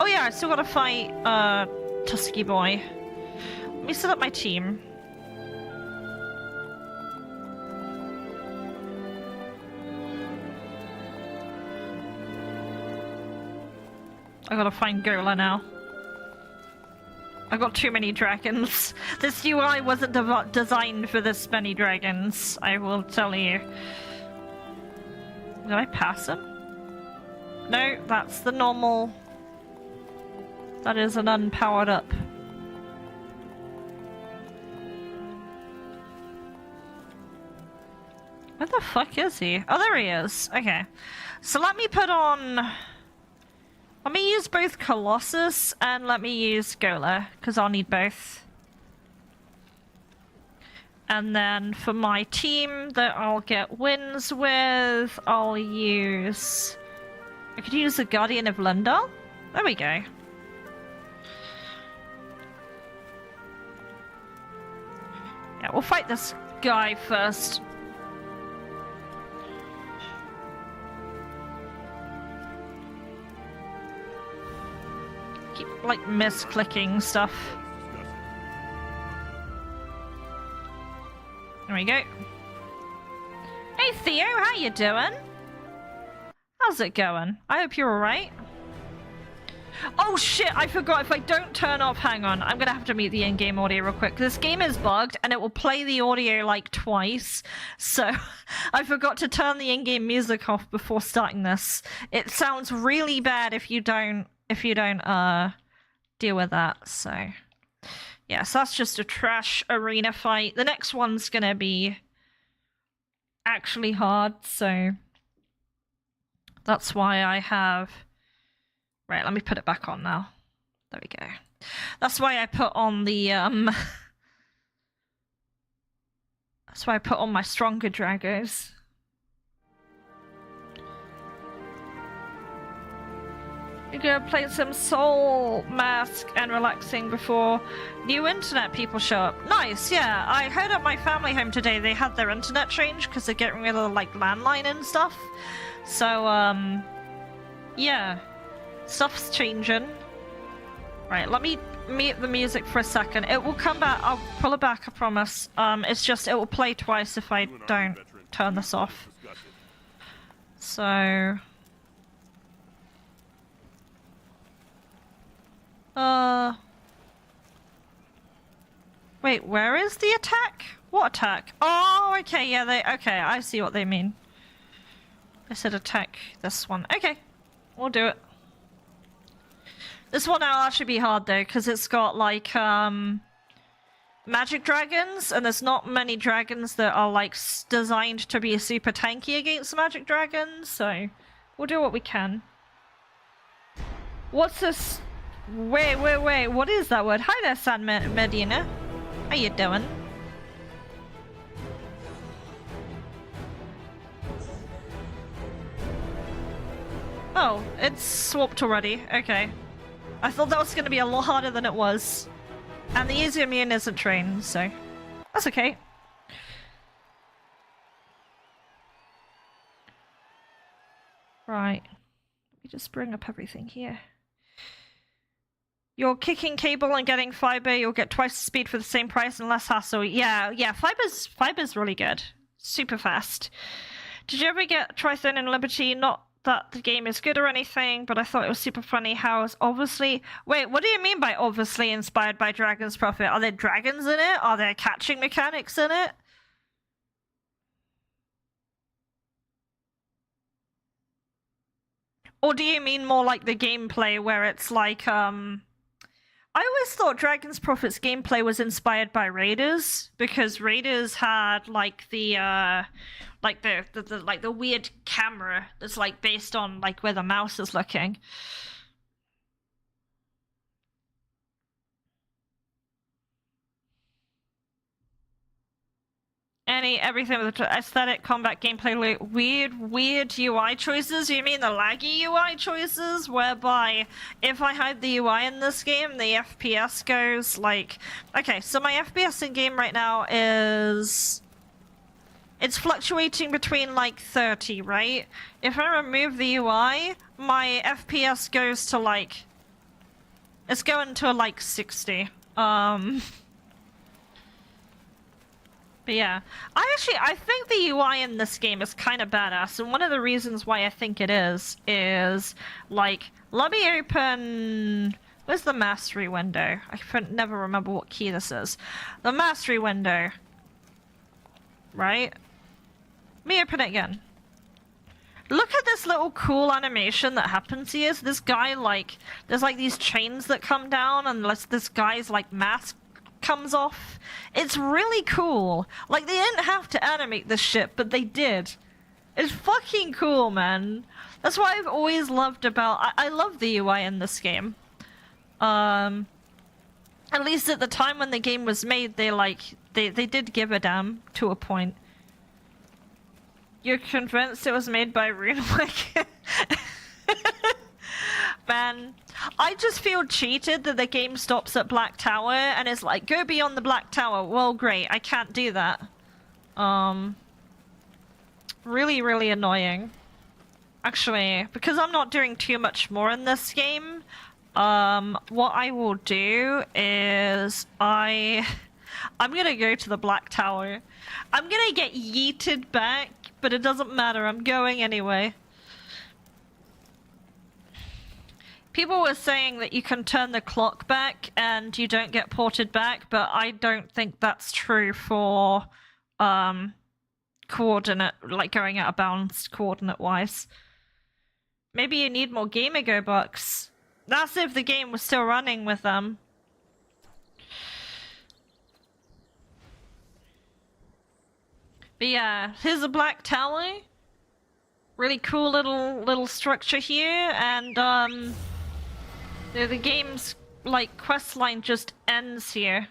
Oh yeah, I still gotta fight Tusky Boy. Let me set up my team. I gotta find Gola now. I got too many dragons. This UI wasn't designed for this many dragons, I will tell you. Did I pass him? No, that's the normal. That is an unpowered up. Where the fuck is he? Oh, there he is. Okay. So let me put on... Let me use both Colossus and let me use Gola, because I'll need both. And then for my team that I'll get wins with, I'll use... I could use the Guardian of Lundal. There we go. Yeah, we'll fight this guy first. keep, like, misclicking stuff. There we go. Hey Theo, how you doing? How's it going? I hope you're alright. Oh shit, I forgot, if I don't turn off, hang on, I'm gonna have to mute the in-game audio real quick. This game is bugged and it will play the audio like twice, so I forgot to turn the in-game music off before starting this. It sounds really bad if you don't deal with that, so yeah, so that's just a trash arena fight. The next one's gonna be actually hard, so that's why I have... Right, let me put it back on now. There we go. That's why I put on the, That's why I put on my stronger Dragos. You're gonna play some Soul Mask and relaxing before new internet people show up. Nice, yeah. I heard at my family home today they had their internet changed because they're getting rid of, like, landline and stuff. So, yeah. Stuff's changing. Right, let me mute the music for a second. It will come back. I'll pull it back, I promise. It's just it will play twice if I don't turn this off. So... Wait, where is the attack? What attack? Oh, okay, yeah, okay, I see what they mean. I said attack this one. Okay, we'll do it. This one will actually be hard though, because it's got like magic dragons, and there's not many dragons that are like designed to be super tanky against magic dragons, so we'll do what we can. What's this? Wait, what is that word? Hi there, San Medina. How you doing? Oh, it's swapped already. Okay. I thought that was going to be a lot harder than it was. And the easy immune isn't trained, so that's okay. Right. Let me just bring up everything here. You're kicking cable and getting fiber, you'll get twice the speed for the same price and less hassle. Yeah, fiber's really good. Super fast. Did you ever get Trithrone and Liberty? Not that the game is good or anything, but I thought it was super funny how it's obviously... Wait, what do you mean by obviously inspired by Dragon's Prophet? Are there dragons in it? Are there catching mechanics in it? Or do you mean more like the gameplay where it's like, I always thought Dragon's Prophet's gameplay was inspired by Raiders, because Raiders had like the weird camera that's like based on like where the mouse is looking. Everything with the aesthetic, combat, gameplay, weird UI choices. You mean the laggy UI choices, whereby if I hide the UI in this game, the FPS goes like... Okay, so my FPS in game right now is... It's fluctuating between like 30, right? If I remove the UI, my FPS goes to like... It's going to like 60. But yeah, I think the UI in this game is kind of badass, and one of the reasons why I think it is like, let me open... Where's the mastery window? I can never remember what key this is. The mastery window. Right? Let me open it again. Look at this little cool animation that happens here. So this guy, like, there's like these chains that come down, and this guy's like mask comes off. It's really cool. Like, they didn't have to animate this shit, but they did. It's fucking cool, man. That's what I've always loved about... I love the UI in this game. At least at the time when the game was made, they did give a damn to a point. You're convinced it was made by RuneWick? Man, I just feel cheated that the game stops at Black Tower and it's like, go beyond the Black Tower. Well, great, I can't do that. Really, really annoying. Actually, because I'm not doing too much more in this game, what I will do is I'm gonna go to the Black Tower. I'm gonna get yeeted back, but it doesn't matter, I'm going anyway. People were saying that you can turn the clock back and you don't get ported back, but I don't think that's true for, coordinate, like going out of bounds coordinate-wise. Maybe you need more Gameago bucks. That's if the game was still running with them. But yeah, here's a Black Tower. Really cool little structure here, and the game's like quest line just ends here.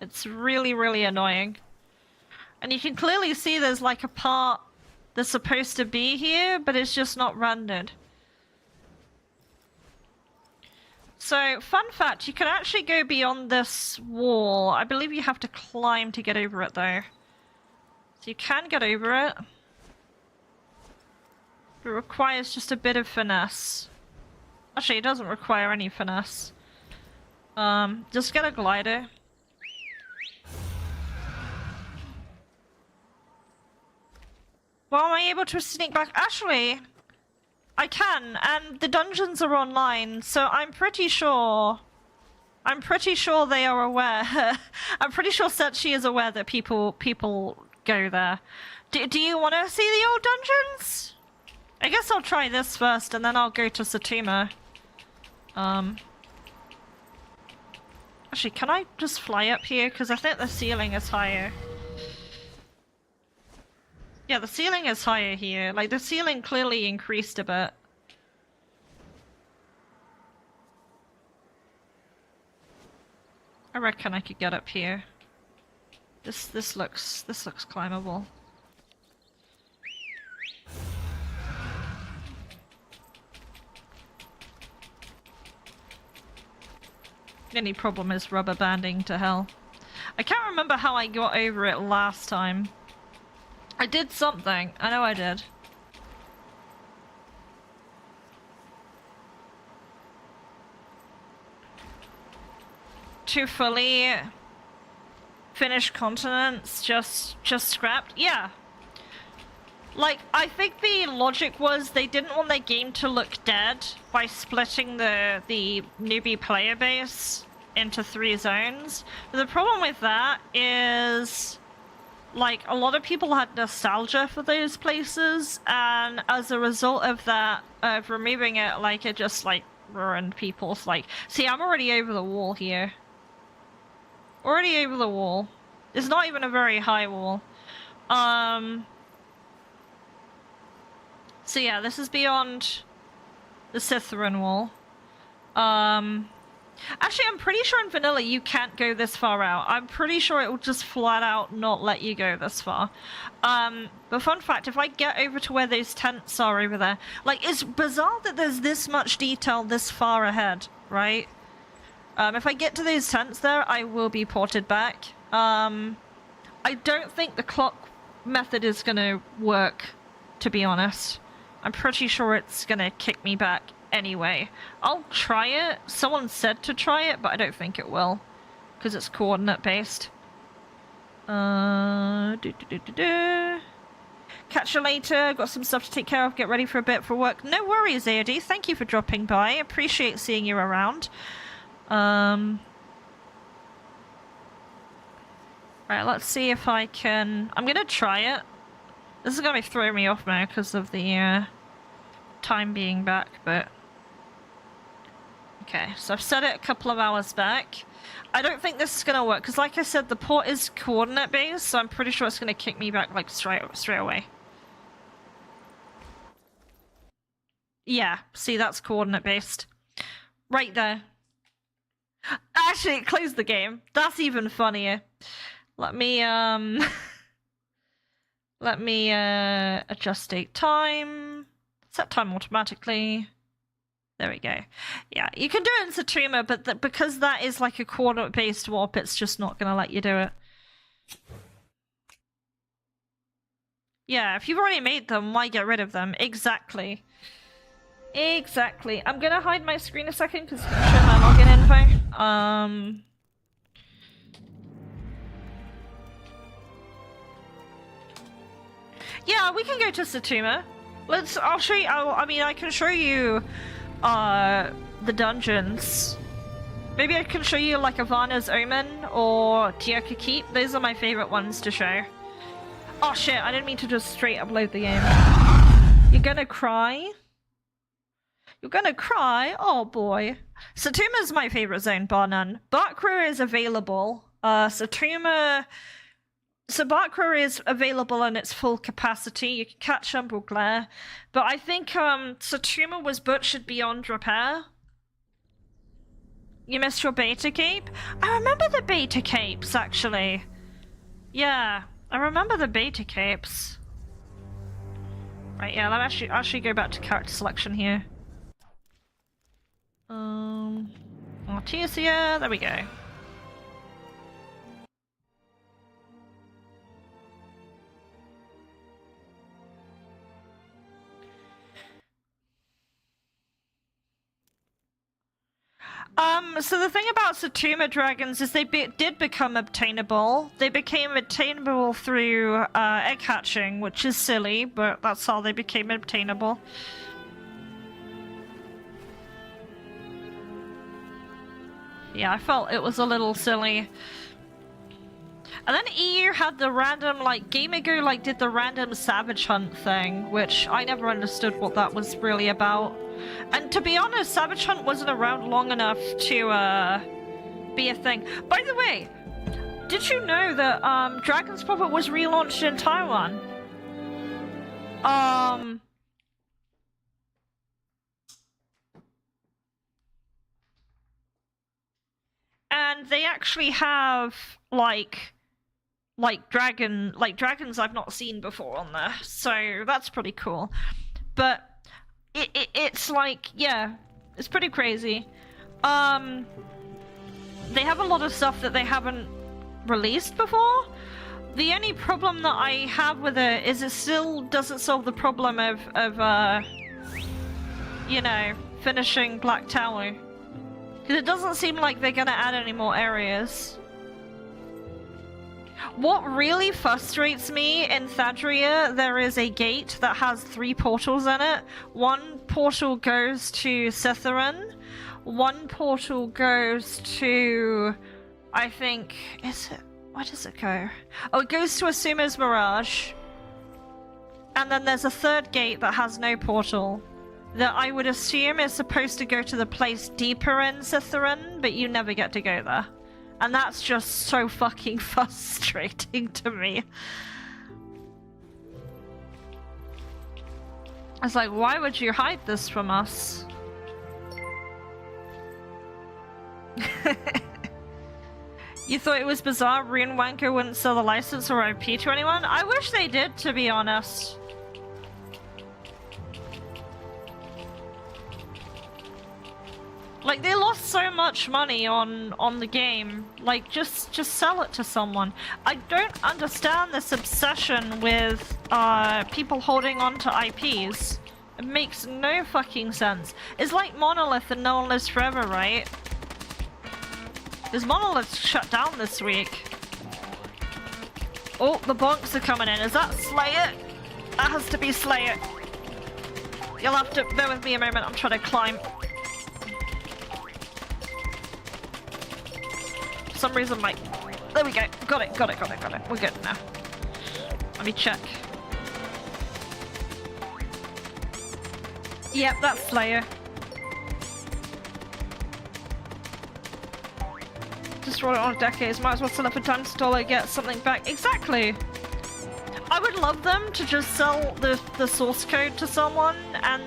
It's really annoying. And you can clearly see there's like a part that's supposed to be here, but it's just not rendered. So, fun fact, you can actually go beyond this wall. I believe you have to climb to get over it though. So you can get over it. It requires just a bit of finesse. Actually, it doesn't require any finesse. Just get a glider. Well, am I able to sneak back? Actually, I can, and the dungeons are online, so I'm pretty sure they are aware. I'm pretty sure Setchi is aware that people go there. Do you want to see the old dungeons? I guess I'll try this first, and then I'll go to Satuma. Actually, can I just fly up here? Because I think the ceiling is higher. Yeah, the ceiling is higher here. Like, the ceiling clearly increased a bit. I reckon I could get up here. This looks climbable. The only problem is rubber banding to hell. I can't remember how I got over it last time. I did something. I know I did. To fully finish continents, just scrapped? Yeah. Like, I think the logic was they didn't want their game to look dead by splitting the newbie player base into 3 zones. But the problem with that is, like, a lot of people had nostalgia for those places, and as a result of that, of removing it, like, it just, like, ruined people's, like... See, I'm already over the wall here. Already over the wall. It's not even a very high wall. So yeah, this is beyond the Scytheran wall. Actually, I'm pretty sure in vanilla you can't go this far out. I'm pretty sure it will just flat out not let you go this far. But fun fact, if I get over to where those tents are over there, like, it's bizarre that there's this much detail this far ahead, right? If I get to those tents there, I will be ported back. I don't think the clock method is gonna work, to be honest. I'm pretty sure it's gonna kick me back anyway. I'll try it. Someone said to try it, but I don't think it will, because it's coordinate based. Catch you later. Got some stuff to take care of. Get ready for a bit for work. No worries, AOD. Thank you for dropping by. Appreciate seeing you around. Right, let's see if I can... I'm gonna try it. This is gonna be throwing me off now because of the time being back, but... Okay, so I've set it a couple of hours back. I don't think this is gonna work, because like I said, the port is coordinate based, so I'm pretty sure it's gonna kick me back, like, straight away. Yeah, see, that's coordinate based. Right there. Actually, it closed the game. That's even funnier. Let me, let me, adjust date time. Set time automatically. There we go. Yeah, you can do it in Satuma, but because that is like a coordinate-based warp, it's just not gonna let you do it. Yeah, if you've already made them, why get rid of them? Exactly. Exactly. I'm gonna hide my screen a second because it's gonna show my login info. Yeah, we can go to Satuma. I'll show you, I can show you, the dungeons. Maybe I can show you, like, Ivana's Omen or Tioka Keep. Those are my favorite ones to show. Oh shit, I didn't mean to just straight upload the game. You're gonna cry? You're gonna cry? Oh boy. Satuma's my favorite zone, bar none. Bakra is available. Satuma... So Bakra is available in its full capacity. You can catch Umbral Glare. But I think Satuma was butchered beyond repair. You missed your beta cape? I remember the beta capes, actually. Yeah, I remember the beta capes. Right, yeah, let me actually go back to character selection here. Artesia, there we go. So the thing about Satuma dragons is they did become obtainable. They became obtainable through egg hatching, which is silly, but that's how they became obtainable. Yeah, I felt it was a little silly. And then EU had the random, like, Game Ago, like, did the random Savage Hunt thing, which I never understood what that was really about. And to be honest, Savage Hunt wasn't around long enough to, be a thing. By the way, did you know that, Dragon's Puppet was relaunched in Taiwan? And they actually have, dragons I've not seen before on there, so that's pretty cool. But it's like, yeah, it's pretty crazy. They have a lot of stuff that they haven't released before. The only problem that I have with it is it still doesn't solve the problem of you know, finishing Black Tower. Because it doesn't seem like they're gonna add any more areas. What really frustrates me in Thadria, there is a gate that has 3 portals in it. One portal goes to Scytherin. One portal goes to... I think... is it... where does it go? Oh, it goes to Asuma's Mirage. And then there's a 3rd gate that has no portal. That I would assume is supposed to go to the place deeper in Scytherin, but you never get to go there. And that's just so fucking frustrating to me. It's like, why would you hide this from us? You thought it was bizarre Rune Wanker wouldn't sell the license or IP to anyone? I wish they did, to be honest. Like, they lost so much money on the game. Like, just sell it to someone. I don't understand this obsession with people holding on to IPs. It makes no fucking sense. It's like Monolith and No One Lives Forever, right? Because Monolith shut down this week. Oh, the bonks are coming in. Is that Slayer? That has to be Slayer. You'll have to bear with me a moment. I'm trying to climb. For some reason, like, there we go. Got it. We're good now. Let me check. Yep, that's Slayer. Just roll it on decades. Might as well sell it for $10 get something back. Exactly. I would love them to just sell the source code to someone and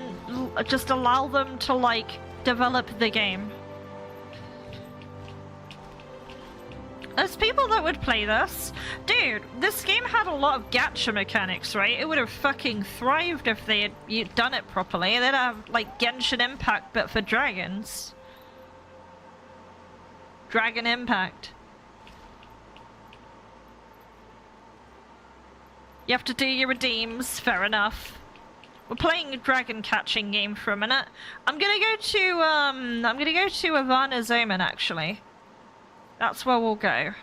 just allow them to, like, develop the game. There's people that would play this. Dude, this game had a lot of gacha mechanics, right? It would have fucking thrived if they had done it properly. They'd have, like, Genshin Impact, but for dragons. Dragon Impact. You have to do your redeems, fair enough. We're playing a dragon catching game for a minute. I'm gonna go to Ivana's Omen, actually. That's where we'll go.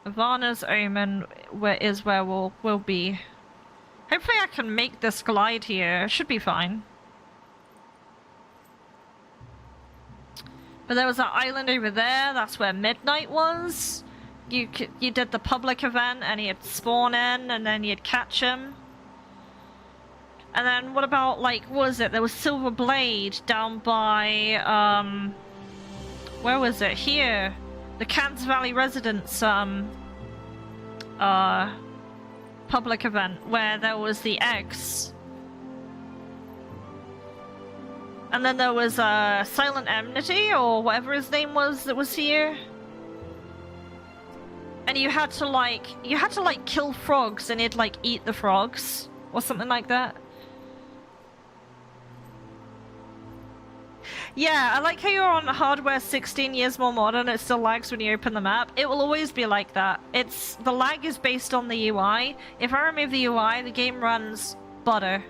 Ivana's Omen is where we'll be. Hopefully I can make this glide here. It should be fine. But there was that island over there. That's where Midnight was. You did the public event and you'd spawn in and then you'd catch him. And then what about, like, what was it? There was Silver Blade down by, where was it? Here. The Kansas Valley Residence, public event where there was the eggs. And then there was, Silent Enmity, or whatever his name was, that was here. And you had to, like, kill frogs and he'd, like, eat the frogs. Or something like that. Yeah, I like how you're on hardware 16 years more modern, it still lags when you open the map. It will always be like that. The lag is based on the UI. If I remove the UI, the game runs butter.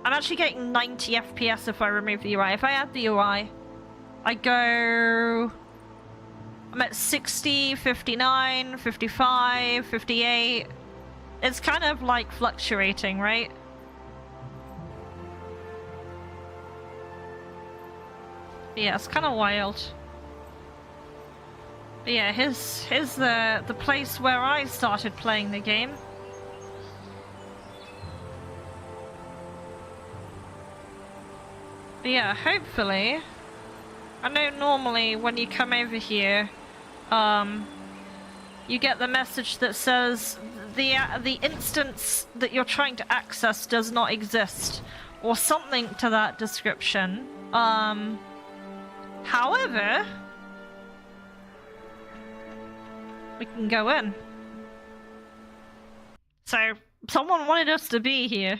I'm actually getting 90 FPS if I remove the UI. If I add the UI, I'm at 60, 59, 55, 58. It's kind of like fluctuating, right? Yeah, it's kind of wild. But yeah, here's the place where I started playing the game. But yeah, hopefully, I know normally when you come over here, you get the message that says the instance that you're trying to access does not exist, or something to that description. However, we can go in. So, someone wanted us to be here.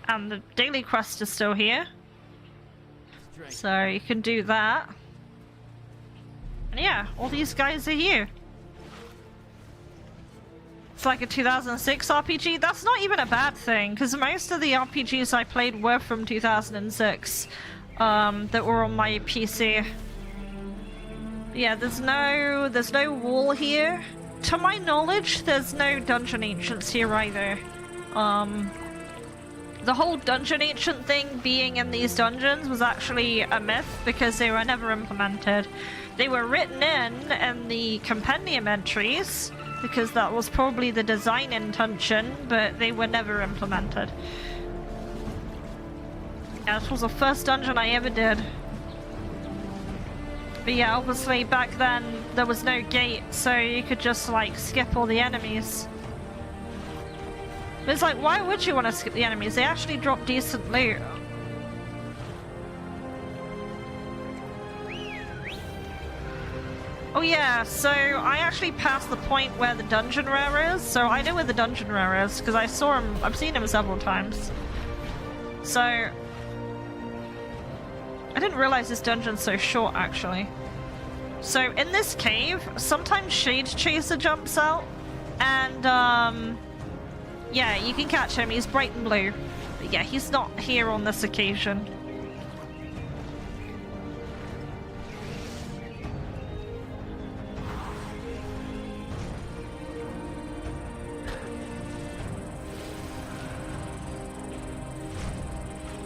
And the daily quest is still here. So you can do that. And yeah, all these guys are here. It's like a 2006 RPG. That's not even a bad thing, because most of the RPGs I played were from 2006 that were on my PC. Yeah, there's no wall here. To my knowledge, there's no dungeon ancients here either. The whole dungeon ancient thing being in these dungeons was actually a myth because they were never implemented. They were written in the compendium entries, because that was probably the design intention, but they were never implemented. Yeah, this was the first dungeon I ever did. But yeah, obviously back then there was no gate, so you could just like skip all the enemies. But it's like, why would you want to skip the enemies? They actually drop decent loot. Oh yeah, so I actually passed the point where the dungeon rare is, so I know where the dungeon rare is, because I saw him, I've seen him several times. So, I didn't realize this dungeon's so short, actually. So, in this cave, sometimes Shade Chaser jumps out, and, yeah, you can catch him, he's bright and blue. But yeah, he's not here on this occasion.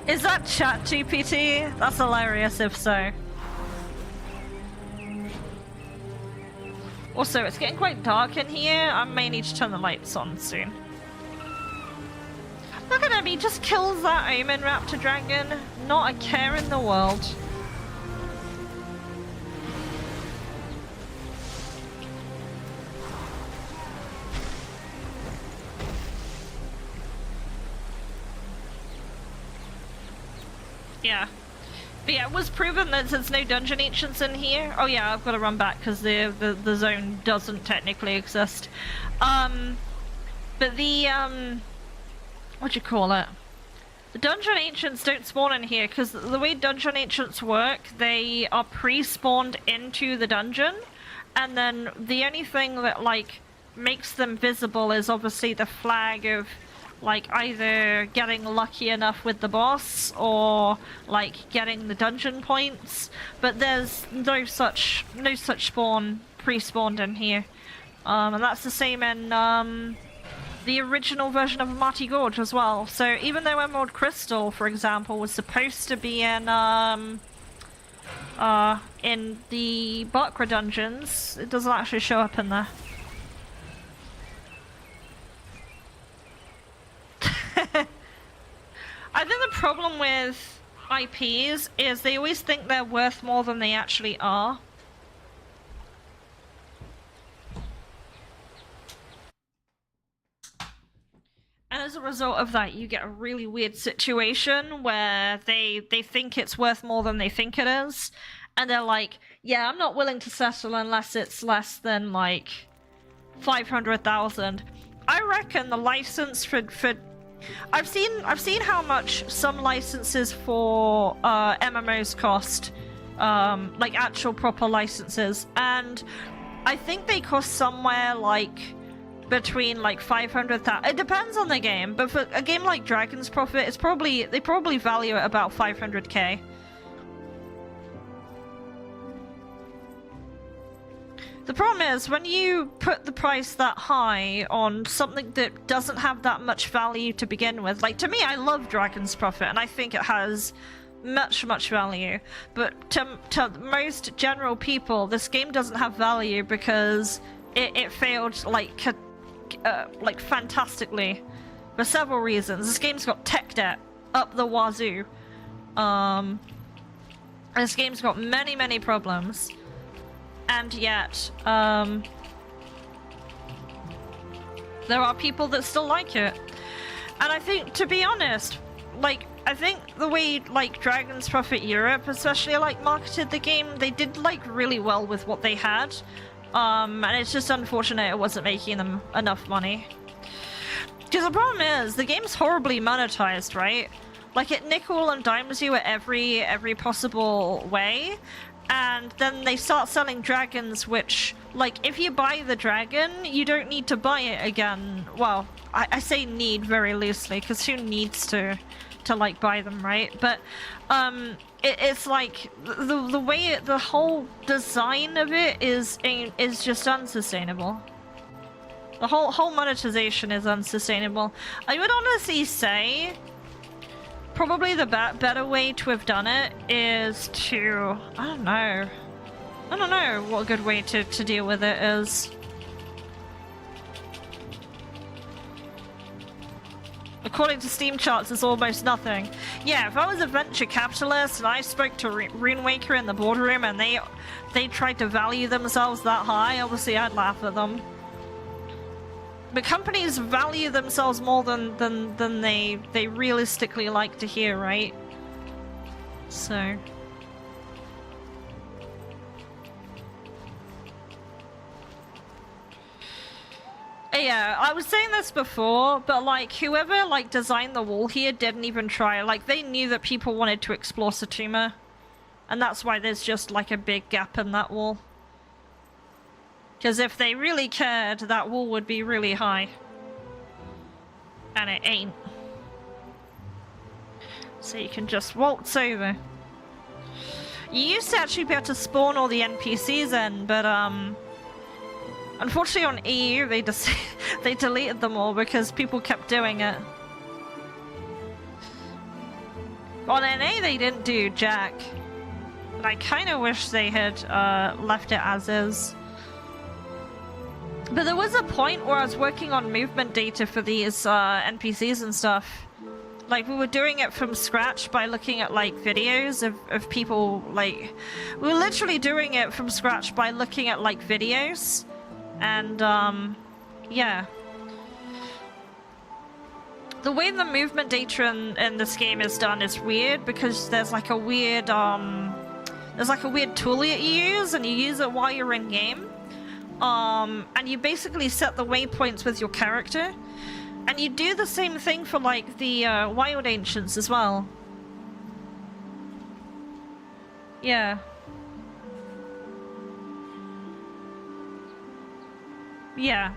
Is that ChatGPT? That's hilarious if so. Also, it's getting quite dark in here. I may need to turn the lights on soon. Look at him, he just kills that Omen Raptor Dragon. Not a care in the world. Yeah. But yeah, it was proven that there's no dungeon ancients in here. Oh yeah, I've got to run back because the zone doesn't technically exist. But the, what do you call it? The dungeon ancients don't spawn in here because the way dungeon ancients work, they are pre-spawned into the dungeon. and then the only thing that like makes them visible is obviously the flag of like either getting lucky enough with the boss or like getting the dungeon points, but there's no such spawn pre-spawned in here, and that's the same in the original version of Amati Gorge as well. So even though Emerald Crystal, for example, was supposed to be in the Bakra dungeons, it doesn't actually show up in there. I think the problem with IPs is they always think they're worth more than they actually are. And as a result of that, you get a really weird situation where they think it's worth more than they think it is. And they're like, yeah, I'm not willing to settle unless it's less than, like, 500,000. I reckon the license for I've seen how much some licenses for MMOs cost, like actual proper licenses, and I think they cost somewhere like between like 500,000. It depends on the game, but for a game like Dragon's Prophet, they probably value it about 500k. The problem is, when you put the price that high on something that doesn't have that much value to begin with, like, to me, I love Dragon's Prophet, and I think it has much value, but to most general people, this game doesn't have value because it failed, like fantastically, for several reasons. This game's got tech debt up the wazoo. This game's got many problems. And yet, there are people that still like it. And I think, to be honest, like, I think the way, like, Dragon's Prophet Europe especially, like, marketed the game, they did, like, really well with what they had. And it's just unfortunate it wasn't making them enough money. Because the problem is, the game's horribly monetized, right? Like, it nickel and dimes you at every possible way. And then they start selling dragons, which, like, if you buy the dragon, you don't need to buy it again. Well, I say need very loosely, because who needs to like, buy them, right? But, it's like, the way the whole design of it is just unsustainable. The whole monetization is unsustainable. I would honestly say probably the better way to have done it is to, I don't know what a good way to deal with it is. According to Steam charts, it's almost nothing. Yeah, if I was a venture capitalist and I spoke to Runewaker in the boardroom and they tried to value themselves that high, obviously I'd laugh at them. But companies value themselves more than they realistically like to hear, right? So. Yeah, I was saying this before, but like, whoever like designed the wall here didn't even try. Like, they knew that people wanted to explore Satuma, and that's why there's just like a big gap in that wall. Because if they really cared, that wall would be really high. And it ain't. So you can just waltz over. You used to actually be able to spawn all the NPCs in, but unfortunately on EU they just they deleted them all because people kept doing it. On NA they didn't do jack. But I kinda wish they had left it as is. But there was a point where I was working on movement data for these NPCs and stuff. Like, we were doing it from scratch by looking at, like, videos of people, like... We were literally doing it from scratch by looking at, like, videos. And, yeah. The way the movement data in this game is done is weird, because there's, like, a weird, there's, like, a weird tool that you use, and you use it while you're in-game. And you basically set the waypoints with your character. And you do the same thing for, like, the, Wild Ancients as well. Yeah. Yeah.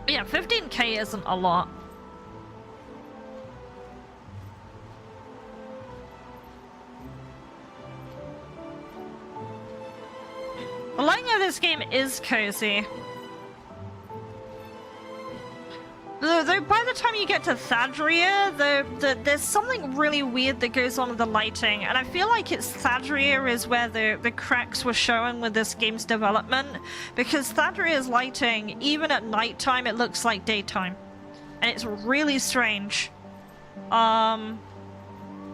Yeah, 15k isn't a lot. The lighting of this game is cozy. Though by the time you get to Thadria, there's something really weird that goes on with the lighting, and I feel like it's Thadria is where the cracks were showing with this game's development, because Thadria's lighting, even at nighttime, it looks like daytime, and it's really strange. And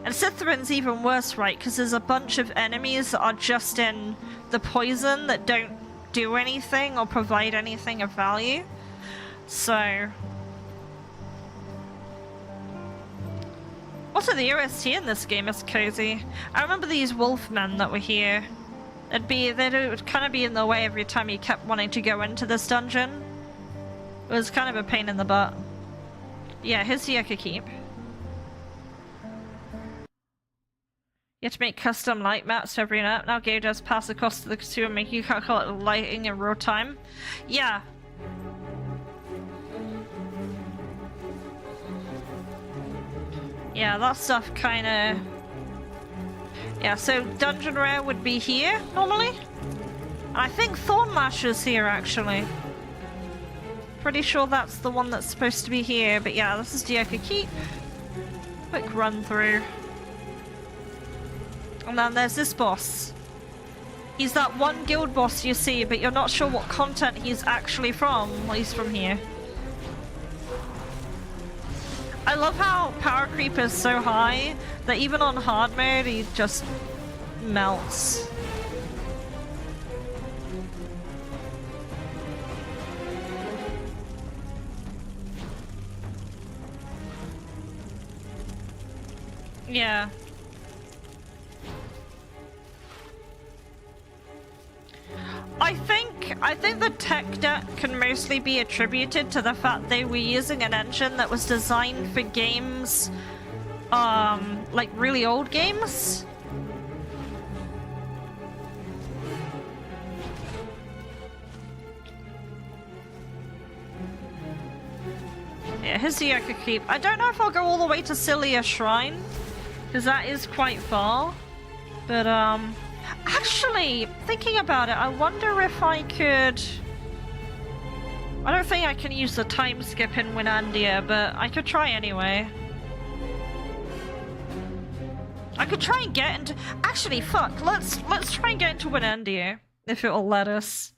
Cithrin's even worse, right? Because there's a bunch of enemies that are just in the poison that don't do anything or provide anything of value. So... Also, the OST in this game is cozy. I remember these wolfmen that were here. They'd kind of be in the way every time you kept wanting to go into this dungeon. It was kind of a pain in the butt. Yeah, here's the Yucca Keep. You have to make custom light maps for every map. Now Gamedev pass across to the consumer, making you calculate lighting in real time. Yeah. Yeah, that stuff kinda... Yeah, so Dungeon Rare would be here, normally? And I think Thornmasher's here, actually. Pretty sure that's the one that's supposed to be here, but yeah, this is Yucca Keep. Quick run through. And then there's this boss. He's that one guild boss you see, but you're not sure what content he's actually from. Well, he's from here. I love how power creep is so high that even on hard mode he just melts. Yeah. I think the tech debt can mostly be attributed to the fact they were using an engine that was designed for games, like really old games. Yeah, here's the Yucca Keep. I don't know if I'll go all the way to Cilia Shrine, because that is quite far, but actually, thinking about it, I wonder if I could... I don't think I can use the time skip in Winandia, but I could try anyway. I could try and get into... Actually, fuck, let's try and get into Winandia, if it'll let us.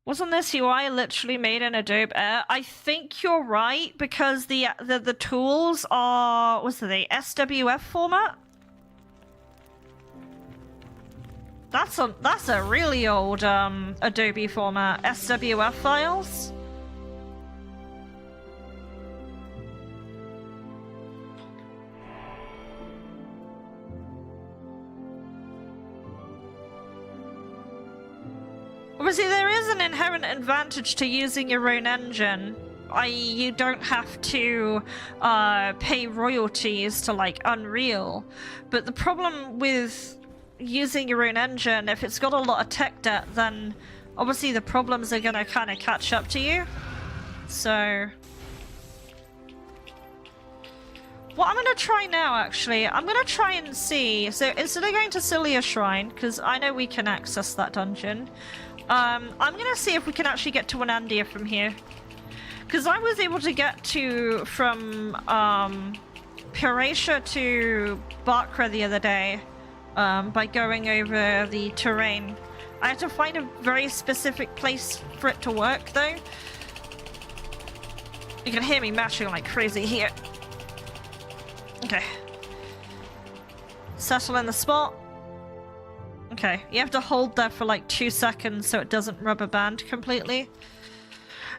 Wasn't this UI literally made in Adobe Air? I think you're right, because the tools are... what's the SWF format? That's a really old Adobe format, SWF files. Obviously, there is an inherent advantage to using your own engine. I.e., you don't have to pay royalties to like Unreal. But the problem with using your own engine, if it's got a lot of tech debt, then obviously the problems are gonna kind of catch up to you. So what I'm gonna try now, actually, I'm gonna try and see, so instead of going to Cilia Shrine, because I know we can access that dungeon, I'm gonna see if we can actually get to Winandia from here, because I was able to get to from Piratia to Bakra the other day by going over the terrain. I had to find a very specific place for it to work, though. You can hear me mashing like crazy here. Okay. Settle in the spot. Okay, you have to hold there for like 2 seconds so it doesn't rubber band completely.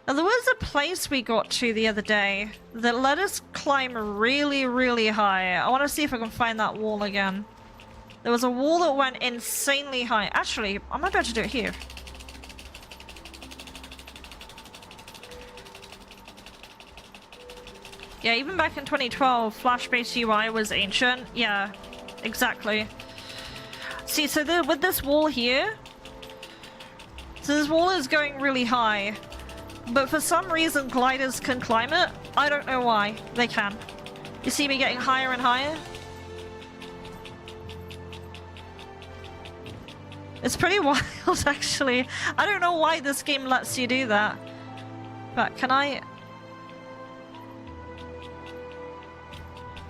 Now, there was a place we got to the other day that let us climb really, really high. I want to see if I can find that wall again. There was a wall that went insanely high. Actually, I might be able to do it here. Yeah, even back in 2012, Flash-based UI was ancient. Yeah, exactly. See, so with this wall here, so this wall is going really high, but for some reason gliders can climb it. I don't know why. They can. You see me getting higher and higher? It's pretty wild, actually. I don't know why this game lets you do that. But can I...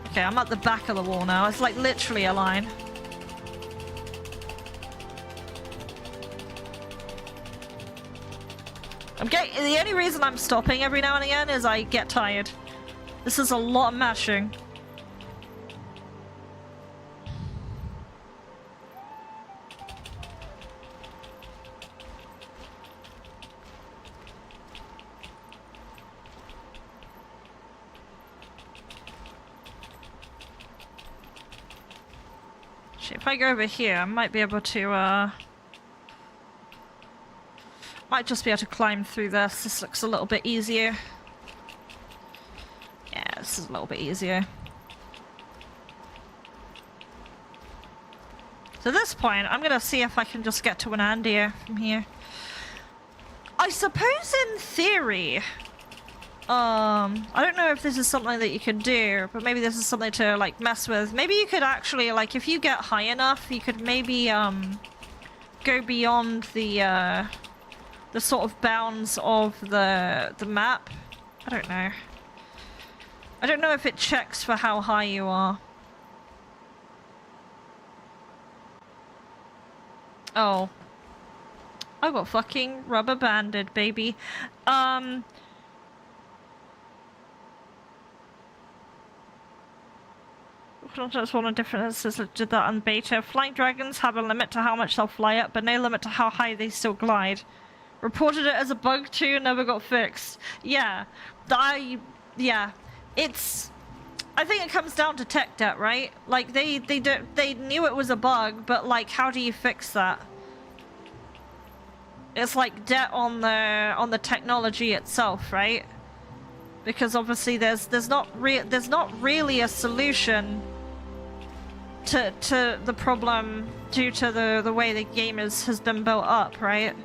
Okay, I'm at the back of the wall now. It's like literally a line. The only reason I'm stopping every now and again is I get tired. This is a lot of mashing. If I go over here, I might be able to, might just be able to climb through this. This looks a little bit easier. Yeah, this is a little bit easier. So at this point, I'm gonna see if I can just get to an Andia from here. I suppose in theory, I don't know if this is something that you can do, but maybe this is something to, like, mess with. Maybe you could actually, like, if you get high enough, you could maybe, go beyond the sort of bounds of the map. I don't know. I don't know if it checks for how high you are. Oh. I got fucking rubber banded, baby. That's one of the differences that did that on beta. Flying dragons have a limit to how much they'll fly up, but no limit to how high they still glide. Reported it as a bug too, never got fixed. Yeah. Yeah. It's... I think it comes down to tech debt, right? Like, they knew it was a bug, but, like, how do you fix that? It's like debt on the technology itself, right? Because obviously there's not really a solution to the problem due to the way the game has been built up, right?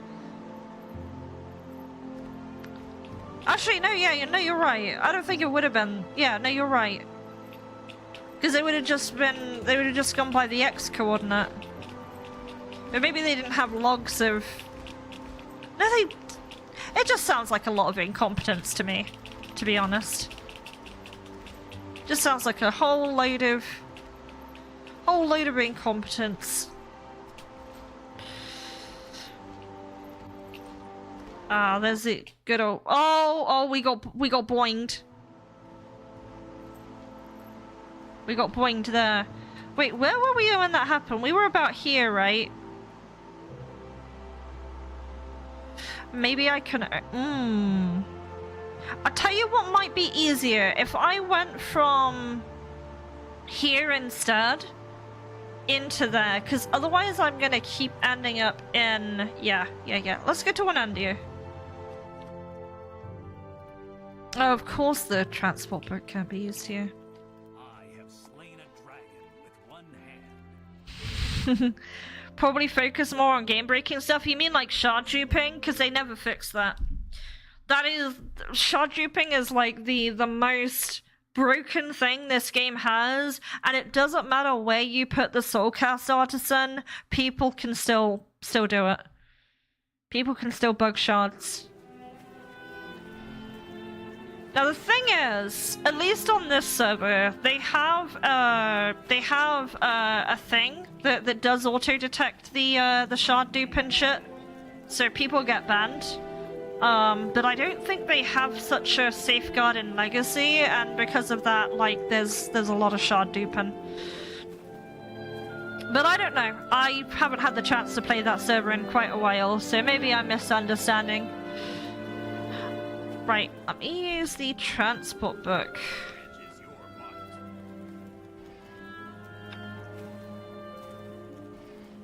Actually, no, yeah, no, you're right. I don't think it would have been. Yeah, no, you're right. Because they would have just gone by the X coordinate. But maybe they didn't have logs of... No, it just sounds like a lot of incompetence to me, to be honest. Just sounds like a whole load of incompetence. Ah, there's it. Good old... Oh, we got boinged. We got boinged there. Wait, where were we when that happened? We were about here, right? Maybe I can... I'll tell you what might be easier. If I went from here instead into there, because otherwise I'm gonna keep ending up in... Yeah. Let's go to Anandia. Oh, of course the transport boat can be used here. I have slain a dragon with one hand. Probably focus more on game-breaking stuff. You mean like shard duping? Because they never fix that. That is... Shard duping is like the most broken thing this game has, and it doesn't matter where you put the Soulcast Artisan, people can still do it. People can still bug shards. Now the thing is, at least on this server, they have a thing that does auto detect the shard dupe and shit, so people get banned. But I don't think they have such a safeguard in Legacy, and because of that, like, there's a lot of shard duping. But I don't know. I haven't had the chance to play that server in quite a while, so maybe I'm misunderstanding. Right, let me use the transport book.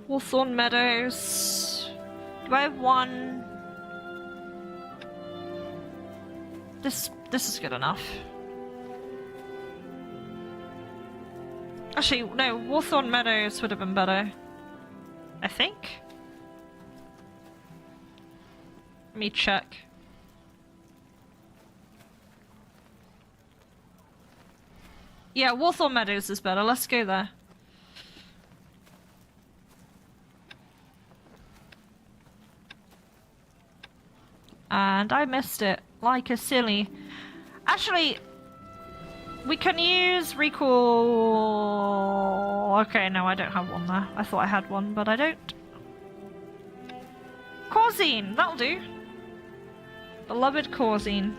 Hawthorne Meadows. Do I have one? This is good enough. Actually, no, Hawthorne Meadows would have been better. I think. Let me check. Yeah, Warthorn Meadows is better. Let's go there. And I missed it, like a silly. Actually, we can use recall... Okay, no, I don't have one there. I thought I had one, but I don't. Corzine, that'll do. Beloved Corzine.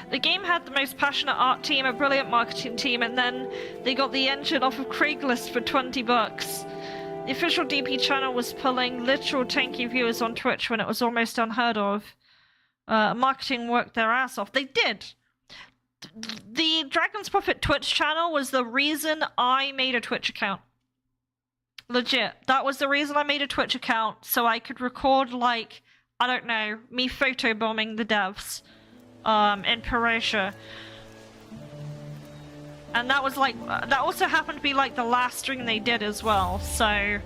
The game had the most passionate art team, a brilliant marketing team, and then they got the engine off of Craigslist for $20. The official DP channel was pulling literal tanky viewers on Twitch when it was almost unheard of. Marketing worked their ass off. They did. The Dragon's Prophet Twitch channel was the reason I made a Twitch account. Legit. That was the reason I made a Twitch account, so I could record, like, I don't know, me photobombing the devs. In Perosia. And that was like, that also happened to be like the last stream they did as well, so...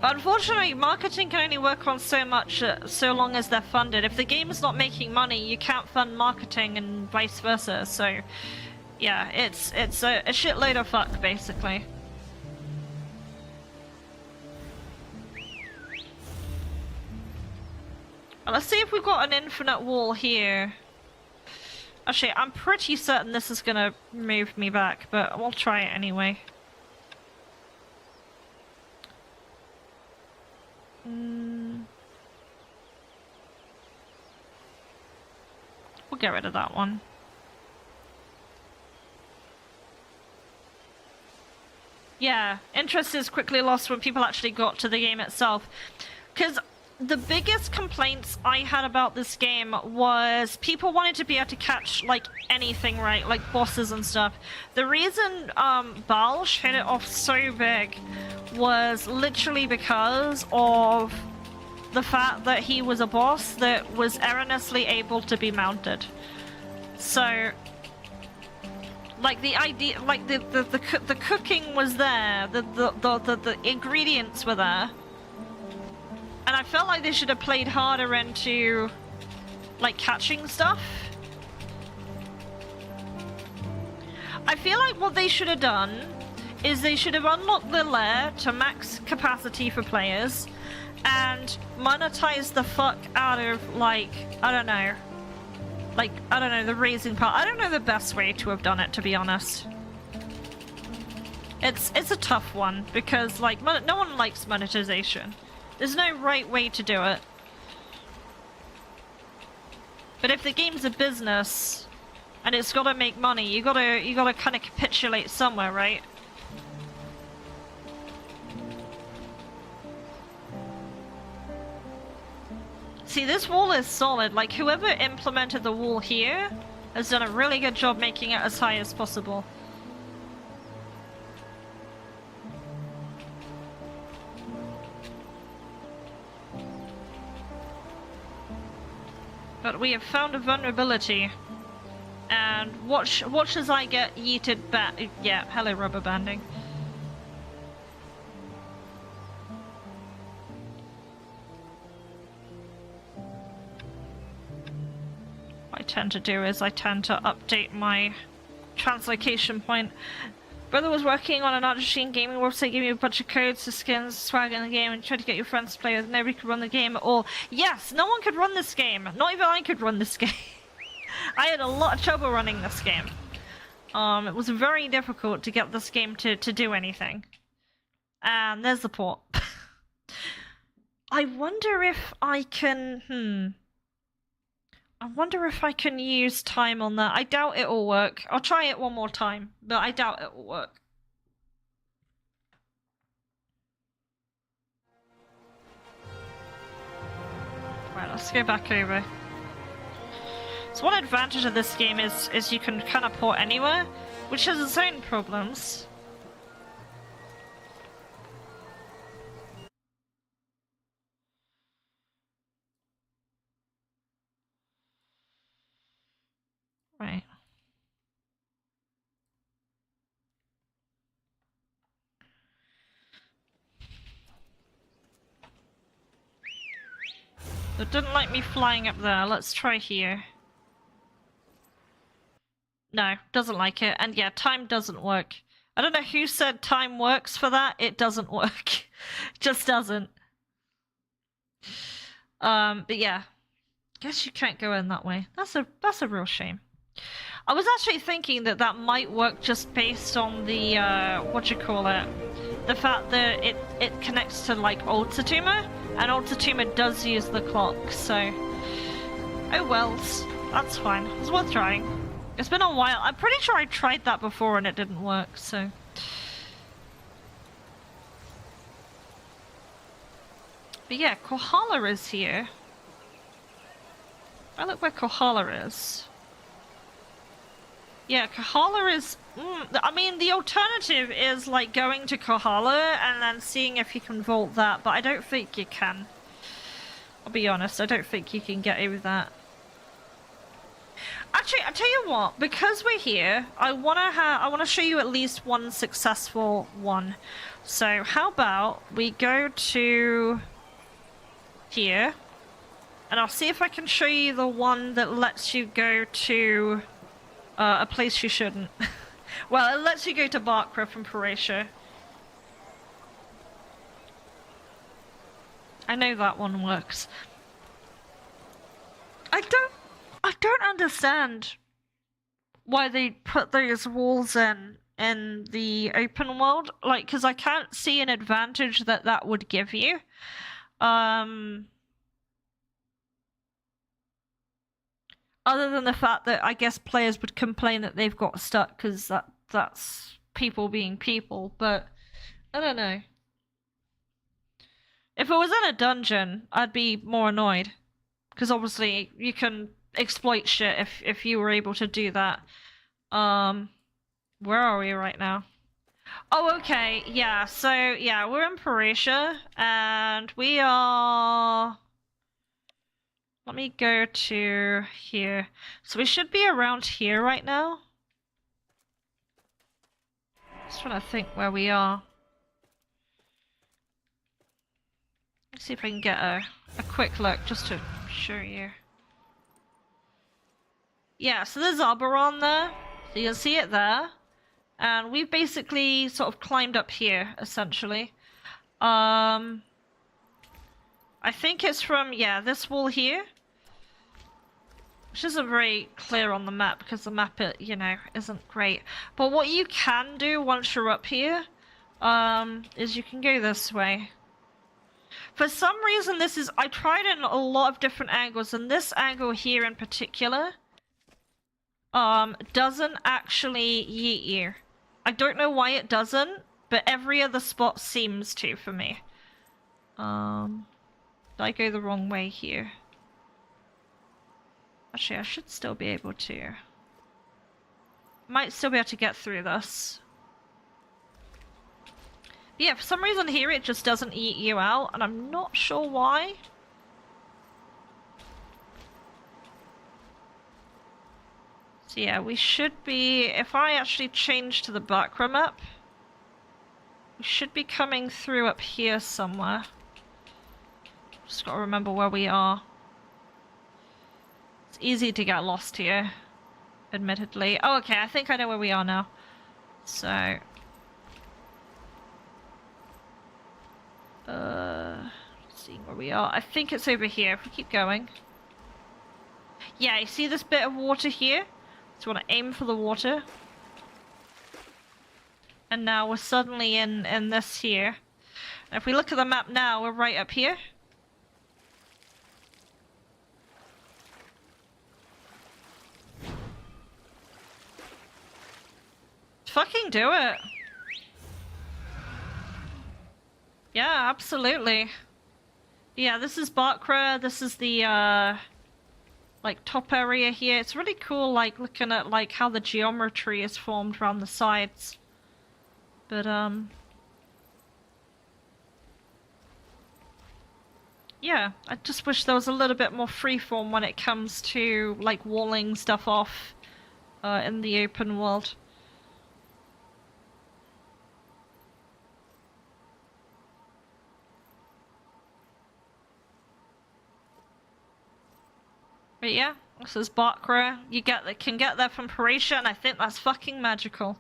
But unfortunately, marketing can only work on so much, so long as they're funded. If the game is not making money, you can't fund marketing and vice versa, so... Yeah, it's a shitload of fuck, basically. Let's see if we've got an infinite wall here. Actually, I'm pretty certain this is gonna move me back, but we'll try it anyway. We'll get rid of that one. Yeah, interest is quickly lost when people actually got to the game itself. Because the biggest complaints I had about this game was people wanted to be able to catch, like, anything right, like bosses and stuff. The reason Balsh hit it off so big was literally because of the fact that he was a boss that was erroneously able to be mounted. So, like, the idea, like, the cooking was there, the ingredients were there. And I felt like they should have played harder into, like, catching stuff. I feel like what they should have done is they should have unlocked the lair to max capacity for players and monetized the fuck out of, like, I don't know. Like, I don't know, the raising part. I don't know the best way to have done it, to be honest. It's a tough one because, like, no one likes monetization. There's no right way to do it. But if the game's a business and it's gotta make money, you gotta kind of capitulate somewhere, right? See, this wall is solid. Like, whoever implemented the wall here has done a really good job making it as high as possible. But we have found a vulnerability. And watch as I get yeeted back. Yeah, hello rubber banding. What I tend to do is I tend to update my translocation point. Brother was working on an Argentine gaming website, gave me a bunch of codes for skins, swag in the game, and tried to get your friends to play with. Nobody could run the game at all. Yes, no one could run this game. Not even I could run this game. I had a lot of trouble running this game. It was very difficult to get this game to do anything. And there's the port. I wonder if I can... I wonder if I can use time on that. I doubt it will work. I'll try it one more time, but I doubt it will work. Right, let's go back over. So one advantage of this game is you can kind of port anywhere, which has its own problems. Right. It didn't like me flying up there. Let's try here. No, doesn't like it. And yeah, time doesn't work. I don't know who said time works for that. It doesn't work. Just doesn't. But yeah. Guess you can't go in that way. That's a real shame. I was actually thinking that that might work just based on the, what you call it? The fact that it connects to, like, Old Satuma, and Old Satuma does use the clock, so... Oh well, that's fine. It's worth trying. It's been a while. I'm pretty sure I tried that before and it didn't work, so... But yeah, Kohala is here. I look where Kohala is. Yeah, Kohala is... I mean, the alternative is, like, going to Kohala and then seeing if you can vault that, but I don't think you can. I'll be honest, I don't think you can get over that. Actually, I tell you what, because we're here, I wanna show you at least one successful one. So, how about we go to... here. And I'll see if I can show you the one that lets you go to a place you shouldn't. Well, it lets you go to Barkra from Paratia. I know that one works. I don't understand why they put those walls in the open world. Like, because I can't see an advantage that that would give you. Other than the fact that I guess players would complain that they've got stuck because that's people being people, but I don't know. If it was in a dungeon, I'd be more annoyed. Because obviously you can exploit shit if you were able to do that. Where are we right now? Oh, okay, yeah, so, yeah, we're in Paratia, and we are... Let me go to here. So we should be around here right now. Just trying to think where we are. Let's see if I can get a quick look just to show you. Yeah, so there's Armour there. So you can see it there. And we've basically sort of climbed up here, essentially. I think it's from, yeah, this wall here. Which isn't very clear on the map, because the map, you know, isn't great. But what you can do once you're up here, is you can go this way. For some reason this is, I tried it in a lot of different angles, and this angle here in particular, doesn't actually yeet you. I don't know why it doesn't, but every other spot seems to for me. Did I go the wrong way here? Actually, I should still be able to. Might still be able to get through this. But yeah, for some reason here it just doesn't eat you out, and I'm not sure why. So yeah, we should be, if I actually change to the Bakra map, we should be coming through up here somewhere. Just gotta remember where we are. It's easy to get lost here, admittedly. Oh, okay, I think I know where we are now. So... seeing where we are. I think it's over here, if we keep going. Yeah, you see this bit of water here? So we want to aim for the water. And now we're suddenly in this here. And if we look at the map now, we're right up here. Fucking do it. Yeah, absolutely. Yeah, this is Bakra, this is the, like, top area here. It's really cool, like, looking at, like, how the geometry is formed around the sides. But, yeah, I just wish there was a little bit more freeform when it comes to, like, walling stuff off in the open world. But yeah, this is Bakra. You can get there from Parisha, and I think that's fucking magical.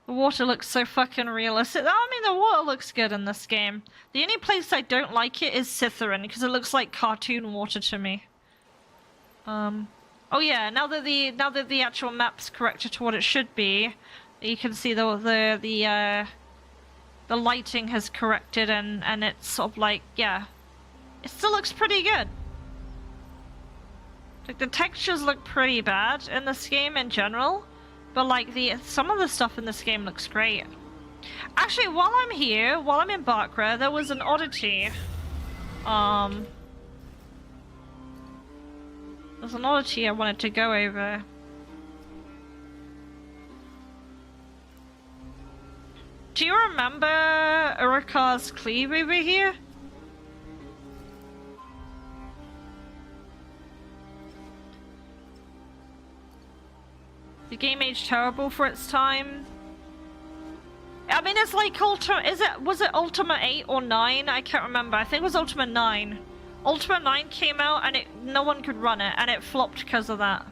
The water looks so fucking realistic. I mean, the water looks good in this game. The only place I don't like it is Scytherin, because it looks like cartoon water to me. Oh yeah, now that the actual map's corrected to what it should be, you can see the lighting has corrected, and it's sort of like, yeah. It still looks pretty good. Like, the textures look pretty bad in this game in general, but like some of the stuff in this game looks great. Actually, while I'm here, while I'm in Bakra, there was an oddity. There's an oddity I wanted to go over. Do you remember Urukar's cleave over here? The game aged terrible for its time. I mean, it's like was it Ultima 8 or 9? I can't remember. I think it was Ultima 9. Ultima 9 came out and no one could run it, and it flopped because of that.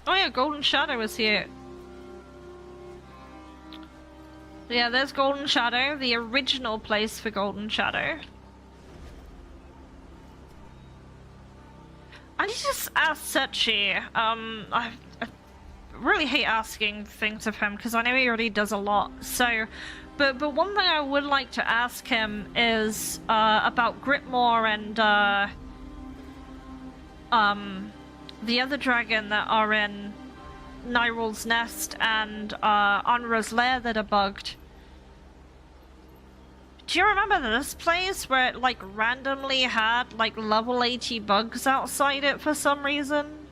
Oh yeah, Golden Shadow is here. Yeah, there's Golden Shadow, the original place for Golden Shadow. I need to just ask Sechi. I really hate asking things of him because I know he already does a lot. So, but one thing I would like to ask him is about Gritmore and the other dragon that are in Nyrul's Nest and Anra's Lair that are bugged. Do you remember this place where it like randomly had like level 80 bugs outside it for some reason?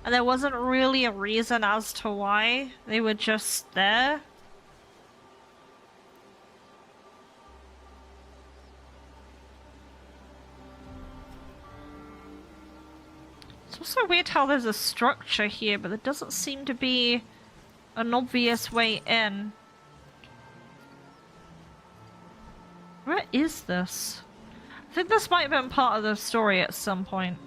And there wasn't really a reason as to why. They were just there. It's also weird how there's a structure here, but there doesn't seem to be an obvious way in. Where is this? I think this might have been part of the story at some point.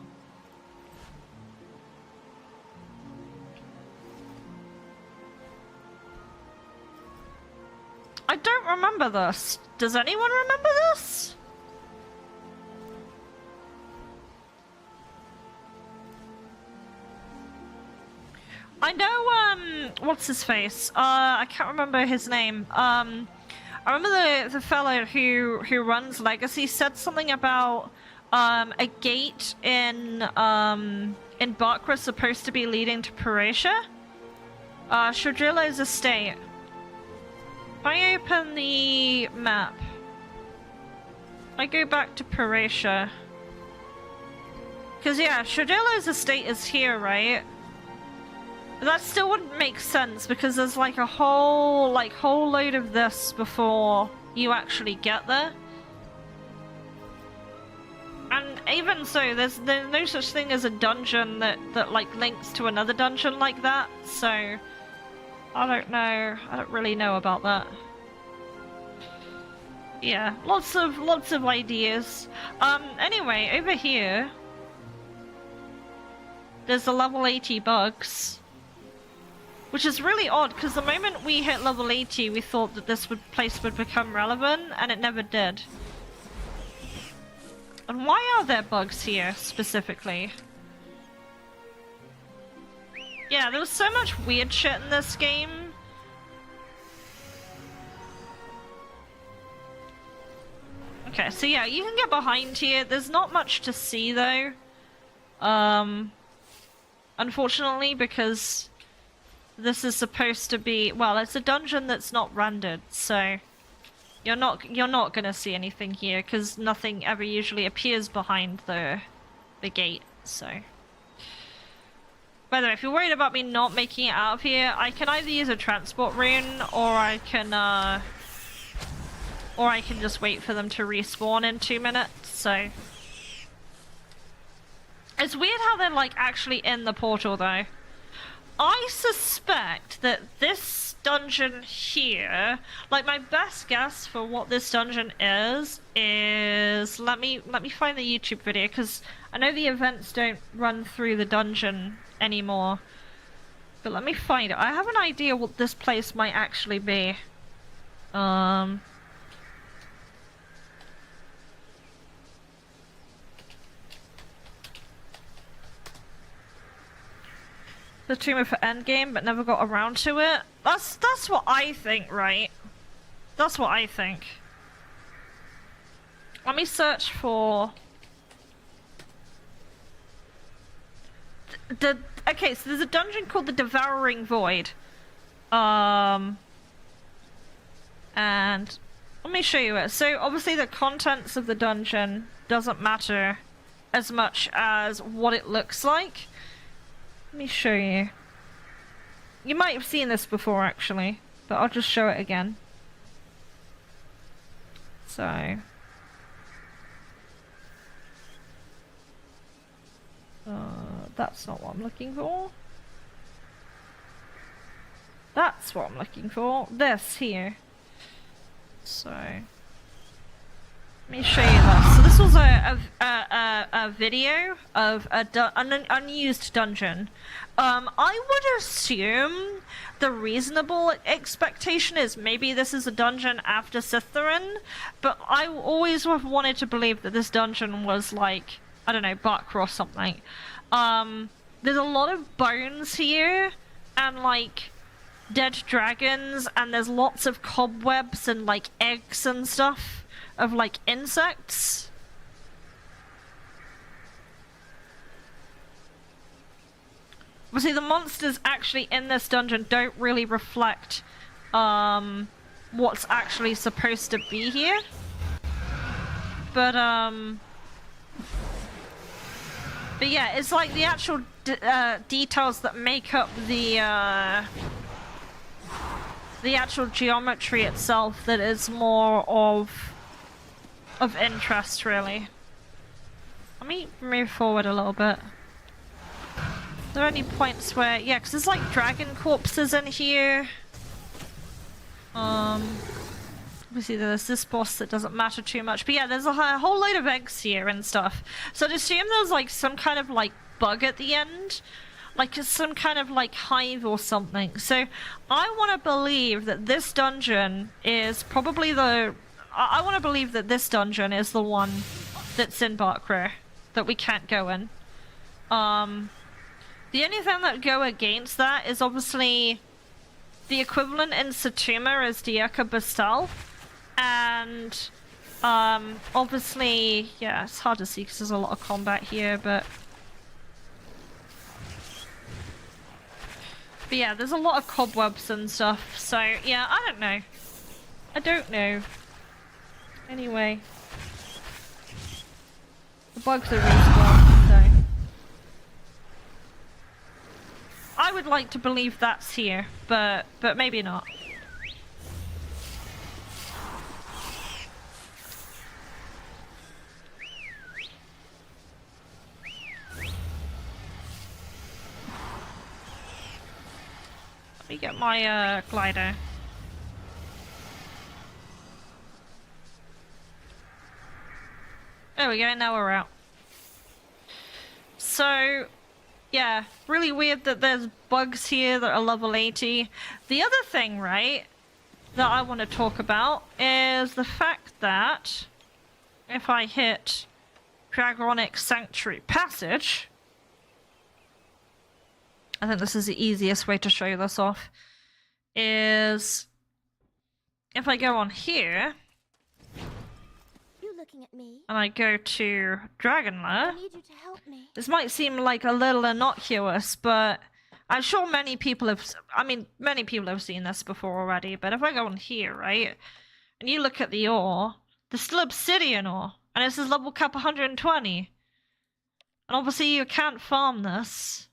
I don't remember this. Does anyone remember this? I know, what's his face? I can't remember his name. I remember the fellow who runs Legacy said something about a gate in Bakra supposed to be leading to Parisha. Shadrillo's estate. If I open the map, I go back to Parisha. Cause yeah, Shadrillo's estate is here, right? That still wouldn't make sense because there's like a whole load of this before you actually get there. And even so, there's no such thing as a dungeon that like links to another dungeon like that, so I don't know. I don't really know about that. Yeah, lots of ideas. Anyway, over here there's the level 80 bugs. Which is really odd, because the moment we hit level 80, we thought that this place would become relevant, and it never did. And why are there bugs here, specifically? Yeah, there was so much weird shit in this game. Okay, so yeah, you can get behind here. There's not much to see, though. Unfortunately, because this is supposed to be, well, it's a dungeon that's not rendered, so you're not gonna see anything here because nothing ever usually appears behind the gate. So, by the way, if you're worried about me not making it out of here, I can either use a transport rune or I can Or I can just wait for them to respawn in 2 minutes, so... It's weird how they're, like, actually in the portal, though. I suspect that this dungeon here... Like, my best guess for what this dungeon is... Let me find the YouTube video, because I know the events don't run through the dungeon anymore. But let me find it. I have an idea what this place might actually be. The tumor for endgame, but never got around to it. That's what I think, right? That's what I think. Let me search for okay, so there's a dungeon called the Devouring Void. And let me show you it. So obviously the contents of the dungeon doesn't matter as much as what it looks like. Let me show you. You might have seen this before, actually, but I'll just show it again. So... that's not what I'm looking for. That's what I'm looking for. This here. So... let me show you this. So this was a video of an unused dungeon. I would assume the reasonable expectation is maybe this is a dungeon after Scytherin, but I always have wanted to believe that this dungeon was like, I don't know, Bakra or something. There's a lot of bones here, and like dead dragons, and there's lots of cobwebs and like eggs and stuff of like insects. Obviously the monsters actually in this dungeon don't really reflect what's actually supposed to be here. But yeah, it's like the actual details that make up the actual geometry itself that is more of interest, really. Let me move forward a little bit. Are there any points where... yeah, because there's like dragon corpses in here. Obviously there's this boss that doesn't matter too much. But yeah, there's a whole load of eggs here and stuff. So I'd assume there's like some kind of like bug at the end. Like some kind of like hive or something. So I want to believe that this dungeon is probably the... I want to believe that this dungeon is the one that's in Bakra that we can't go in. The only thing that go against that is obviously the equivalent in Satuma is Dieka Bastal. And obviously, yeah, it's hard to see because there's a lot of combat here, but yeah, there's a lot of cobwebs and stuff, so yeah, I don't know. I don't know. Anyway. The bugs are respawned, so... I would like to believe that's here, but maybe not. Let me get my glider. There we go, now we're out. So, yeah, really weird that there's bugs here that are level 80. The other thing, right, that I want to talk about is the fact that if I hit Dragonic Sanctuary Passage, I think this is the easiest way to show this off, is if I go on here, Looking at me. and I go to Dragonlair. I need you to help me. This might seem like a little innocuous, but I'm sure many people have seen this before already, but if I go on here, right, and you look at the ore, there's still obsidian ore, and it says level cap 120. And obviously you can't farm this,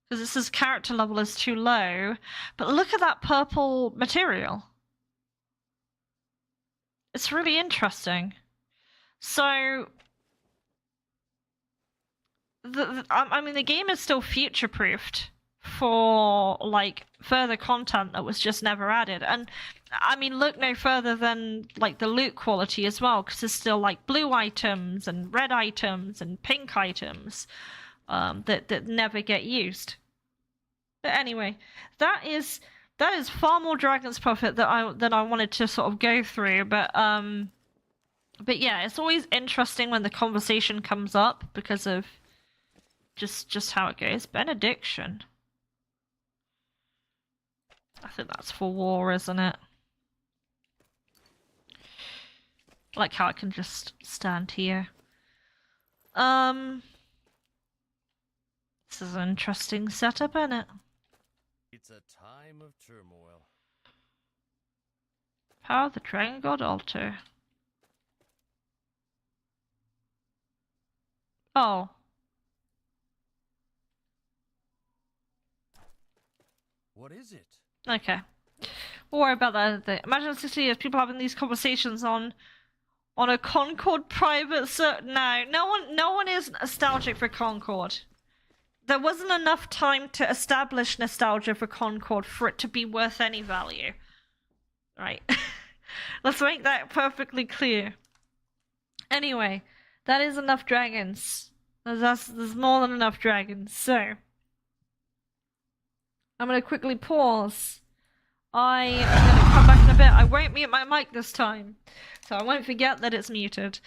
because it says character level is too low, but look at that purple material. It's really interesting. So, I mean, the game is still future-proofed for, like, further content that was just never added. And, I mean, look no further than, like, the loot quality as well, because there's still, like, blue items and red items and pink items that never get used. But anyway, that is far more Dragon's Prophet that I wanted to sort of go through, but yeah, it's always interesting when the conversation comes up because of just how it goes. Benediction. I think that's for war, isn't it? I like how I can just stand here. This is an interesting setup, isn't it? It's a time of turmoil. Power of the Dragon God Altar. Oh. What is it? Okay. We'll worry about that other day. Imagine 60 years, people having these conversations on a Concord private no one is nostalgic for Concord. There wasn't enough time to establish nostalgia for Concord for it to be worth any value. Right. Let's make that perfectly clear. Anyway, that is enough dragons. There's more than enough dragons, so I'm gonna quickly pause. I am gonna come back in a bit. I won't mute my mic this time, so I won't forget that it's muted.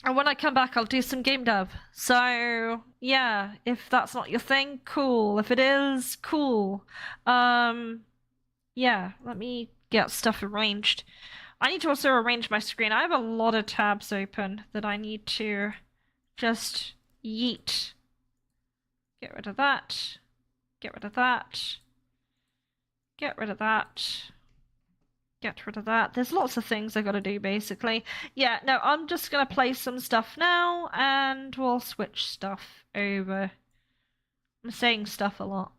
And when I come back, I'll do some game dev. So yeah, if that's not your thing, cool. If it is, cool. Yeah, let me get stuff arranged. I need to also arrange my screen. I have a lot of tabs open that I need to just yeet. Get rid of that. Get rid of that. Get rid of that. Get rid of that. There's lots of things I gotta do, basically. Yeah, no, I'm just gonna play some stuff now, and we'll switch stuff over. I'm saying stuff a lot.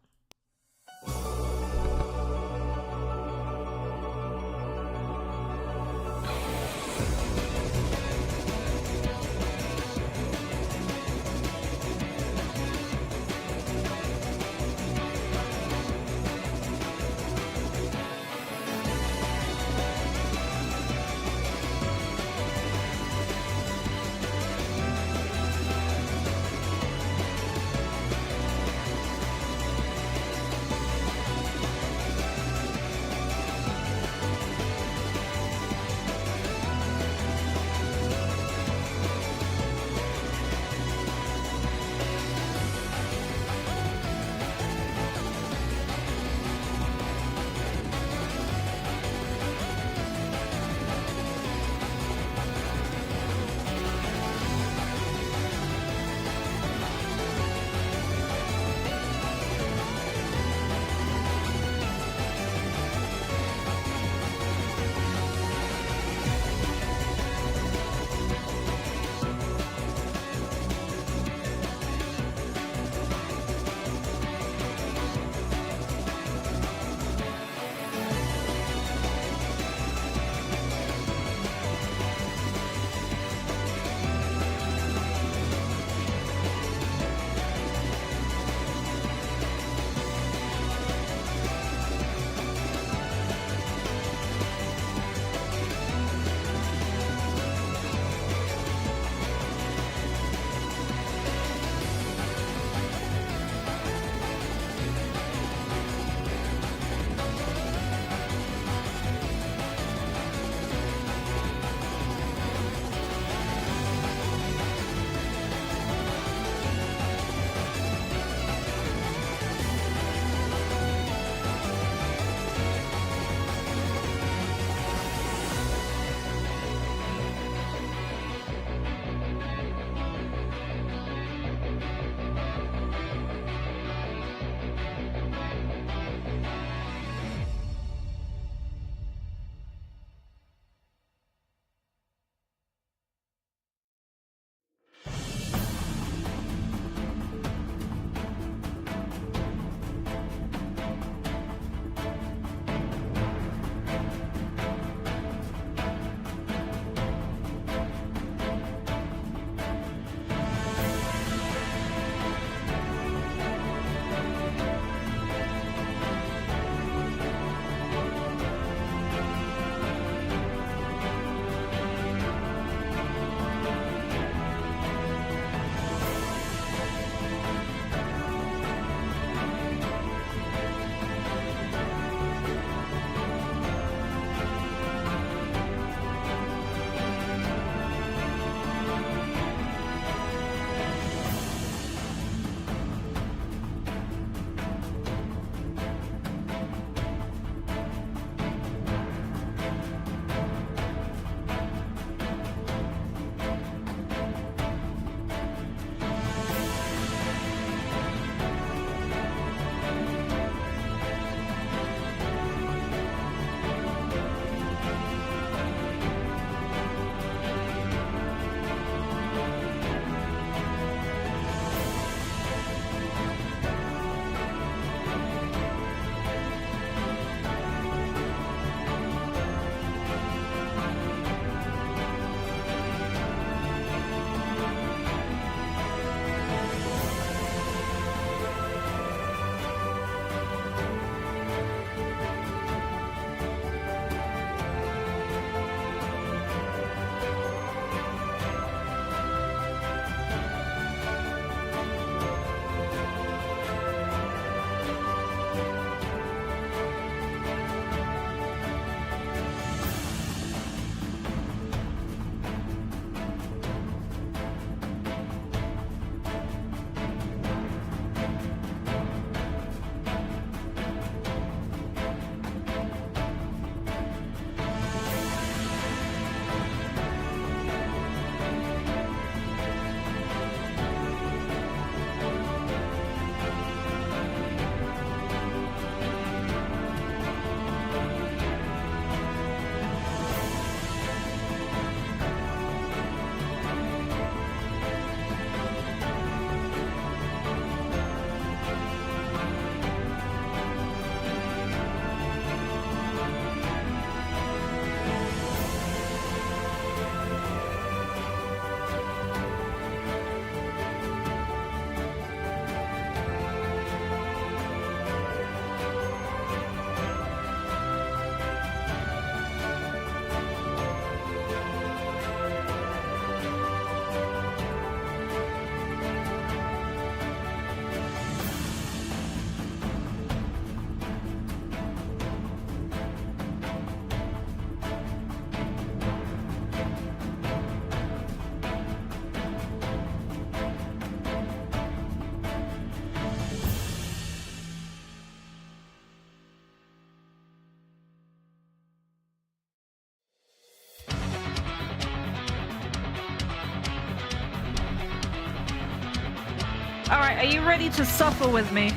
Alright, are you ready to suffer with me?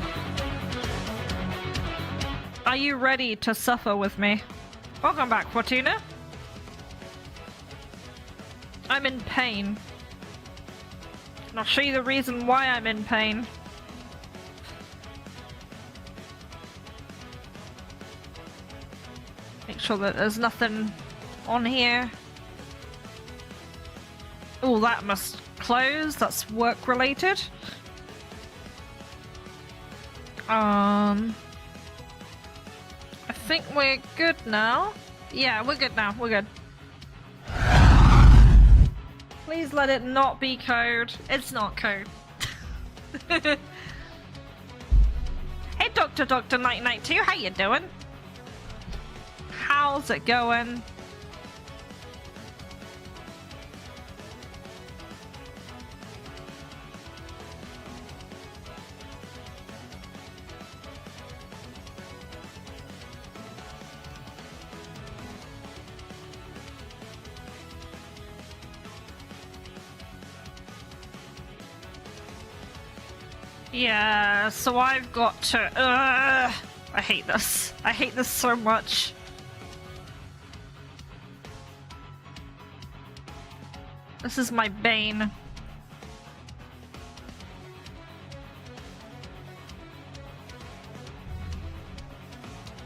Are you ready to suffer with me? Welcome back, Fortuna. I'm in pain. And I'll show you the reason why I'm in pain. Make sure that there's nothing on here. Oh, that must close. That's work related. I think we're good now. Yeah, we're good now. We're good. Please let it not be code. It's not code. Hey, Dr. 992, how you doing? How's it going? Yeah, so I've got to... I hate this. I hate this so much. This is my bane.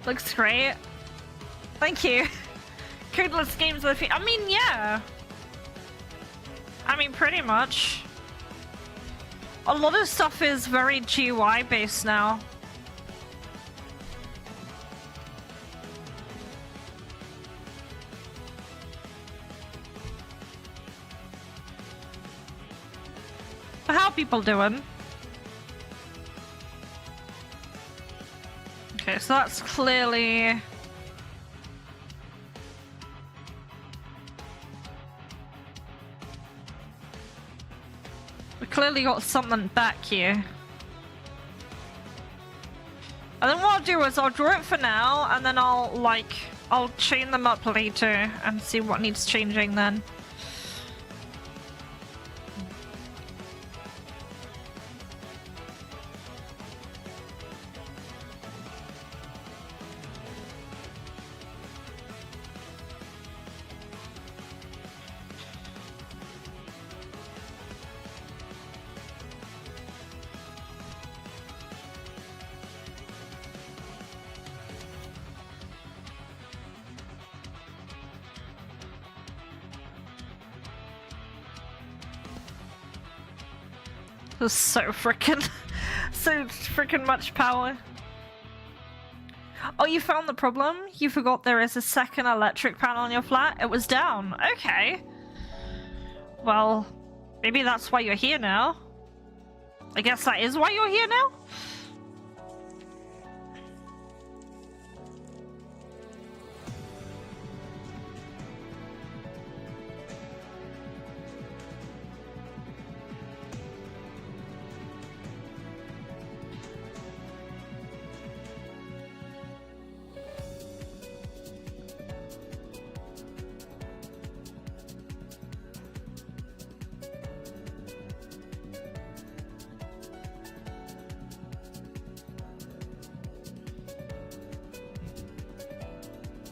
Looks great. Thank you. Codeless games with I mean, yeah. I mean, pretty much. A lot of stuff is very GUI based now. How are people doing? Okay, so that's clearly... We clearly got something back here. And then what I'll do is I'll draw it for now, and then I'll chain them up later and see what needs changing then. There's so freaking much power. Oh, you found the problem? You forgot there is a second electric panel on your flat? It was down. Okay. Well, maybe that's why you're here now. I guess that is why you're here now?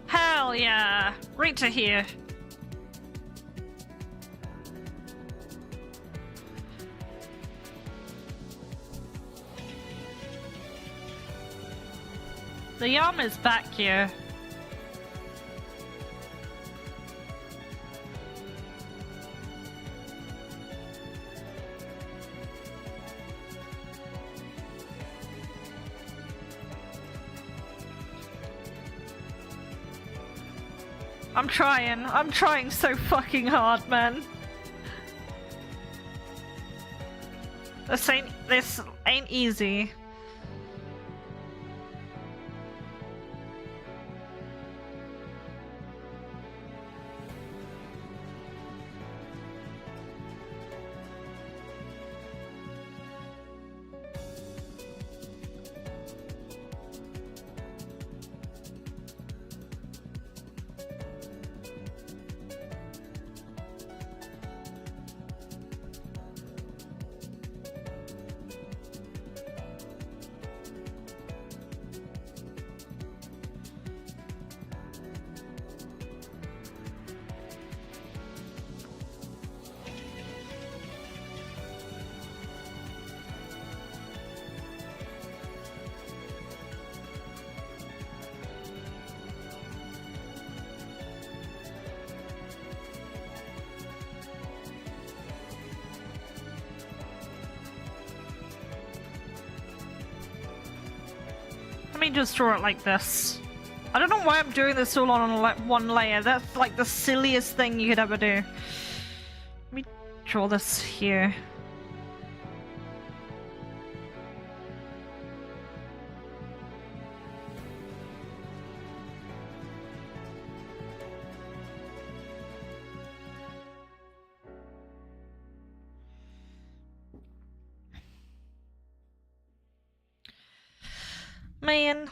Hell yeah! Great to hear. The Yam is back here. I'm trying so fucking hard, man. This ain't easy. just draw it like this. I don't know why I'm doing this all on one layer. That's like the silliest thing you could ever do. Let me draw this here. Man.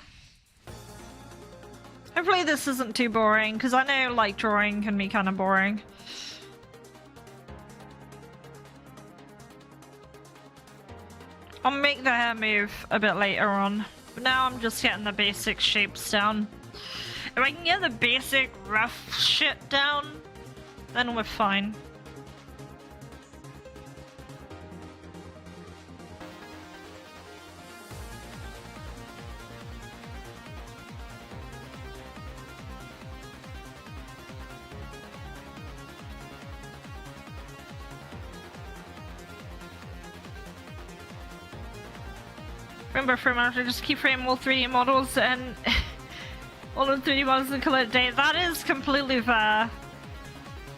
Hopefully this isn't too boring, because I know, like, drawing can be kind of boring. I'll make the hair move a bit later on, but now I'm just getting the basic shapes down. If I can get the basic rough shit down, then we're fine. Remember, for a moment, just keyframe all 3D models and all of 3D models and color date. That is completely fair.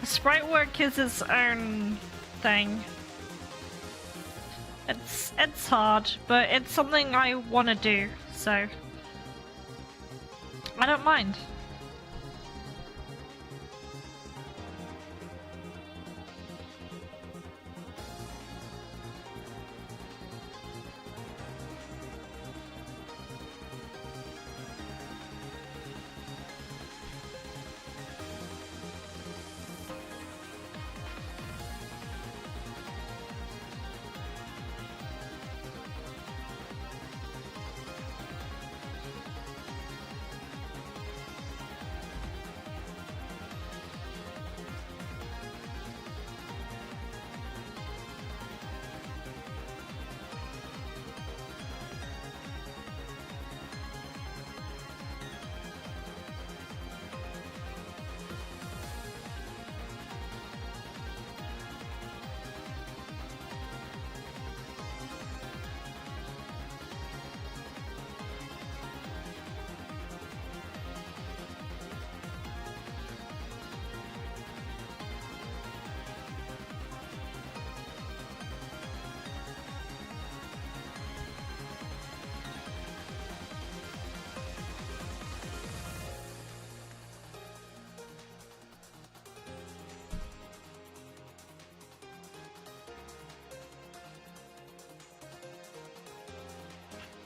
Sprite work is its own thing. It's hard, but it's something I want to do, so I don't mind.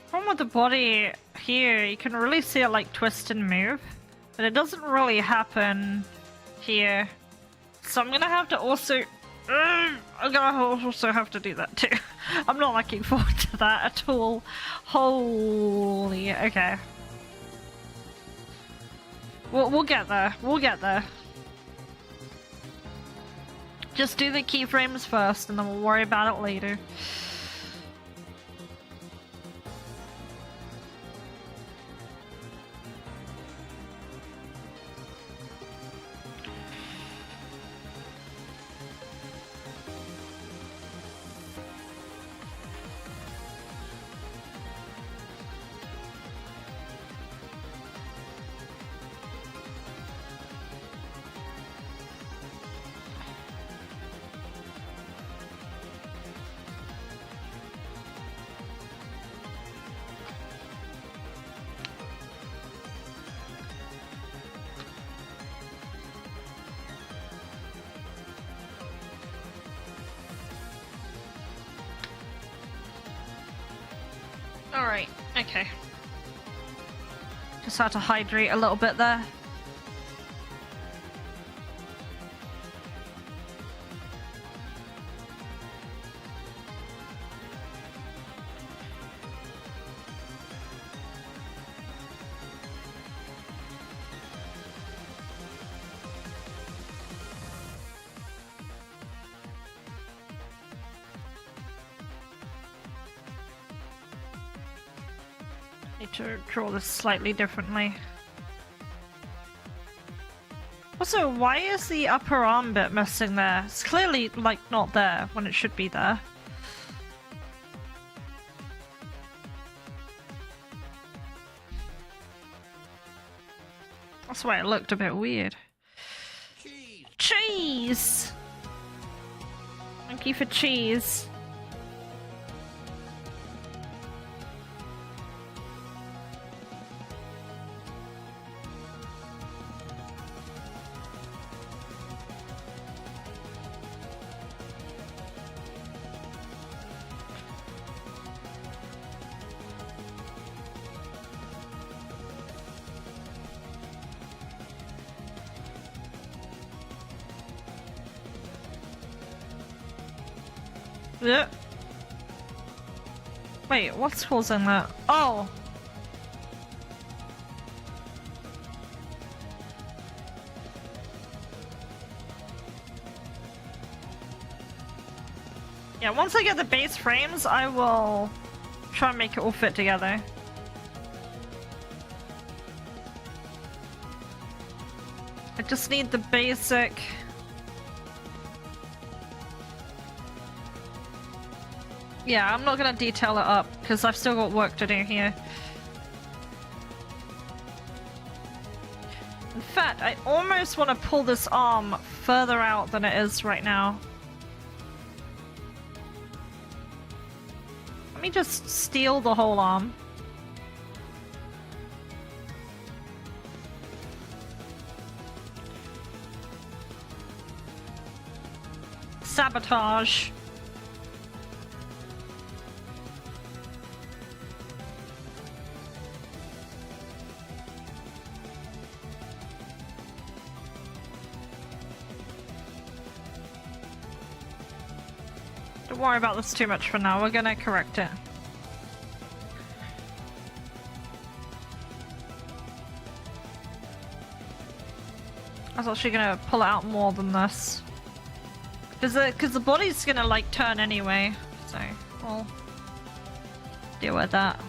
Problem with the body here, you can really see it like twist and move, but it doesn't really happen here. So I'm gonna have to also... I'm gonna also have to do that too. I'm not looking forward to that at all. Holy... okay. We'll get there. We'll get there. Just do the keyframes first and then we'll worry about it later. Alright, okay. Just had to hydrate a little bit there. Need to draw this slightly differently. Also, why is the upper arm bit missing there? It's clearly, like, not there when it should be there. That's why it looked a bit weird. Cheese! Cheese! Thank you for cheese. Yeah. Wait, what's causing that? Oh! Yeah, once I get the base frames, I will try and make it all fit together. I just need the basic... Yeah, I'm not gonna detail it up, because I've still got work to do here. In fact, I almost want to pull this arm further out than it is right now. Let me just steal the whole arm. Sabotage. Don't worry about this too much for now, we're gonna correct it. I was actually gonna pull it out more than this. Because the body's gonna like turn anyway, so we'll deal with that.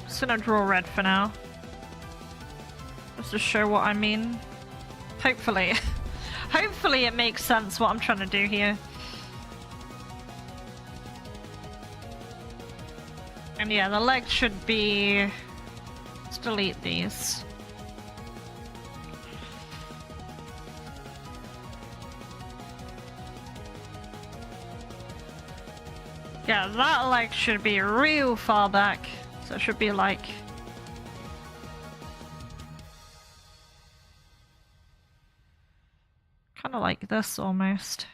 Just gonna draw red for now. Just to show what I mean. Hopefully. Hopefully it makes sense what I'm trying to do here. And yeah, the legs should be... Let's delete these. Yeah, that leg should be real far back. So it should be like... Kind of like this almost.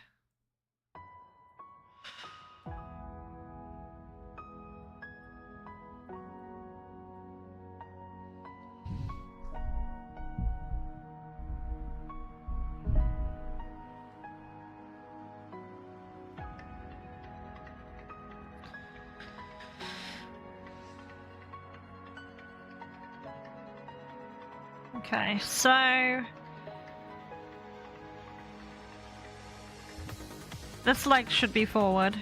Okay, so this leg should be forward.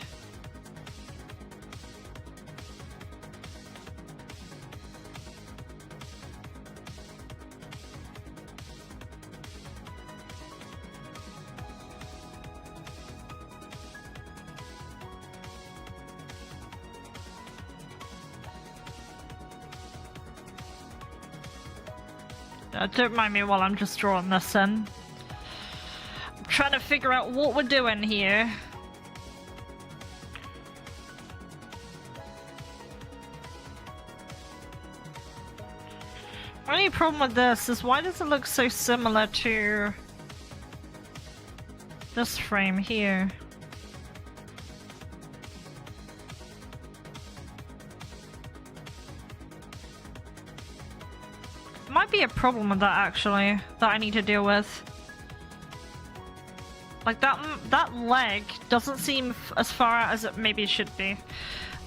Don't mind me while I'm just drawing this in. I'm trying to figure out what we're doing here. Only problem with this is why does it look so similar to this frame here? Might be a problem with that actually, that I need to deal with. Like that leg doesn't seem as far out as it maybe should be.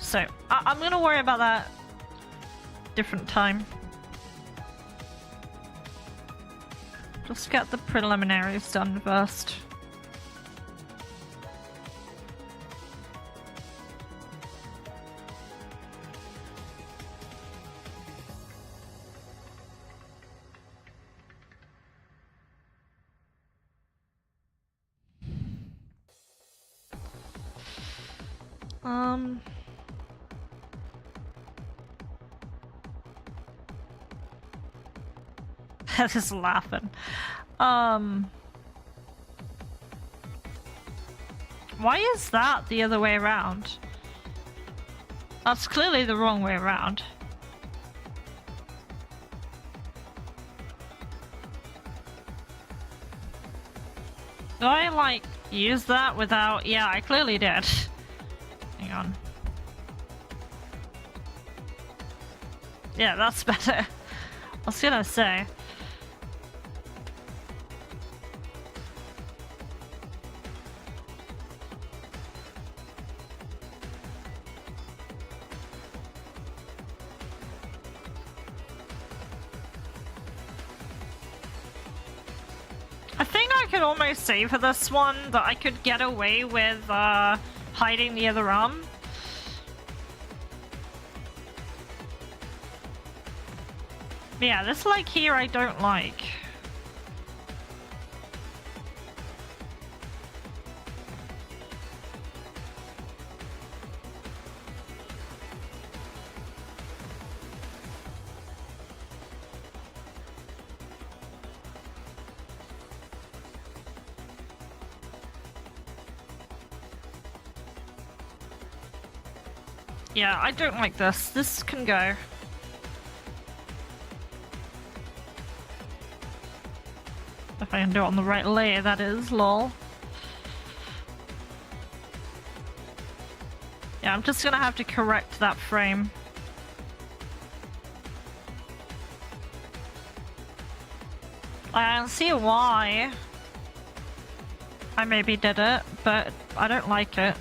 So I'm gonna worry about that different time. Just get the preliminaries done first. Just laughing. Why is that the other way around? That's clearly the wrong way around. Did I, like, use that without... Yeah, I clearly did. Hang on. Yeah, that's better. I was gonna say. I think I could almost say for this one that I could get away with hiding the other arm. Yeah, this leg here I don't like. Yeah, I don't like this. This can go. If I can do it on the right layer, that is, lol. Yeah, I'm just gonna have to correct that frame. I don't see why I maybe did it, but I don't like it.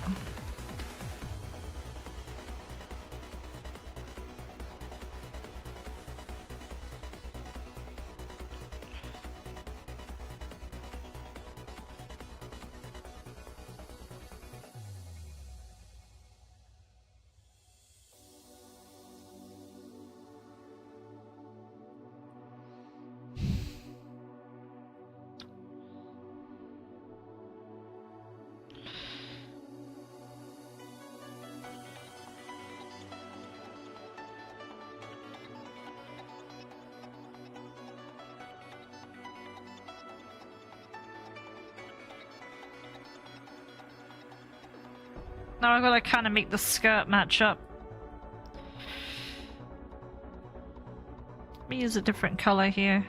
Now I've got to kind of make the skirt match up. Let me use a different color here.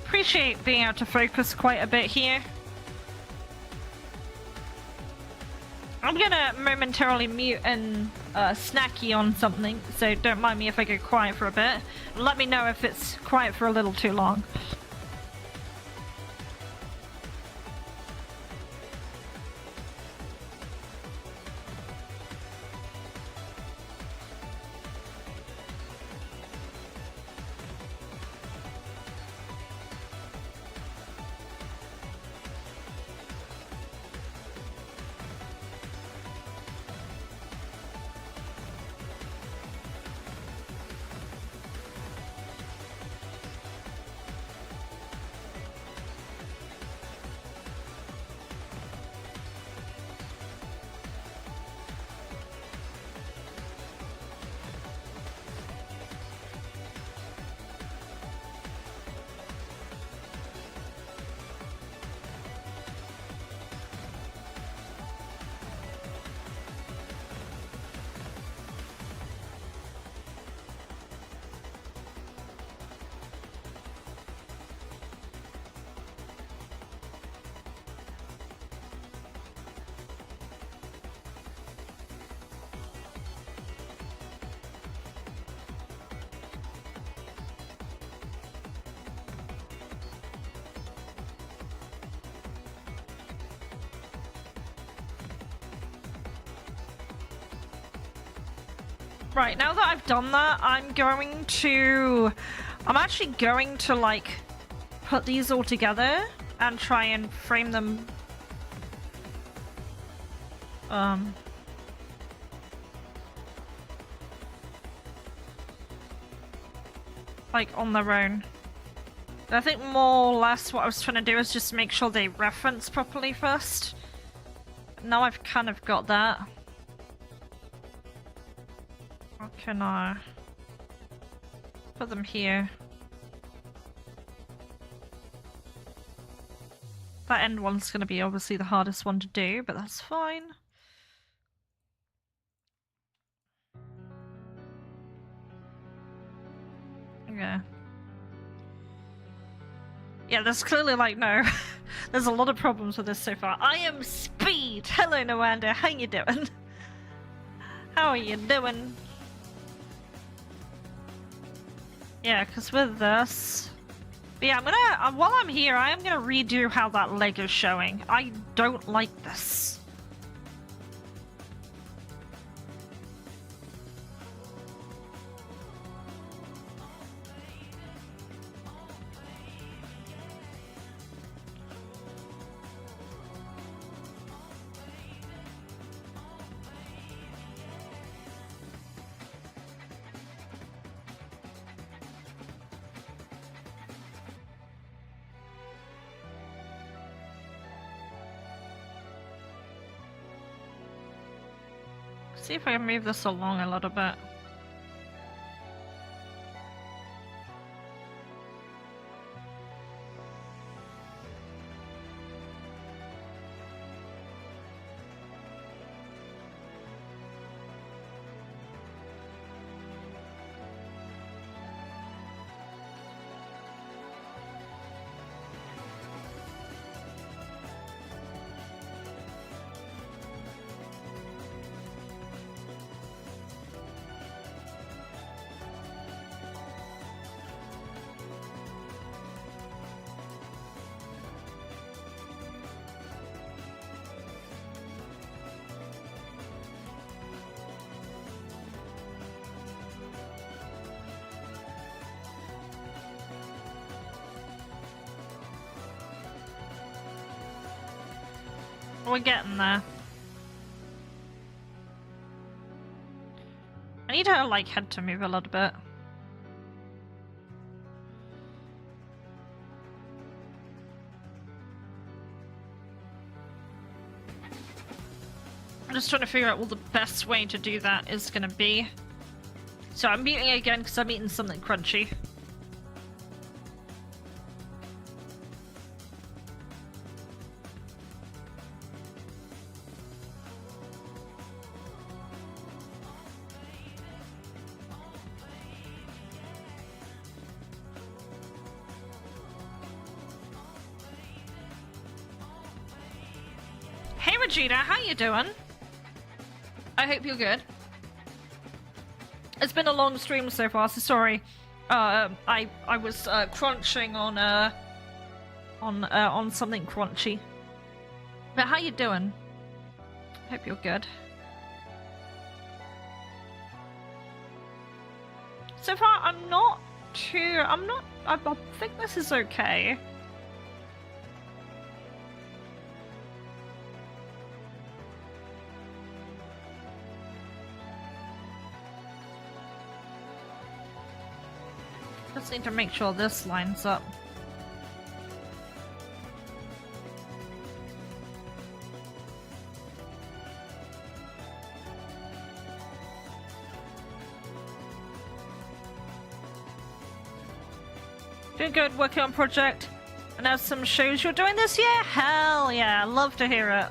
Appreciate being able to focus quite a bit here. I'm gonna momentarily mute and snacky on something, so don't mind me if I go quiet for a bit. Let me know if it's quiet for a little too long. Right, now that I've done that, I'm actually going to, like, put these all together and try and frame them, like, on their own. I think more or less what I was trying to do is just make sure they reference properly first. Now I've kind of got that. How can I put them here? That end one's going to be obviously the hardest one to do, but that's fine. Okay. Yeah, there's clearly like no. There's a lot of problems with this so far. I am Speed! Hello, Noanda. How you doing? How are you doing? Yeah, because with this... But yeah, I'm gonna... while I'm here, I am gonna redo how that leg is showing. I don't like this. See if I can move this along a little bit. We're getting there. I need her, like, head to move a little bit. I'm just trying to figure out what the best way to do that is gonna be. So I'm eating again because I'm eating something crunchy. Hey Regina, how you doing? I hope you're good. It's been a long stream so far, so sorry. I was crunching on something crunchy. But how you doing? Hope you're good. So far, I think this is okay. Just need to make sure this lines up. Doing good, working on project. And have some shows you're doing this year? Hell yeah, love to hear it.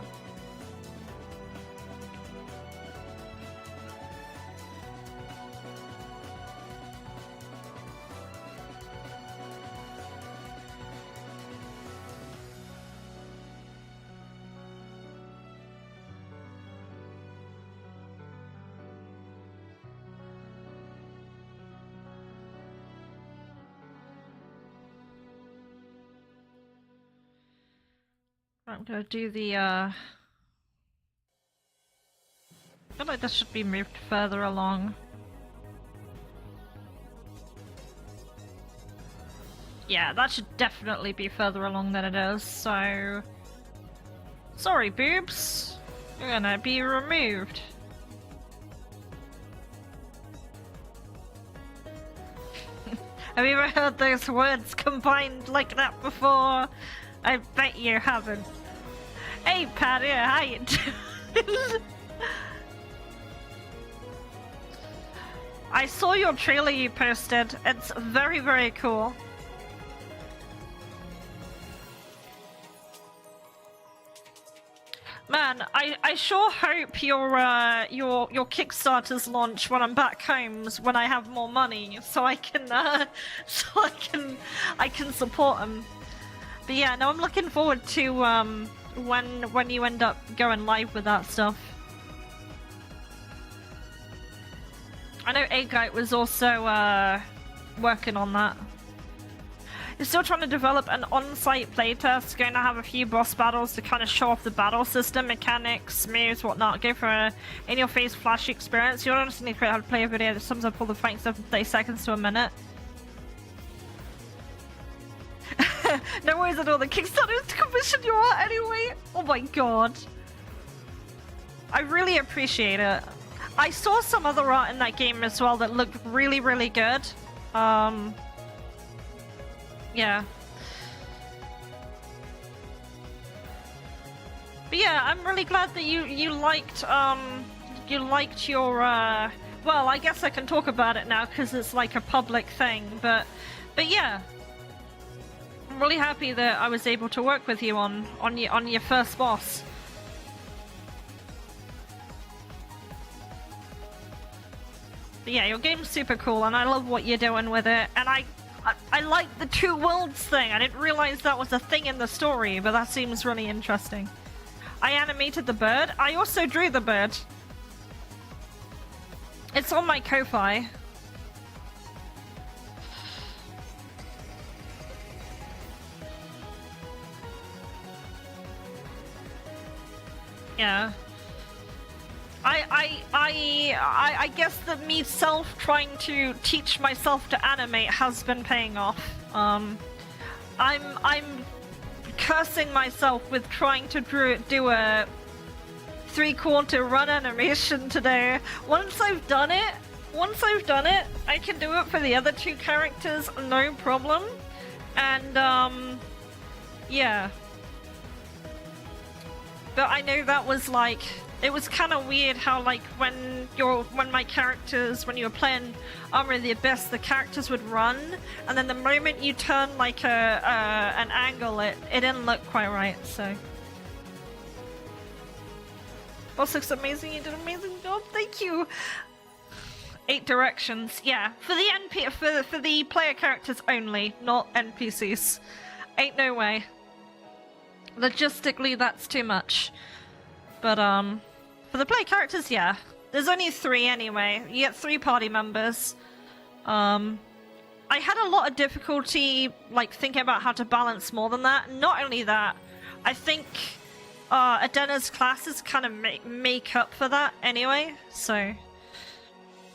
I'm gonna do the, I feel like this should be moved further along. Yeah, that should definitely be further along than it is, so... Sorry, boobs. You're gonna be removed. Have you ever heard those words combined like that before? I bet you haven't. Hey, Patty, how you doing? I saw your trailer you posted. It's very, very cool. Man, I sure hope your Kickstarters launch when I'm back home, when I have more money, so I can I can support them. But yeah, no, I'm looking forward to when you end up going live with that stuff. I know Agite was also working on that. You're still trying to develop an on-site playtest, going to have a few boss battles to kind of show off the battle system, mechanics, moves, whatnot. Go for a in-your-face flashy experience. You don't just need to create how to play a video that sums up all the fighting stuff in 30 seconds to a minute. No worries at all, the Kickstarter is to commission your art anyway! Oh my god. I really appreciate it. I saw some other art in that game as well that looked really, really good. Yeah. But yeah, I'm really glad that you liked your well, I guess I can talk about it now because it's like a public thing, but yeah. I'm really happy that I was able to work with you on your first boss. But yeah, your game's super cool and I love what you're doing with it, and I like the two worlds thing. I didn't realize that was a thing in the story, but that seems really interesting. I animated the bird. I also drew the bird. It's on my Ko-Fi. Yeah. I guess that me trying to teach myself to animate has been paying off. I'm cursing myself with trying to do a 3/4 run animation today. Once I've done it, I can do it for the other two characters, no problem. And yeah. But I know that was like, it was kind of weird how like when you were playing Armour of the Abyss, the characters would run, and then the moment you turn like an angle, it didn't look quite right. So, boss looks amazing. You did an amazing job. Thank you. 8 directions. Yeah, for the for the player characters only, not NPCs. Ain't no way. Logistically, that's too much. But, for the player characters, yeah. There's only 3 anyway. You get 3 party members. I had a lot of difficulty, like, thinking about how to balance more than that. Not only that, I think, Adena's classes kind of make up for that anyway, so...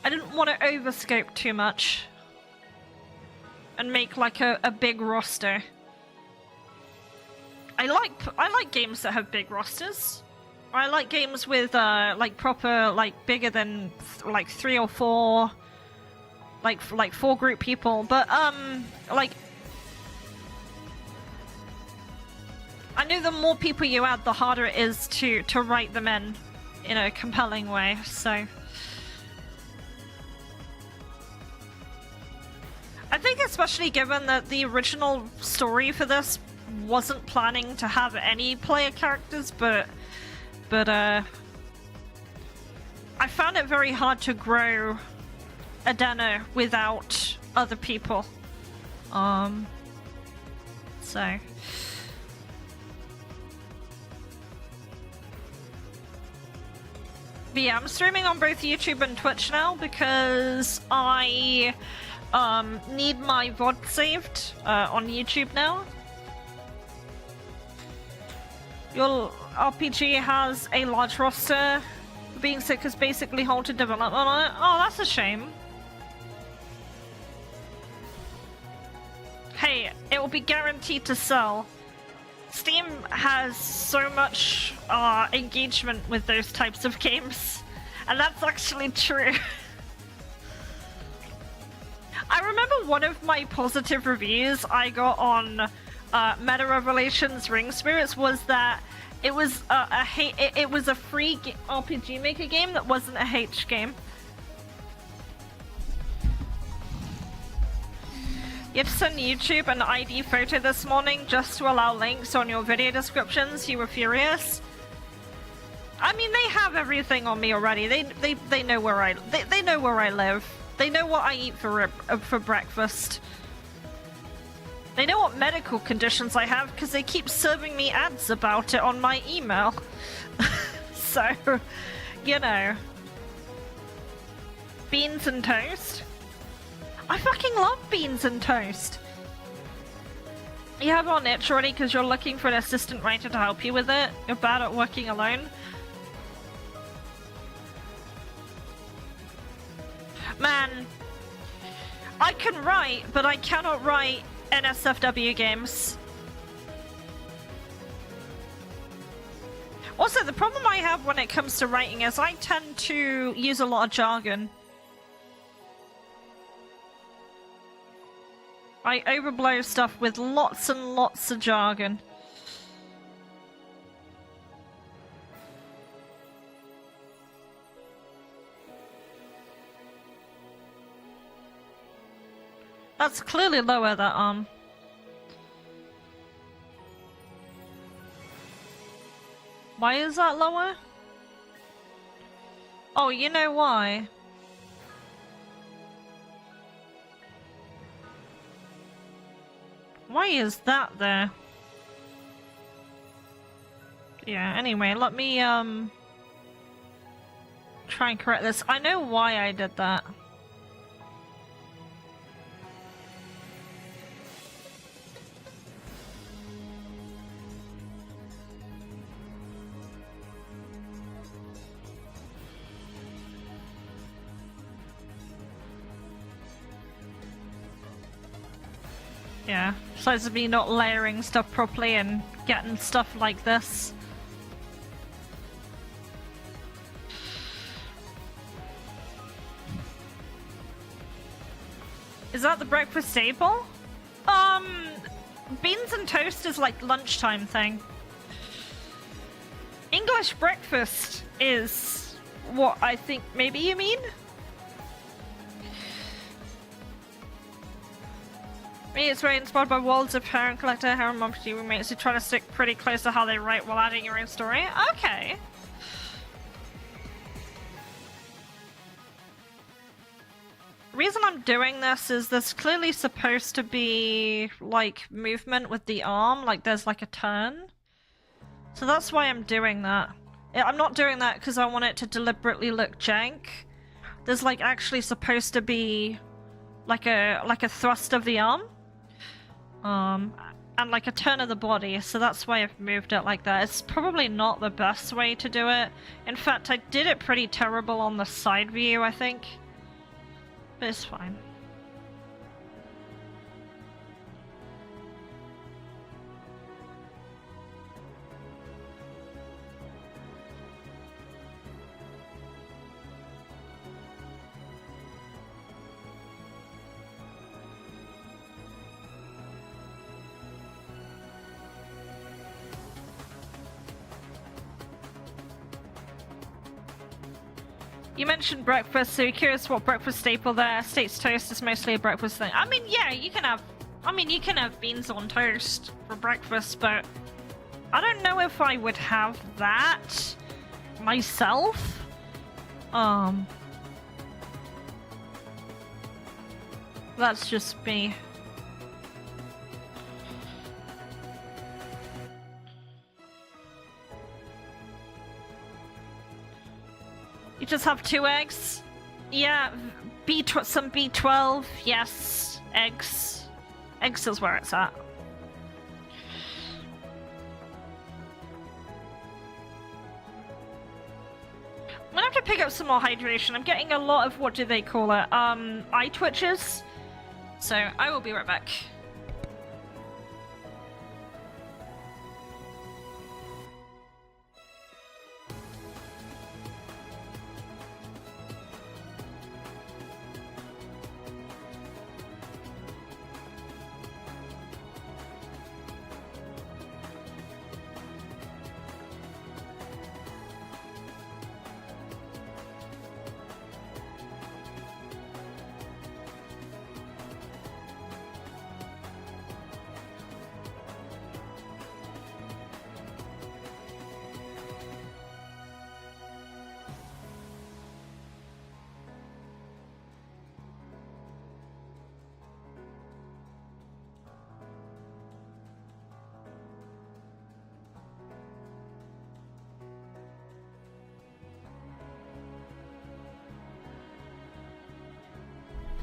I didn't want to overscope too much. And make, like, a big roster. I like games that have big rosters. I like games with like proper, like bigger than like 3 or 4, like 4 group people. But like I know the more people you add, the harder it is to write them in a compelling way. So I think, especially given that the original story for this wasn't planning to have any player characters, but I found it very hard to grow Adena without other people. So but yeah, I'm streaming on both YouTube and Twitch now because I need my VOD saved on YouTube now. Your RPG has a large roster. Being sick has basically halted development on it. Oh, that's a shame. Hey, say, it will be guaranteed to sell. Steam has so much engagement with those types of games, and that's actually true. I remember one of my positive reviews I got on Meta Revelations Ring Spirits was that it was it was a free RPG Maker game that wasn't a H game. You have to send YouTube an ID photo this morning just to allow links on your video descriptions. You were furious. I mean, they have everything on me already. They know where they know where I live. They know what I eat for breakfast. They know what medical conditions I have because they keep serving me ads about it on my email. So, you know. Beans and toast? I fucking love beans and toast. You have on itch already because you're looking for an assistant writer to help you with it. You're bad at working alone. Man, I can write, but I cannot write NSFW games. Also, the problem I have when it comes to writing is I tend to use a lot of jargon. I overblow stuff with lots and lots of jargon. That's clearly lower, that arm. Why is that lower? Oh, you know why? Why is that there? Yeah, anyway, let me, try and correct this. I know why I did that. Yeah, besides me not layering stuff properly and getting stuff like this. Is that the breakfast staple? Beans and toast is like lunchtime thing. English breakfast is what I think maybe you mean? Me, it's very inspired by worlds of Heron Collector, Heron Monty roommates who try to stick pretty close to how they write while adding your own story. Okay. The reason I'm doing this is there's clearly supposed to be, like, movement with the arm, like there's like a turn. So that's why I'm doing that. I'm not doing that because I want it to deliberately look jank. There's like actually supposed to be like a thrust of the arm. And like a turn of the body, so that's why I've moved it like that. It's probably not the best way to do it. In fact, I did it pretty terrible on the side view, I think. But it's fine. You mentioned breakfast, so you're curious what breakfast staple there. States toast is mostly a breakfast thing. I mean, yeah, you can have beans on toast for breakfast, but I don't know if I would have that myself. That's just me. You just have 2 eggs? Yeah, some B12, yes. Eggs. Eggs is where it's at. I'm gonna have to pick up some more hydration. I'm getting a lot of, what do they call it? Eye twitches. So, I will be right back.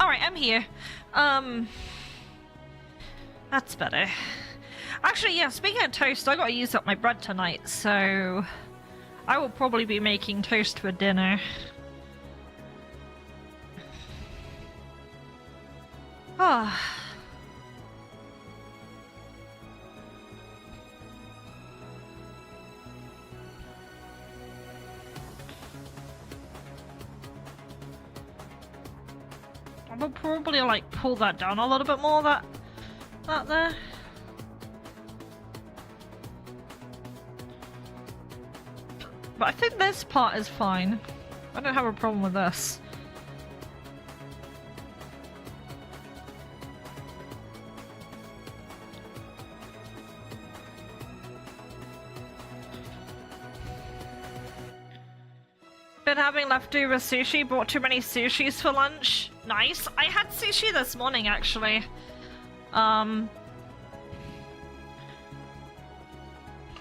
Alright, I'm here. That's better. Actually, yeah, speaking of toast, I gotta use up my bread tonight, so I will probably be making toast for dinner. Ah. I will probably like pull that down a little bit more, that there. But I think this part is fine. I don't have a problem with this. Been having leftover sushi, bought too many sushis for lunch. Nice. I had sushi this morning, actually. I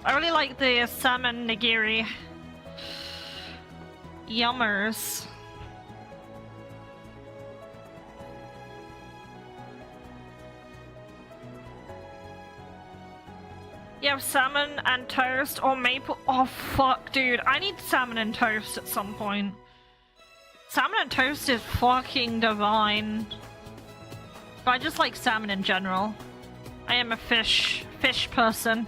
really like the salmon nigiri. Yummers. You have salmon and toast or maple. Oh fuck, dude. I need salmon and toast at some point. Salmon and toast is fucking divine. But I just like salmon in general. I am a fish person.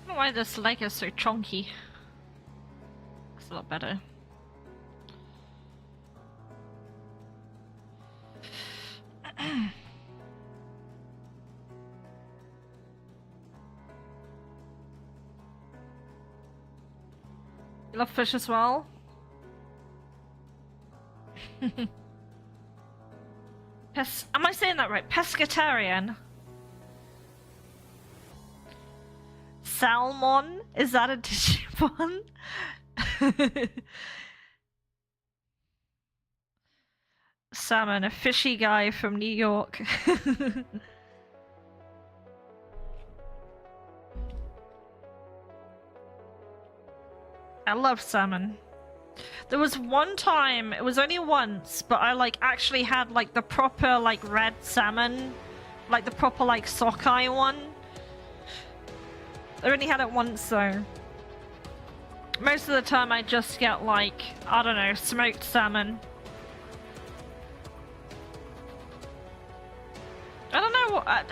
Why this leg is so chunky. It's a lot better. You love fish as well? Am I saying that right? Pescatarian? Salmon? Is that a Digimon? Salmon, a fishy guy from New York. I love salmon. There was one time, it was only once, but I like actually had like the proper like red salmon, like the proper like sockeye one. I only had it once though. Most of the time I just get like, I don't know, smoked salmon. I don't know what...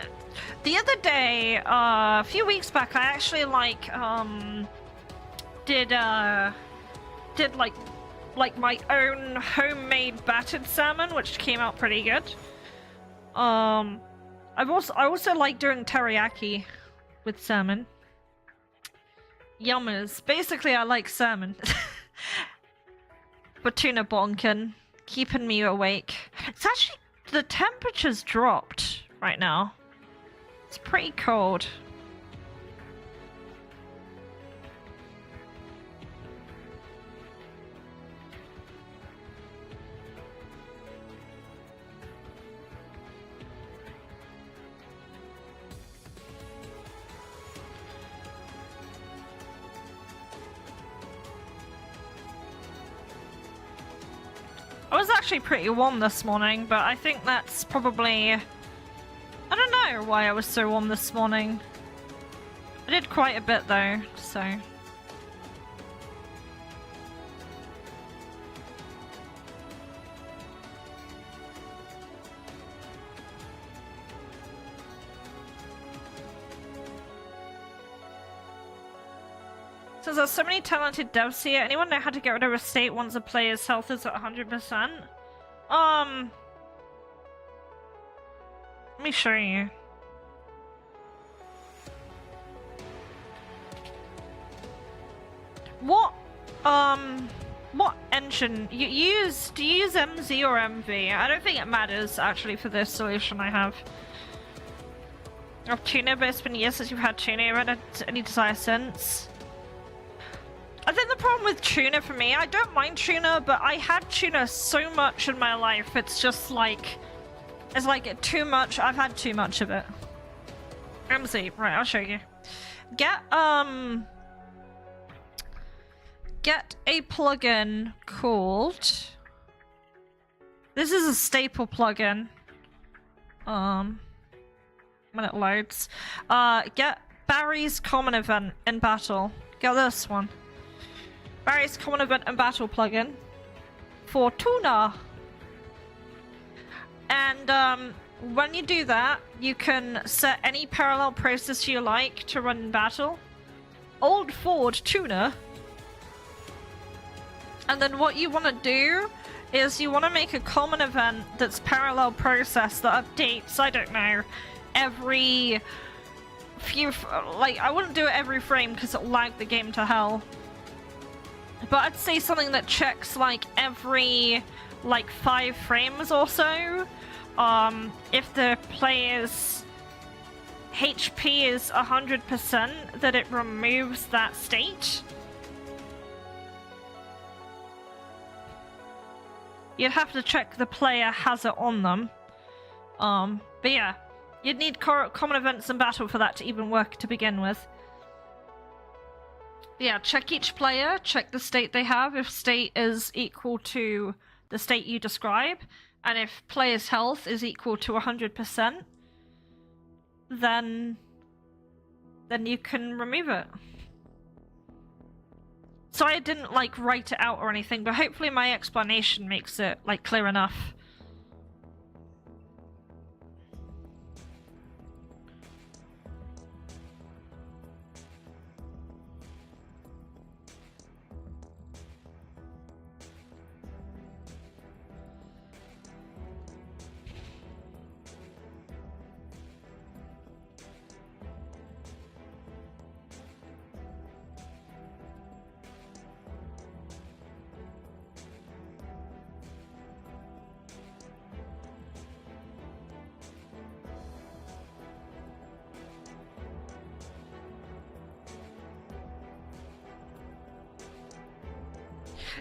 the other day, a few weeks back, I actually like, did like my own homemade battered salmon, which came out pretty good. I also like doing teriyaki with salmon. Yummers. Basically, I like salmon. But tuna bonkin, keeping me awake. It's actually, the temperature's dropped right now. It's pretty cold. I was actually pretty warm this morning, but I think that's probably... I don't know why I was so warm this morning. I did quite a bit though, so... Says there's so many talented devs here. Anyone know how to get rid of a state once a player's health is at 100%? Let me show you. What engine you use? Do you use MZ or MV? I don't think it matters actually for this solution I have. of tuna, but it's been years since you've had tuna. You haven't had any desire since. I think the problem with tuna for me, I don't mind tuna, but I had tuna so much in my life, it's just like, it's like too much. I've had too much of it. MC, right, I'll show you. Get a plugin called, this is a staple plugin. When it loads. Get Barry's common event in battle. Get this one. Barry's common event and battle plugin for tuna. And when you do that, you can set any parallel process you like to run in battle. Old Ford tuna. And then what you want to do is you want to make a common event that's parallel process that updates, I don't know, every few, like, I wouldn't do it every frame because it'll lag the game to hell. But I'd say something that checks like every like 5 frames or so. If the player's HP is 100%, that it removes that state. You'd have to check the player has it on them. But yeah, you'd need common events in battle for that to even work to begin with. Yeah, check each player, check the state they have, if state is equal to the state you describe, and if player's health is equal to 100%, then you can remove it. So I didn't like write it out or anything, but hopefully my explanation makes it like clear enough.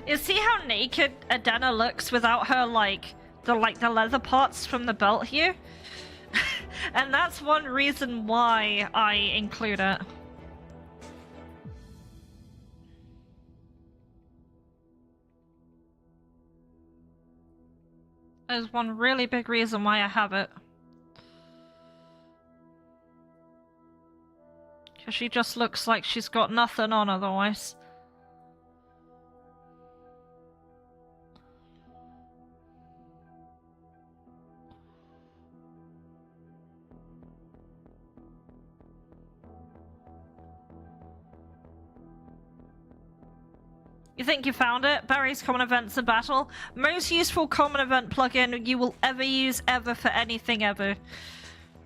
You see how naked Adena looks without her like the leather parts from the belt here? And that's one reason why I include it. There's one really big reason why I have it. Because she just looks like she's got nothing on otherwise. You think you found it? Barry's common events in battle. Most useful common event plugin you will ever use ever for anything ever.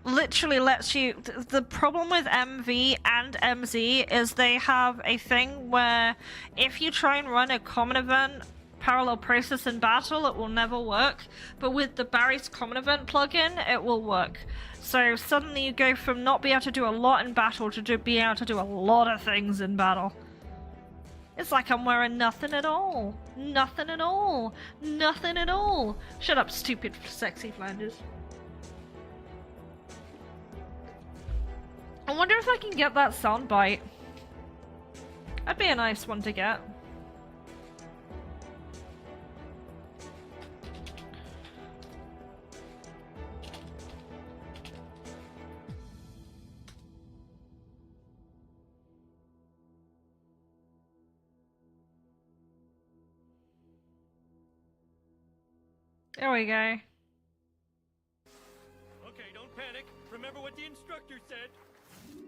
Literally lets you... The problem with MV and MZ is they have a thing where if you try and run a common event parallel process in battle, it will never work. But with the Barry's common event plugin, it will work. So suddenly you go from not being able to do a lot in battle to being able to do a lot of things in battle. It's like I'm wearing nothing at all. Nothing at all. Nothing at all. Shut up, stupid, sexy Flanders. I wonder if I can get that soundbite. That'd be a nice one to get. There we go. Okay, don't panic. Remember what the instructor said.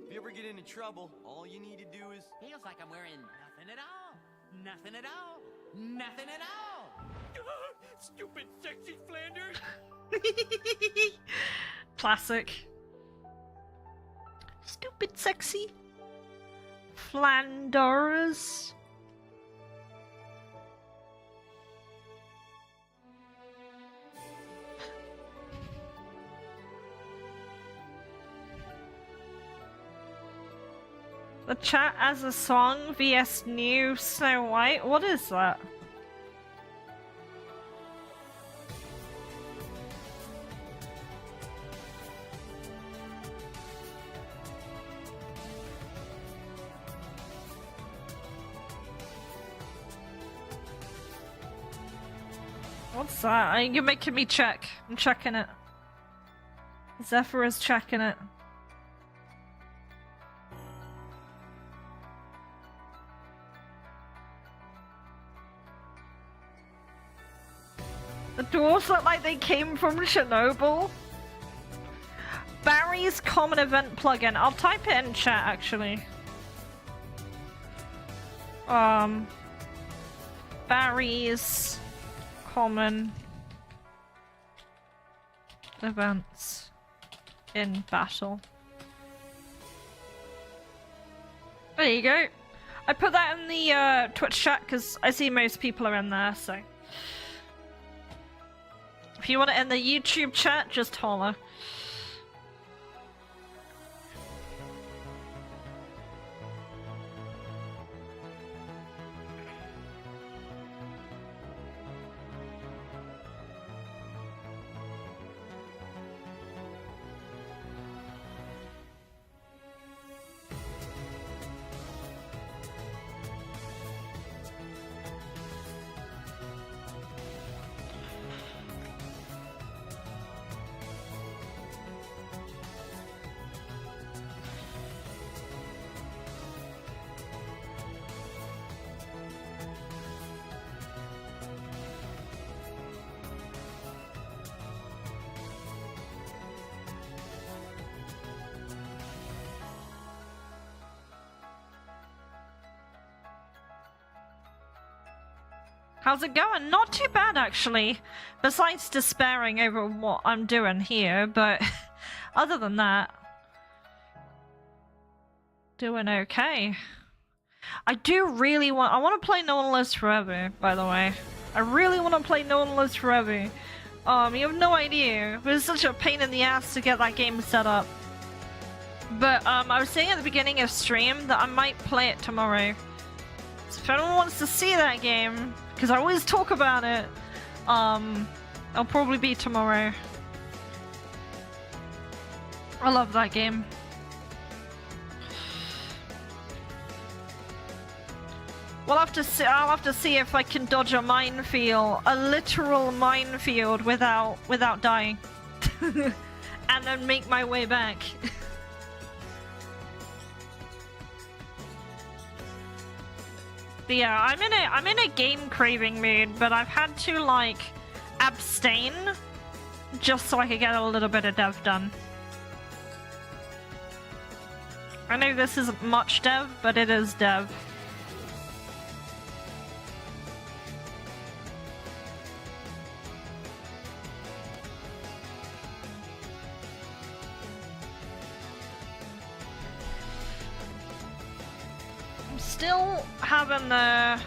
If you ever get into trouble, all you need to do is... Feels like I'm wearing nothing at all. Nothing at all. Nothing at all. Stupid sexy Flanders. Classic. Stupid sexy Flanders. The chat as a song vs new Snow White? What is that? What's that? You're making me check. I'm checking it. Zephyr is checking it. The doors look like they came from Chernobyl. Barry's common event plugin. I'll type it in chat actually. Barry's common events in battle. There you go. I put that in the Twitch chat because I see most people are in there, so. If you want it in the YouTube chat, just holler. How's it going? Not too bad, actually. Besides despairing over what I'm doing here, but other than that, doing okay. I do really want... I want to play No One Lives Forever, by the way. I really want to play No One Lives Forever. You have no idea. It was such a pain in the ass to get that game set up. But I was saying at the beginning of stream that I might play it tomorrow. So if anyone wants to see that game, because I always talk about it, it'll probably be tomorrow. I love that game. I'll have to see if I can dodge a minefield, a literal minefield without dying. And then make my way back. But yeah, I'm in a game craving mood, but I've had to like abstain just so I could get a little bit of dev done. I know this isn't much dev, but it is dev. Still having the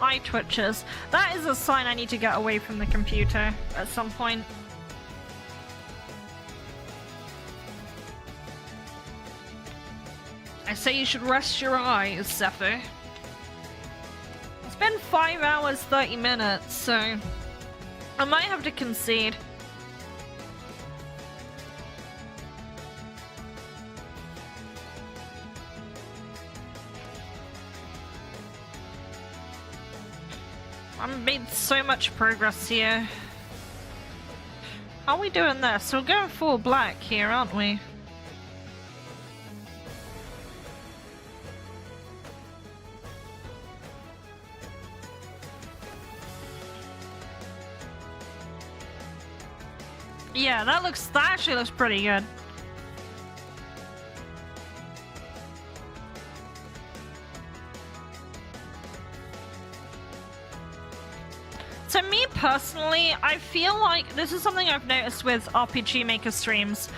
eye twitches. That is a sign I need to get away from the computer at some point. I say you should rest your eyes, Zephyr. It's been 5 hours, 30 minutes, so I might have to concede. I've made so much progress here. How are we doing this? We're going full black here, aren't we? Yeah, that actually looks pretty good. To me personally, I feel like this is something I've noticed with RPG Maker streams.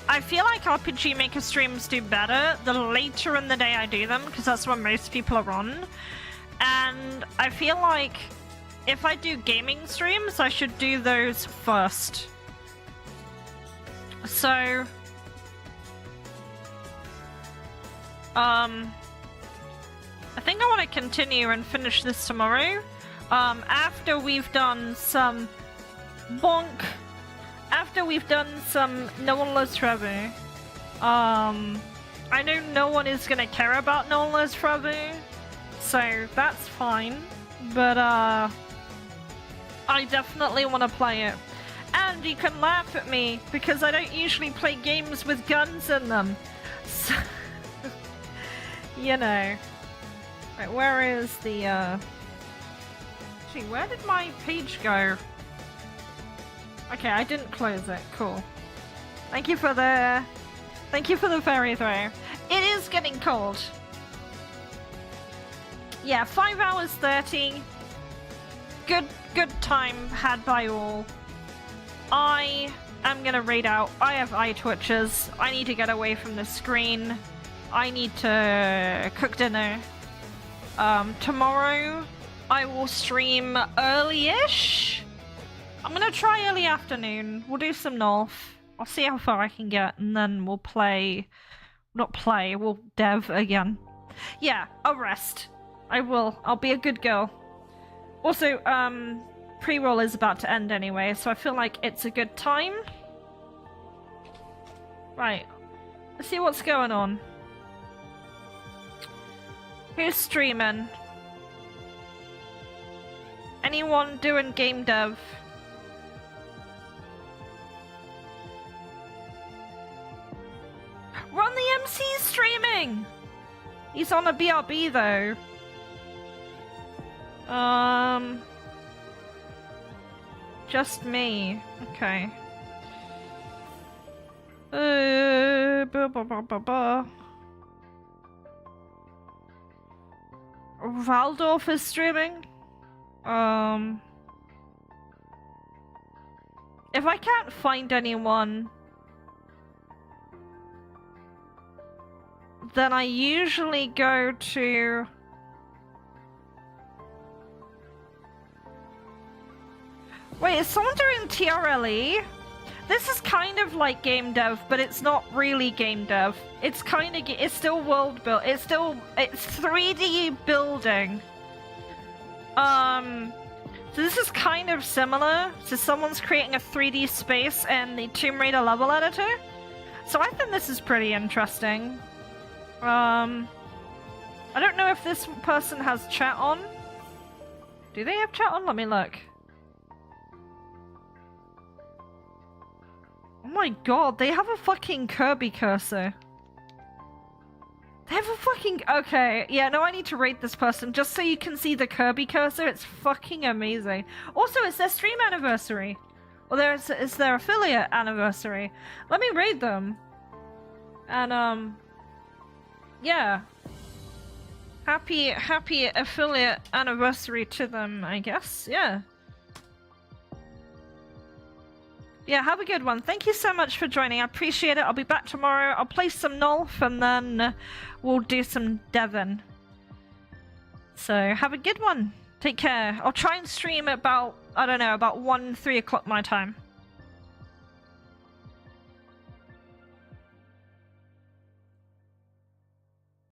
I feel like RPG Maker streams do better the later in the day I do them, because that's when most people are on. And I feel like if I do gaming streams, I should do those first. So I think I want to continue and finish this tomorrow. After we've done some bonk. After we've done some No One Loves Forever. I know no one is gonna care about No One Loves Forever, so that's fine. But I definitely want to play it. And you can laugh at me because I don't usually play games with guns in them. So, you know. Right, where is the Gee, where did my page go? Okay, I didn't close it. Cool. Thank you for the fairy throw. It is getting cold. Yeah, 5 hours 30. Good time had by all. I am gonna raid out. I have eye twitches. I need to get away from the screen. I need to cook dinner. Tomorrow I will stream early-ish. I'm gonna try early afternoon. We'll do some North. I'll see how far I can get, and then we'll play... Not play, we'll dev again. Yeah, I'll rest. I will. I'll be a good girl. Also, pre-roll is about to end anyway, so I feel like it's a good time. Right. Let's see what's going on. Who's streaming? Anyone doing game dev? Run the MC's streaming! He's on a BRB though. Just me. Okay. Valdorf is streaming. If I can't find anyone, then I usually go to... Wait, is someone doing TRLE? This is kind of like game dev, but it's not really game dev. It's kind of... It's still world build. It's 3D building. So this is kind of similar. So someone's creating a 3D space in the Tomb Raider level editor. So I think this is pretty interesting. I don't know if this person has chat on. Do they have chat on? Let me look. Oh my god, they have a fucking Kirby cursor. They have a fucking... Okay, yeah, no, I need to rate this person just so you can see the Kirby cursor. It's fucking amazing. Also, it's their stream anniversary. Or it's their affiliate anniversary. Let me rate them. And, yeah. Happy affiliate anniversary to them, I guess. Yeah. Yeah, have a good one. Thank you so much for joining. I appreciate it. I'll be back tomorrow. I'll play some Nolf and then we'll do some Devon. So, have a good one. Take care. I'll try and stream at about, I don't know, about 1, 3 o'clock my time.